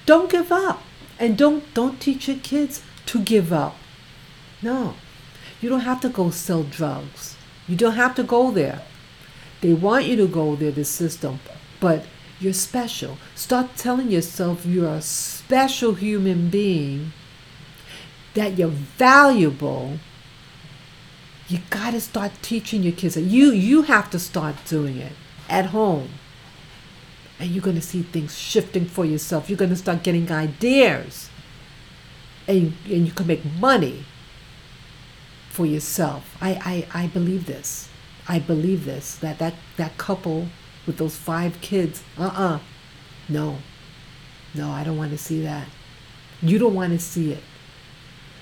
Don't give up. And don't teach your kids to give up. No. You don't have to go sell drugs. You don't have to go there. They want you to go there, the system. But you're special. Start telling yourself you're a special human being, that you're valuable. You got to start teaching your kids. You have to start doing it at home. And you're going to see things shifting for yourself. You're going to start getting ideas. And you can make money for yourself. I believe this. I believe this. That couple with those 5 kids. No, I don't want to see that. You don't want to see it.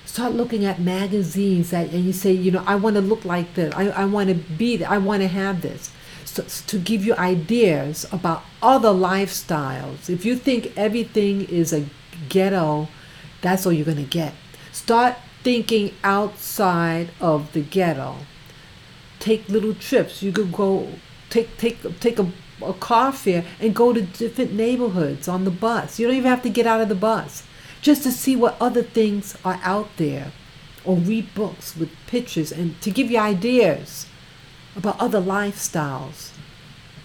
Start looking at magazines and you say, I want to look like this. I want to be there. I want to have this. So, to give you ideas about other lifestyles. If you think everything is a ghetto, that's all you're going to get. Start thinking outside of the ghetto. Take little trips. You could go take a car fare and go to different neighborhoods on the bus. You don't even have to get out of the bus, just to see what other things are out there, or read books with pictures and to give you ideas about other lifestyles.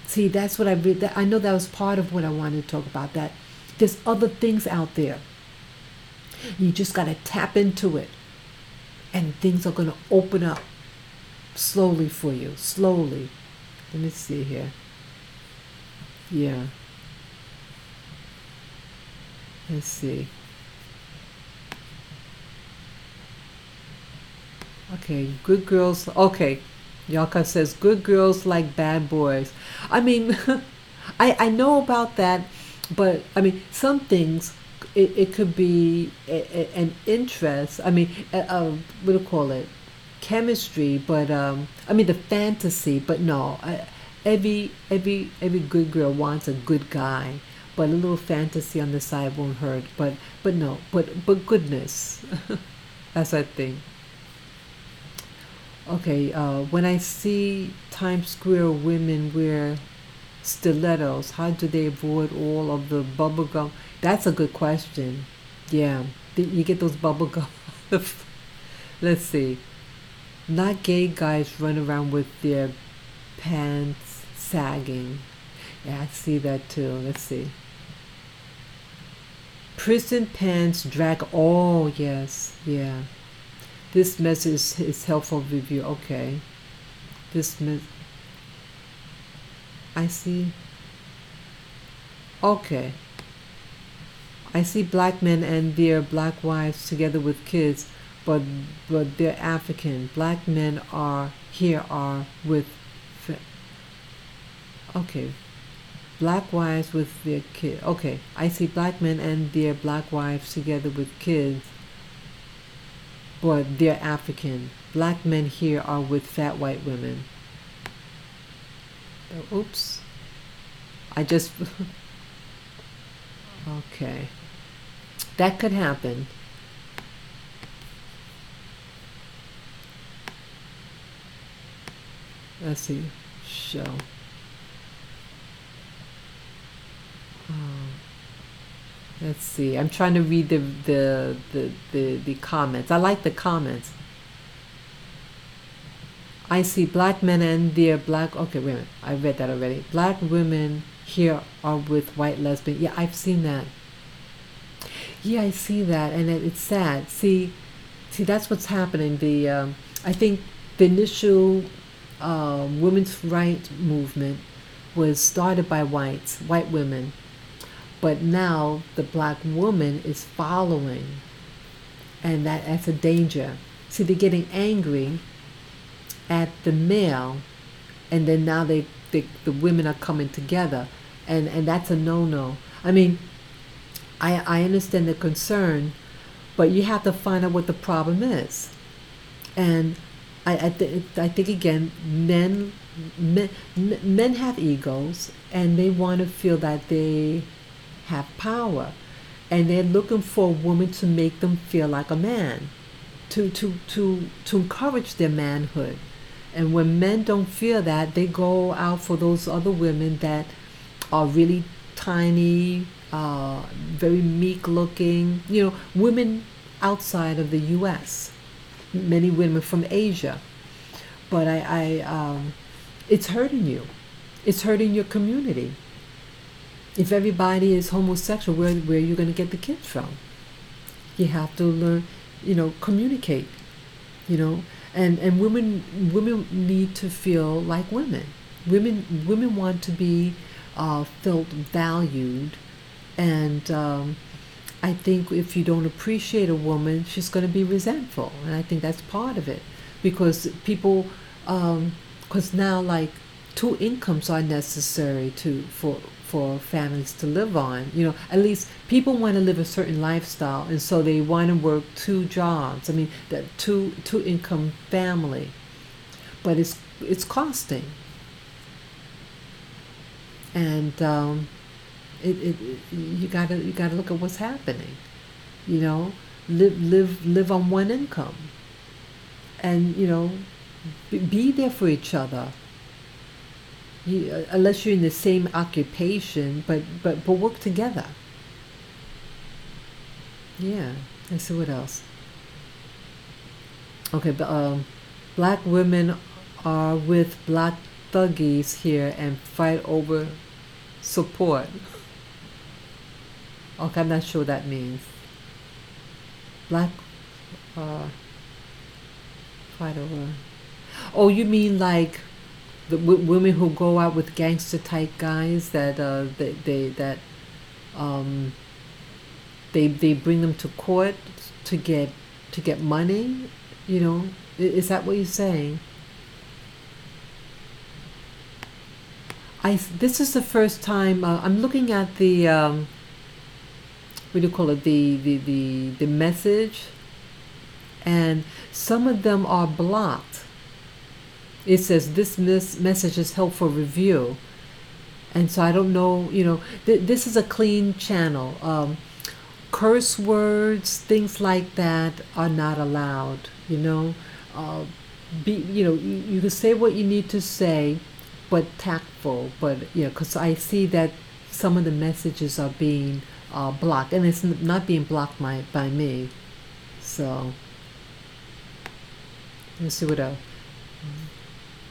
See, that's what I read. I know that was part of what I wanted to talk about, that there's other things out there. You just got to tap into it, and things are going to open up slowly for you. Slowly. Let me see here. Yeah. Let's see. Okay, good girls. Okay, Yaka says, good girls like bad boys. I mean, I know about that, but I mean, some things, it could be an interest. I mean, what do you call it? Chemistry, but I mean the fantasy. But no, every good girl wants a good guy, but a little fantasy on the side won't hurt. But no, but goodness, that's that thing. Okay, when I see Times Square women wear stilettos, how do they avoid all of the bubble gum? That's a good question. Yeah, you get those bubble gum. Let's see. Not gay guys run around with their pants sagging. Yeah, I see that too. Let's see. Prison pants drag. Oh, yes. Yeah. This message is helpful review. Okay. I see. Okay. I see black men and their black wives together with kids, but they're African. Black men are with. Okay. Black wives with their kids. Okay. I see black men and their black wives together with kids, but they're African. Black men here are with fat white women. Oops. I just... Okay. That could happen. Let's see. Show. Oh, let's see. I'm trying to read the comments. I like the comments. I see black men and their black. Okay, wait a minute. I read that already. Black women here are with white lesbian. Yeah, I've seen that. Yeah, I see that, and it's sad. See, that's what's happening. I think the initial women's rights movement was started by white women, but now the black woman is following, and that's a danger. See, they're getting angry at the male, and then now the women are coming together, and that's a no-no. I mean, I understand the concern, but you have to find out what the problem is. And I think again, men have egos, and they want to feel that they have power, and they're looking for a woman to make them feel like a man, to encourage their manhood. And when men don't feel that, they go out for those other women that are really tiny, very meek looking, women outside of the US, many women from Asia. But it's hurting you. It's hurting your community. If everybody is homosexual, where are you going to get the kids from? You have to learn, communicate, and women need to feel like women. Women want to be felt valued, and I think if you don't appreciate a woman, she's going to be resentful, and I think that's part of it, because people, because now like two incomes are necessary for families to live on. At least people want to live a certain lifestyle, and so they want to work two jobs. I mean, that two income family, but it's costing, and you gotta look at what's happening. Live on one income, and be there for each other. Unless you're in the same occupation, but work together. Yeah. Let's see what else. Okay, but black women are with black thuggies here and fight over support. Okay, I'm not sure what that means. Black fight over. Oh, you mean like the women who go out with gangster type guys that um, they bring them to court to get money. Is that what you're saying? This is the first time I'm looking at the what do you call it, the message, and some of them are blocked. It says this message is held for review, and so I don't know. This is a clean channel. Curse words, things like that are not allowed. You can say what you need to say, but tactful. But because I see that some of the messages are being blocked, and it's not being blocked by me. So let's see what else.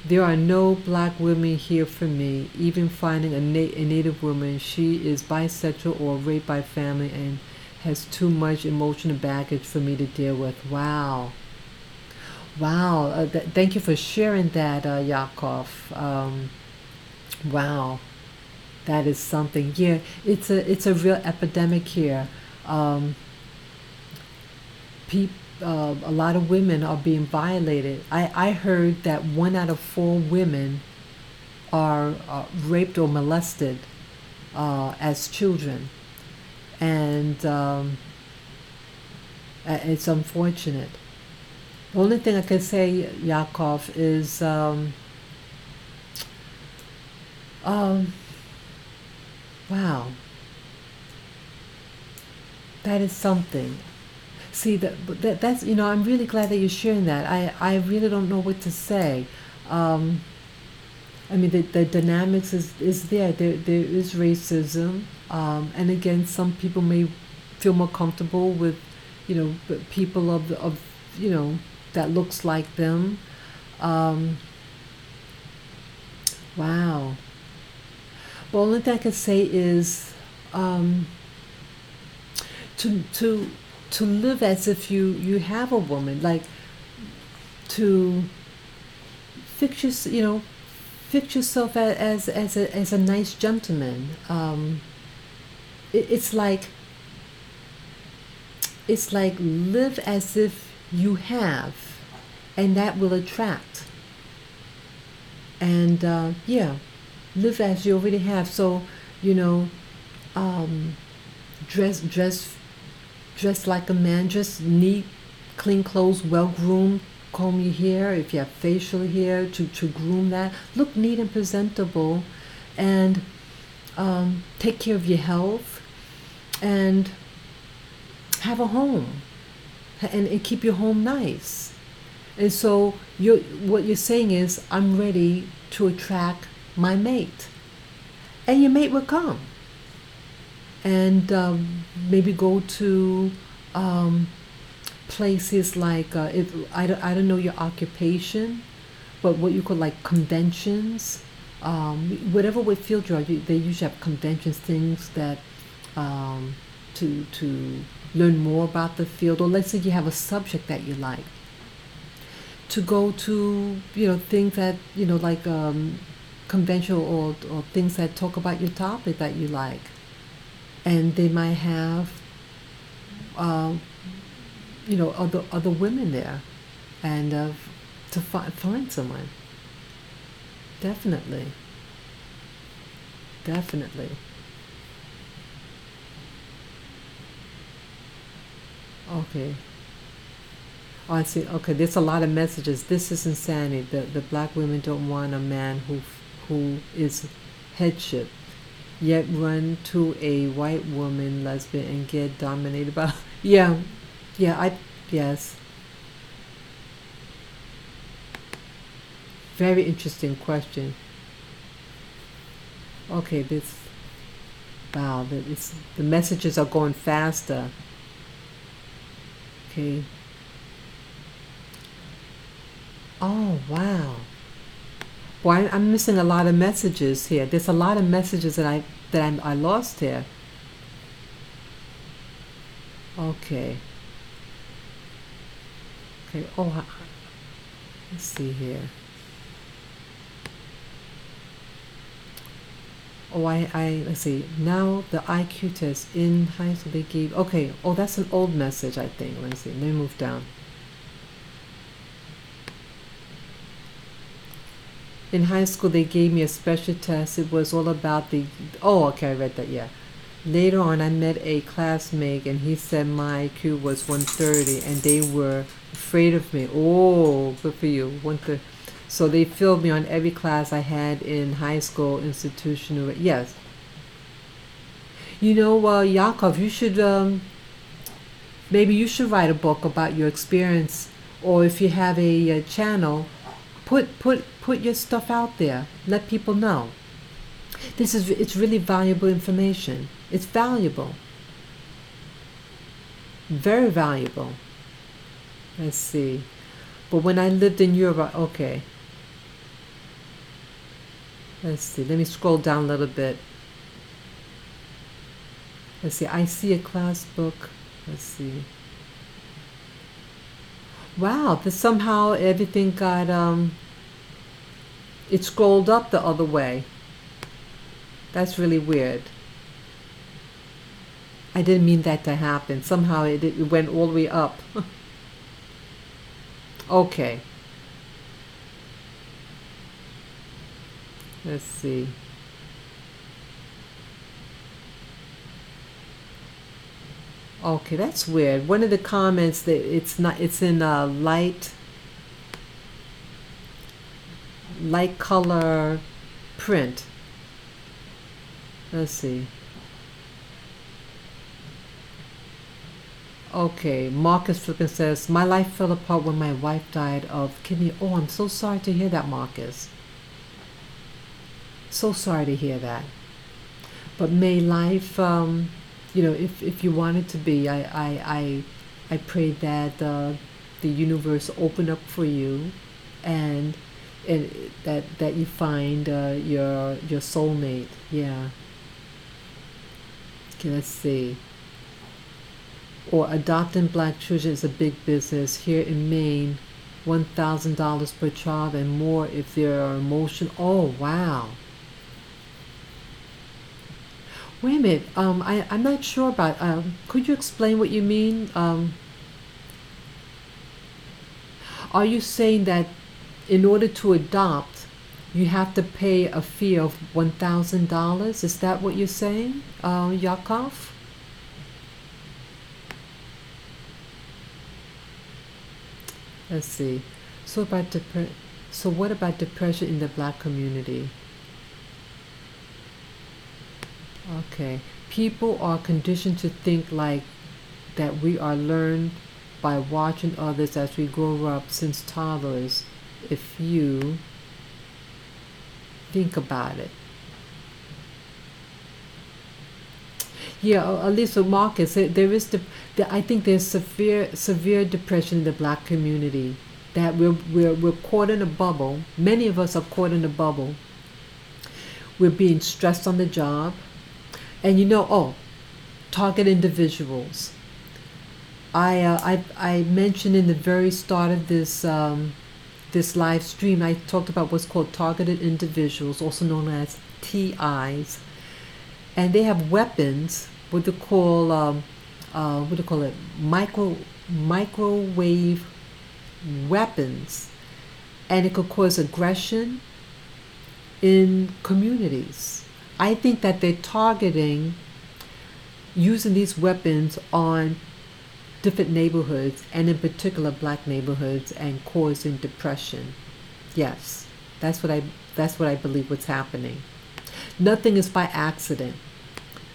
There are no black women here for me. Even finding a native woman, she is bisexual or raped by family and has too much emotional baggage for me to deal with. Wow. Wow. Thank you for sharing that, Yakov. Wow. That is something. Yeah, it's a real epidemic here. People. A lot of women are being violated. I heard that 1 out of 4 women are raped or molested as children, and it's unfortunate. The only thing I can say, Yakov, is wow. that is something. See, that's, I'm really glad that you're sharing that. I really don't know what to say. Um, I mean, the dynamics is there. There is racism. And again, some people may feel more comfortable with, people of, that looks like them. Um, wow. Well, only thing I can say is, um, to to live as if you have a woman, like to fix your, fix yourself as a nice gentleman. It's like live as if you have, and that will attract. And yeah, live as you already have. So, you know, um, dress dress dress like a man, just neat, clean clothes, well groomed. Comb your hair if you have facial hair to groom that. Look neat and presentable, and take care of your health, and have a home, and keep your home nice. And so what you're saying is, I'm ready to attract my mate, and your mate will come, and maybe go to places like if I don't know your occupation, but what you call like conventions, whatever what field you are, they usually have conventions, things that to learn more about the field, or let's say you have a subject that you like, to go to things that like conventional, or things that talk about your topic that you like, and they might have uh, other women there, and to find someone. Definitely, definitely. Okay. Oh, I see. Okay, there's a lot of messages. This is insanity. The black women don't want a man who is headship, yet run to a white woman lesbian and get dominated by. Yeah, yeah. Yes. Very interesting question. Okay, this. Wow, the messages are going faster. Okay. Oh, wow. Well, I'm missing a lot of messages here. There's a lot of messages I lost here. Okay. Okay. Oh, let's see here. Oh, let's see. Now the IQ test in high school they gave. Okay. Oh, that's an old message, I think. Let me see. Let me move down. In high school, they gave me a special test. It was all about the. Oh, okay. I read that. Yeah. Later on, I met a classmate, and he said my IQ was 130, and they were afraid of me. Oh, good for you. 130. So they filled me on every class I had in high school, institutional. Yes. Yakov, you should maybe you should write a book about your experience, or if you have a channel, put your stuff out there. Let people know. It's really valuable information. It's valuable, very valuable. Let's see. But when I lived in Europe, okay. Let's see. Let me scroll down a little bit. Let's see. I see a class book. Let's see. Wow. This somehow everything got it scrolled up the other way. That's really weird. I didn't mean that to happen. Somehow it went all the way up. Okay. Let's see. Okay, that's weird. One of the comments that it's in a light color print. Let's see. Okay, Marcus Flippin says, my life fell apart when my wife died of kidney. Oh, I'm so sorry to hear that, Marcus. So sorry to hear that. But may life, if you want it to be, I pray that the universe open up for you, and that you find your soulmate. Yeah. Okay, let's see. Or adopting black children is a big business here in Maine. $1,000 per child and more if they are emotional. Oh wow. Wait a minute. I'm not sure about. Could you explain what you mean? Are you saying that in order to adopt, you have to pay a fee of $1,000? Is that what you're saying, Yakov? Let's see. So what about depression in the black community? Okay. People are conditioned to think like that we are learned by watching others as we grow up since toddlers. If you think about it. Yeah, at least with Marcus, there is I think there's severe depression in the black community. That we're caught in a bubble. Many of us are caught in a bubble. We're being stressed on the job, and target individuals. I mentioned in the very start of this live stream, I talked about what's called targeted individuals, also known as TIs, and they have weapons. What they call microwave weapons, and it could cause aggression in communities. I think that they're targeting using these weapons on different neighborhoods, and in particular black neighborhoods, and causing depression. Yes, that's what I believe what's happening. Nothing is by accident.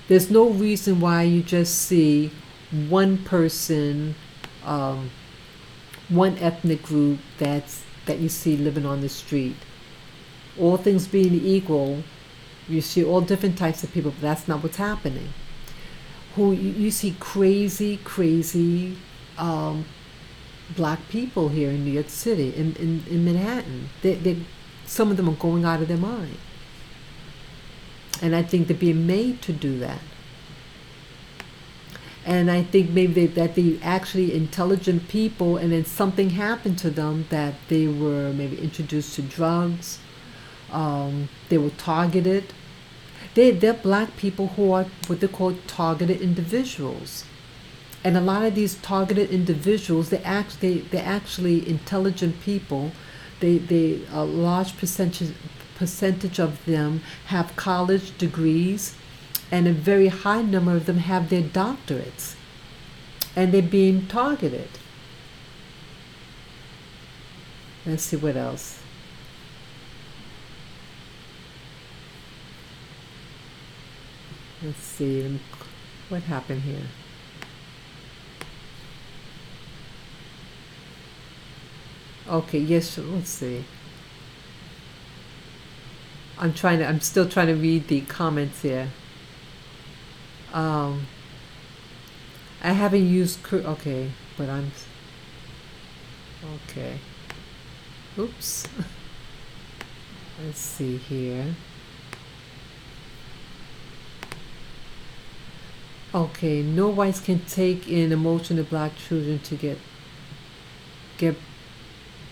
There's no reason why you just see one person, one ethnic group that you see living on the street. All things being equal, you see all different types of people, but that's not what's happening. You see crazy black people here in New York City, in Manhattan. Some of them are going out of their mind. And I think they're being made to do that. And I think maybe that they actually intelligent people, and then something happened to them, that they were maybe introduced to drugs. They were targeted. They're black people who are what they call targeted individuals. And a lot of these targeted individuals, they're actually intelligent people. A large percentage of them have college degrees, and a very high number of them have their doctorates, and they're being targeted. Let's see what else. Let's see what happened here. Okay, yes, let's see. I'm still trying to read the comments here. I haven't used, okay, but okay. Oops. Let's see here. Okay, no whites can take in emotional black children to get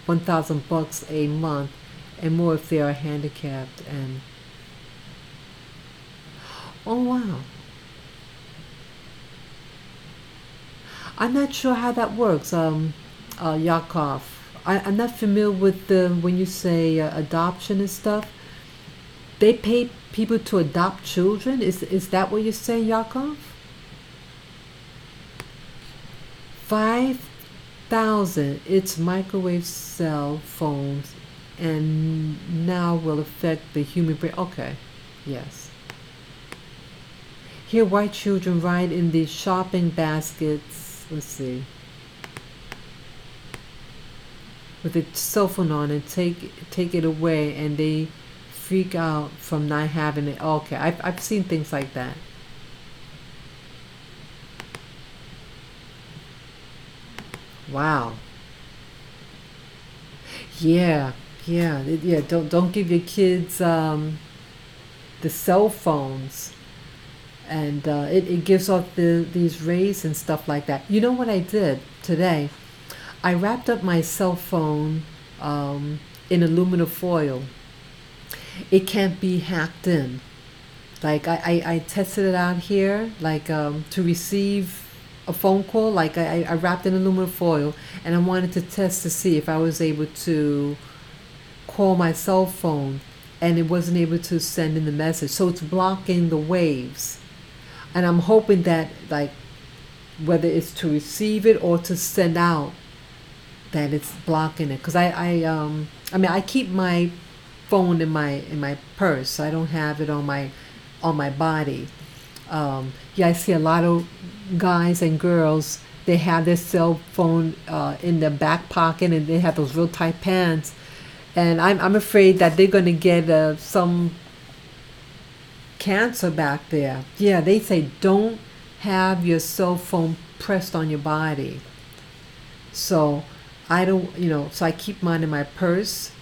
$1,000 a month and more if they are handicapped. And oh wow, I'm not sure how that works, Yakov. I'm not familiar with when you say adoption and stuff. They pay people to adopt children. Is that what you're saying, Yakov? 5,000. It's microwave cell phones, and now will affect the human brain. Okay, yes. Here, white children ride in these shopping baskets let's see, with the cell phone on and take it away, and they freak out from not having it. Okay, I've seen things like that. Wow. Yeah, yeah. Don't give your kids the cell phones, and it gives off these rays and stuff like that. You know what I did today? I wrapped up my cell phone in aluminum foil. It can't be hacked in. Like I tested it out here, like to receive a phone call. Like I wrapped in aluminum foil, and I wanted to test to see if I was able to call my cell phone, and it wasn't able to send in the message. So it's blocking the waves, and I'm hoping that, like, whether it's to receive it or to send out, that it's blocking it. Because I mean, I keep my phone in my purse. I don't have it on my body. Yeah, I see a lot of guys and girls. They have their cell phone in their back pocket, and they have those real tight pants. And I'm afraid that they're going to get some cancer back there. Yeah, they say don't have your cell phone pressed on your body. So I don't, so I keep mine in my purse,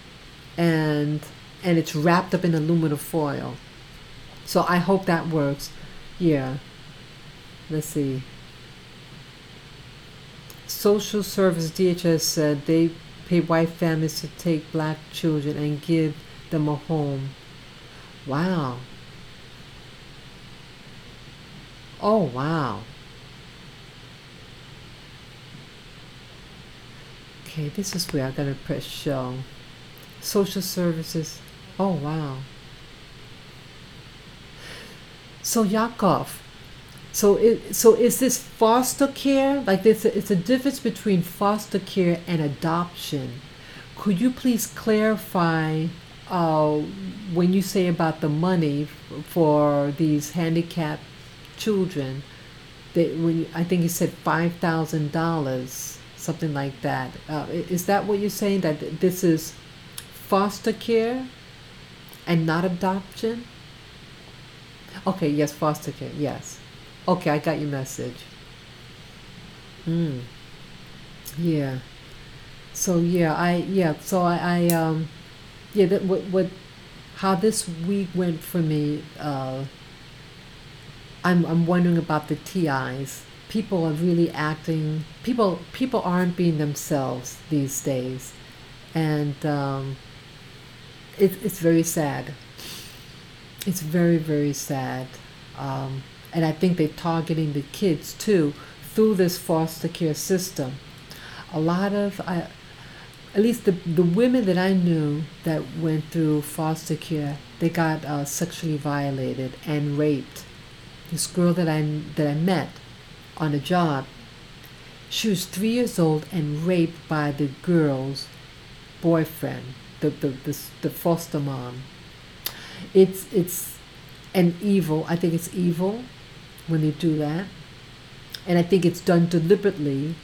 and it's wrapped up in aluminum foil. So I hope that works. Yeah. Let's see. Social Service DHS said they pay white families to take black children and give them a home. Wow. Oh, wow. Okay, this is where I gotta press show. Social services. Oh, wow. So Yakov, so is this foster care? Like this, it's a difference between foster care and adoption. Could you please clarify when you say about the money for these handicapped children? I think you said $5,000, something like that. Is that what you're saying? That this is foster care and not adoption? Okay, yes, foster care, yes. Okay, I got your message. Mm, yeah. So yeah, yeah, that what how this week went for me. I'm wondering about the TIs. People are really acting. People aren't being themselves these days, and it's very sad. It's very, very sad. And I think they're targeting the kids too through this foster care system. A lot of, at least the women that I knew that went through foster care, they got sexually violated and raped. This girl that I met on a job, she was 3 years old and raped by the girl's boyfriend, the foster mom. It's an evil. I think it's evil when they do that, and I think it's done deliberately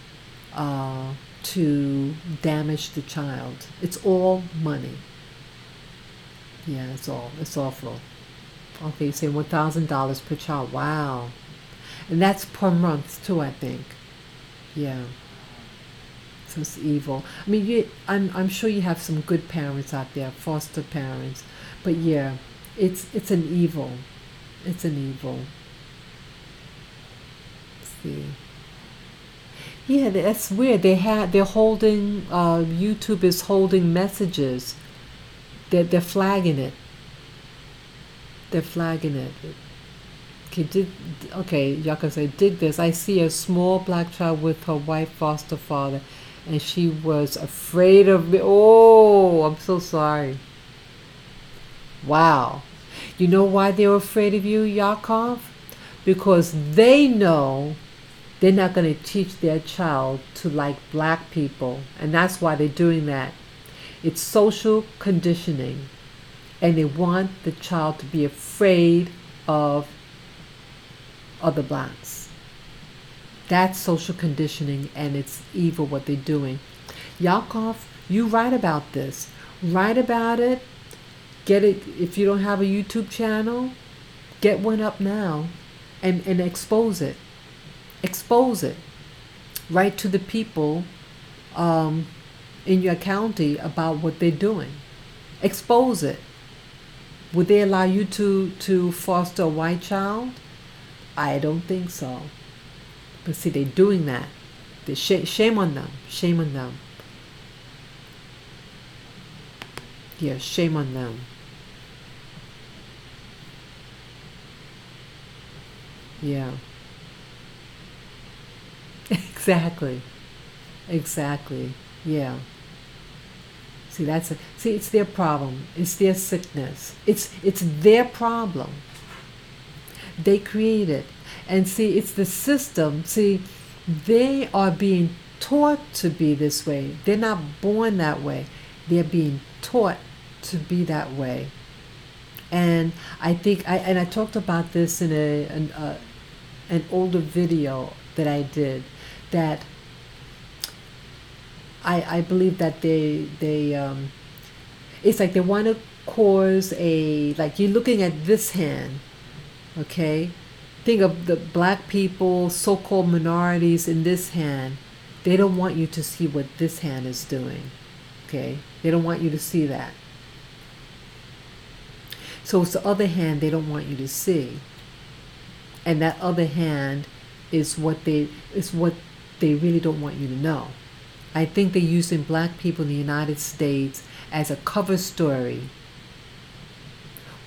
to damage the child. It's all money. Yeah, it's awful. Okay, you say $1,000 per child. Wow, and that's per month too, I think. Yeah. So it's evil. I mean, I'm sure you have some good parents out there, foster parents, but yeah, it's an evil. It's an evil. Let's see. Yeah, that's weird. They're holding YouTube is holding messages. They're flagging it. They're flagging it. Okay, y'all can say, dig this. I see a small black child with her white foster father, and she was afraid of me. Oh, I'm so sorry. Wow. You know why they were afraid of you, Yakov? Because they know they're not going to teach their child to like black people, and that's why they're doing that. It's social conditioning, and they want the child to be afraid of other blacks. That's social conditioning, and it's evil what they're doing. Yakov, you write about this. Write about it. Get it. If you don't have a YouTube channel, get one up now and expose it. Expose it. Write to the people in your county about what they're doing. Expose it. Would they allow you to foster a white child? I don't think so. But see, they're doing that. Shame on them. Shame on them. Yeah, shame on them. Yeah. Exactly. Exactly. Yeah. See, it's their problem. It's their sickness. It's their problem. They create it. And see, it's the system. See, they are being taught to be this way. They're not born that way. They're being taught to be that way. And I think I talked about this in an older video that I did, that I believe that they it's like they want to cause like you're looking at this hand, okay? Think of the black people, so-called minorities in this hand. They don't want you to see what this hand is doing, okay? They don't want you to see that. So it's the other hand they don't want you to see. And that other hand is what they really don't want you to know. I think they're using black people in the United States as a cover story.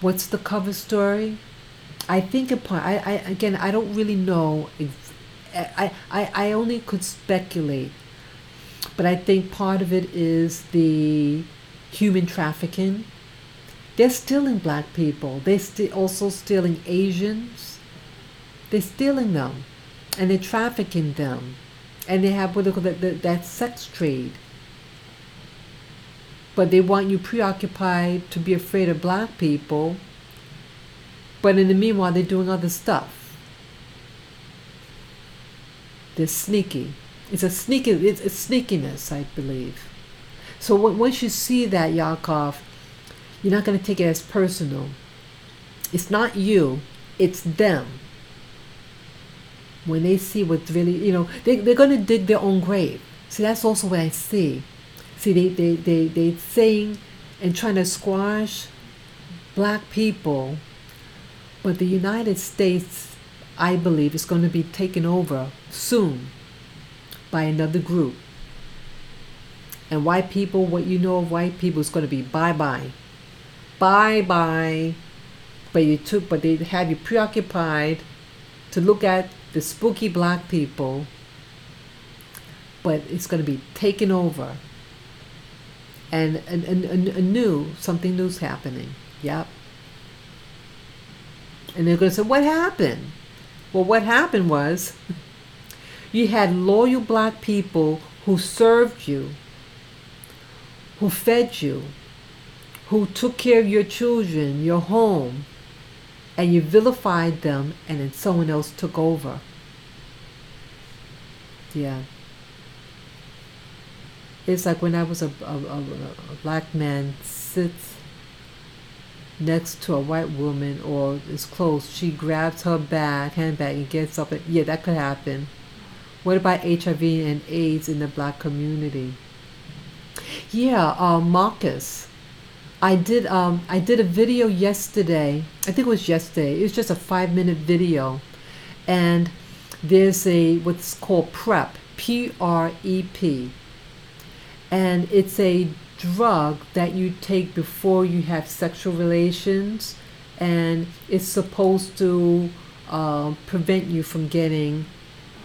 What's the cover story? I think again, I don't really know. I only could speculate. But I think part of it is the human trafficking. They're stealing black people. They're also stealing Asians. They're stealing them. And they're trafficking them. And they have what they call that sex trade. But they want you preoccupied to be afraid of black people. But in the meanwhile, they're doing other stuff. They're sneaky. It's sneakiness, I believe. So once you see that, Yakov, you're not going to take it as personal. It's not you, it's them. When they see what's really, they're going to dig their own grave. See, that's also what I see. See, they saying and trying to squash black people, but the United States, I believe, is going to be taken over soon by another group. And white people, what you know of white people is going to be bye-bye. Bye-bye. But they have you preoccupied to look at the spooky black people, but it's going to be taken over. And something new's happening. Yep. And they're going to say, what happened? Well, what happened was you had loyal black people who served you, who fed you, who took care of your children, your home, and you vilified them, and then someone else took over. Yeah. It's like when I was a black man sits next to a white woman or is close, she grabs her handbag and gets up. Yeah, that could happen. What about HIV and AIDS in the black community? Yeah, Marcus. I did a video yesterday. I think it was yesterday. It was just a 5-minute video, and there's what's called PrEP, PrEP, and it's a drug that you take before you have sexual relations, and it's supposed to prevent you from getting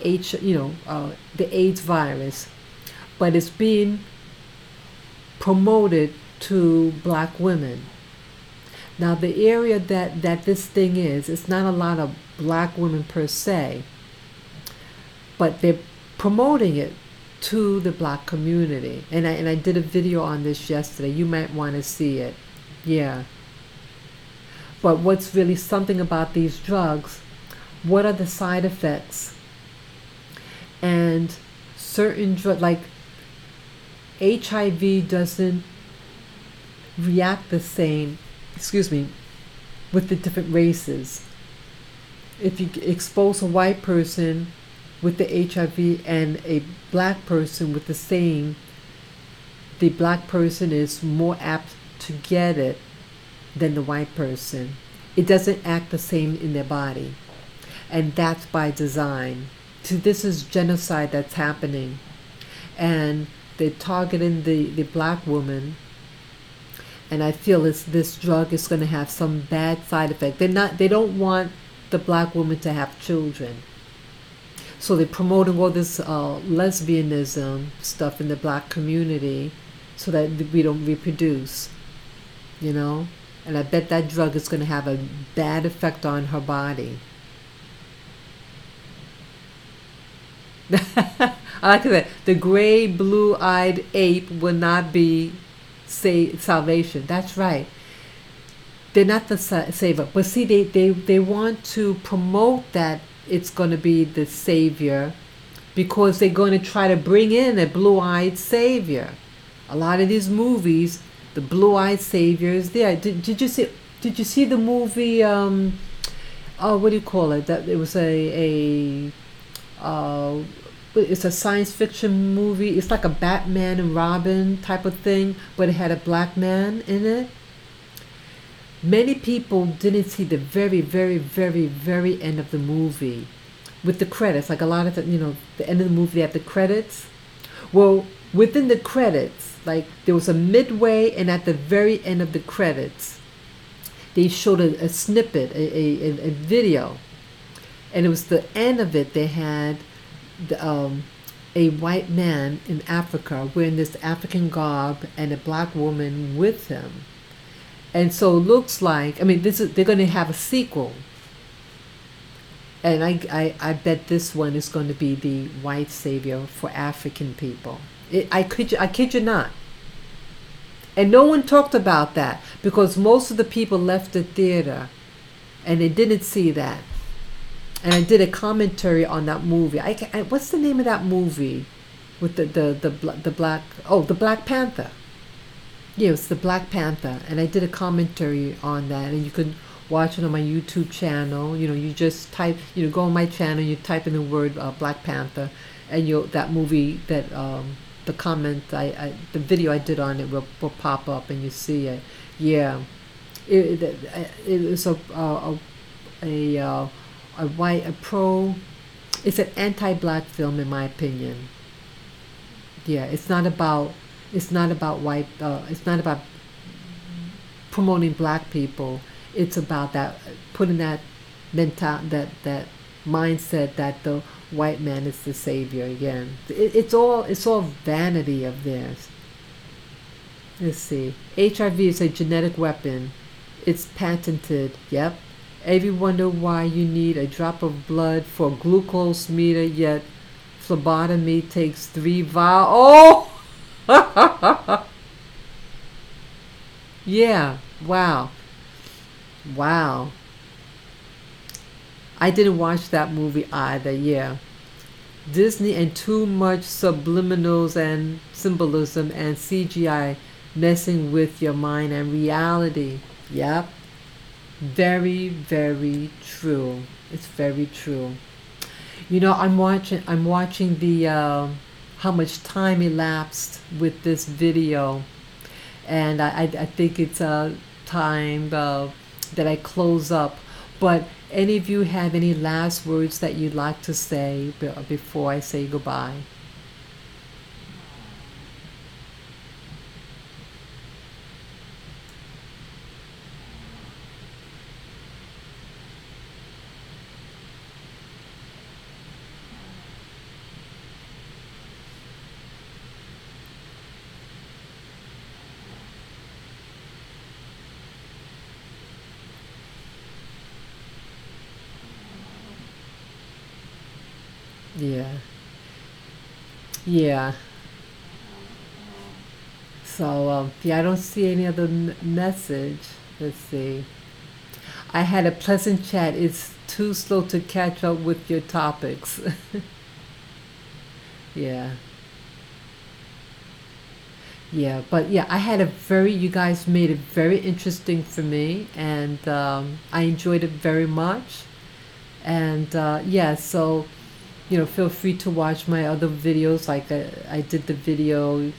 the AIDS virus, but it's being promoted to black women. Now the area that this thing is, it's not a lot of black women per se, but they're promoting it to the black community. And I did a video on this yesterday. You might want to see it. Yeah. But what's really something about these drugs, what are the side effects? And certain drug like HIV doesn't react the same, excuse me, with the different races. If you expose a white person with the HIV and a black person with the same, the black person is more apt to get it than the white person. It doesn't act the same in their body. And that's by design. So this is genocide that's happening. And they're targeting the black woman. And I feel this drug is going to have some bad side effect. They don't want the black woman to have children. So they're promoting all this lesbianism stuff in the black community so that we don't reproduce, you know? And I bet that drug is going to have a bad effect on her body. I like that. The gray, blue-eyed ape will not be salvation. That's right. They're not the savior. But see, they want to promote that it's going to be the savior because they're going to try to bring in a blue-eyed savior. A lot of these movies, the blue-eyed savior is there. Did you see the movie? What do you call it? That it was it's a science fiction movie. It's like a Batman and Robin type of thing, but it had a black man in it. Many people didn't see the very, very, very, very end of the movie with the credits. Like a lot of the end of the movie, they have the credits. Well, within the credits, like there was a midway and at the very end of the credits, they showed a snippet, a video. And it was the end of it. They had a white man in Africa wearing this African garb and a black woman with him. And so it looks like, they're going to have a sequel. And I bet this one is going to be the white savior for African people. I kid you not. And no one talked about that because most of the people left the theater and they didn't see that. And I did a commentary on that movie. What's the name of that movie with the Black Panther? Yeah, it's the Black Panther, and I did a commentary on that, and you can watch it on my YouTube channel. You just type, go on my channel, you type in the word Black Panther, and that movie, that the comment, the video I did on it will pop up, and you see it. Yeah, it was it's an anti-black film in my opinion. Yeah, it's not about white. It's not about promoting black people. It's about putting that that mindset that the white man is the savior again. It's all vanity of theirs. Let's see. HIV is a genetic weapon. It's patented. Yep. Ever wonder why you need a drop of blood for a glucose meter, yet phlebotomy takes 3 vials? Oh! Yeah, wow. I didn't watch that movie either. Yeah, Disney and too much subliminals and symbolism and CGI messing with your mind and reality. Yep, very, very true. It's very true. I'm watching the how much time elapsed with this video, and I think it's time that I close up. But any of you have any last words that you'd like to say before I say goodbye? Yeah. Yeah. So, I don't see any other message. Let's see. I had a pleasant chat. It's too slow to catch up with your topics. Yeah. Yeah, but yeah, I had a very, you guys made it very interesting for me, and I enjoyed it very much. And yeah, so, feel free to watch my other videos. Like I did the video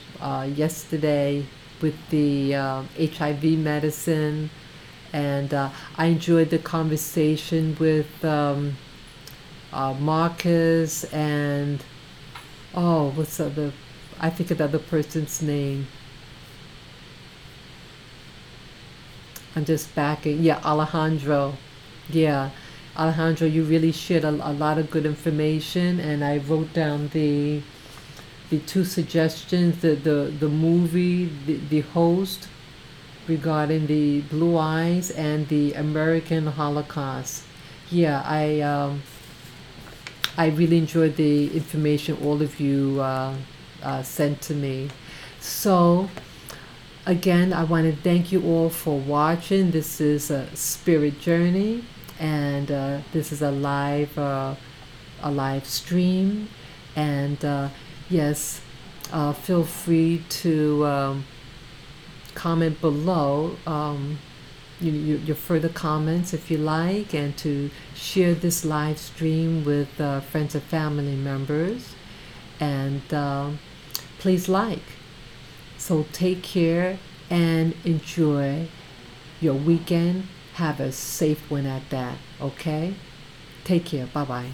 yesterday with the HIV medicine, and I enjoyed the conversation with Marcus and, oh, what's the other? I think of the other person's name. I'm just backing. Yeah, Alejandro. Yeah, Alejandro, you really shared a lot of good information, and I wrote down the two suggestions, the movie, the host regarding the Blue Eyes and the American Holocaust. Yeah, I really enjoyed the information all of you sent to me. So again, I want to thank you all for watching. This is a Spirit Journey, and this is a live stream. And yes, feel free to comment below your further comments if you like, and to share this live stream with friends and family members. And please like. So take care and enjoy your weekend. Have a safe one at that, okay? Take care. Bye-bye.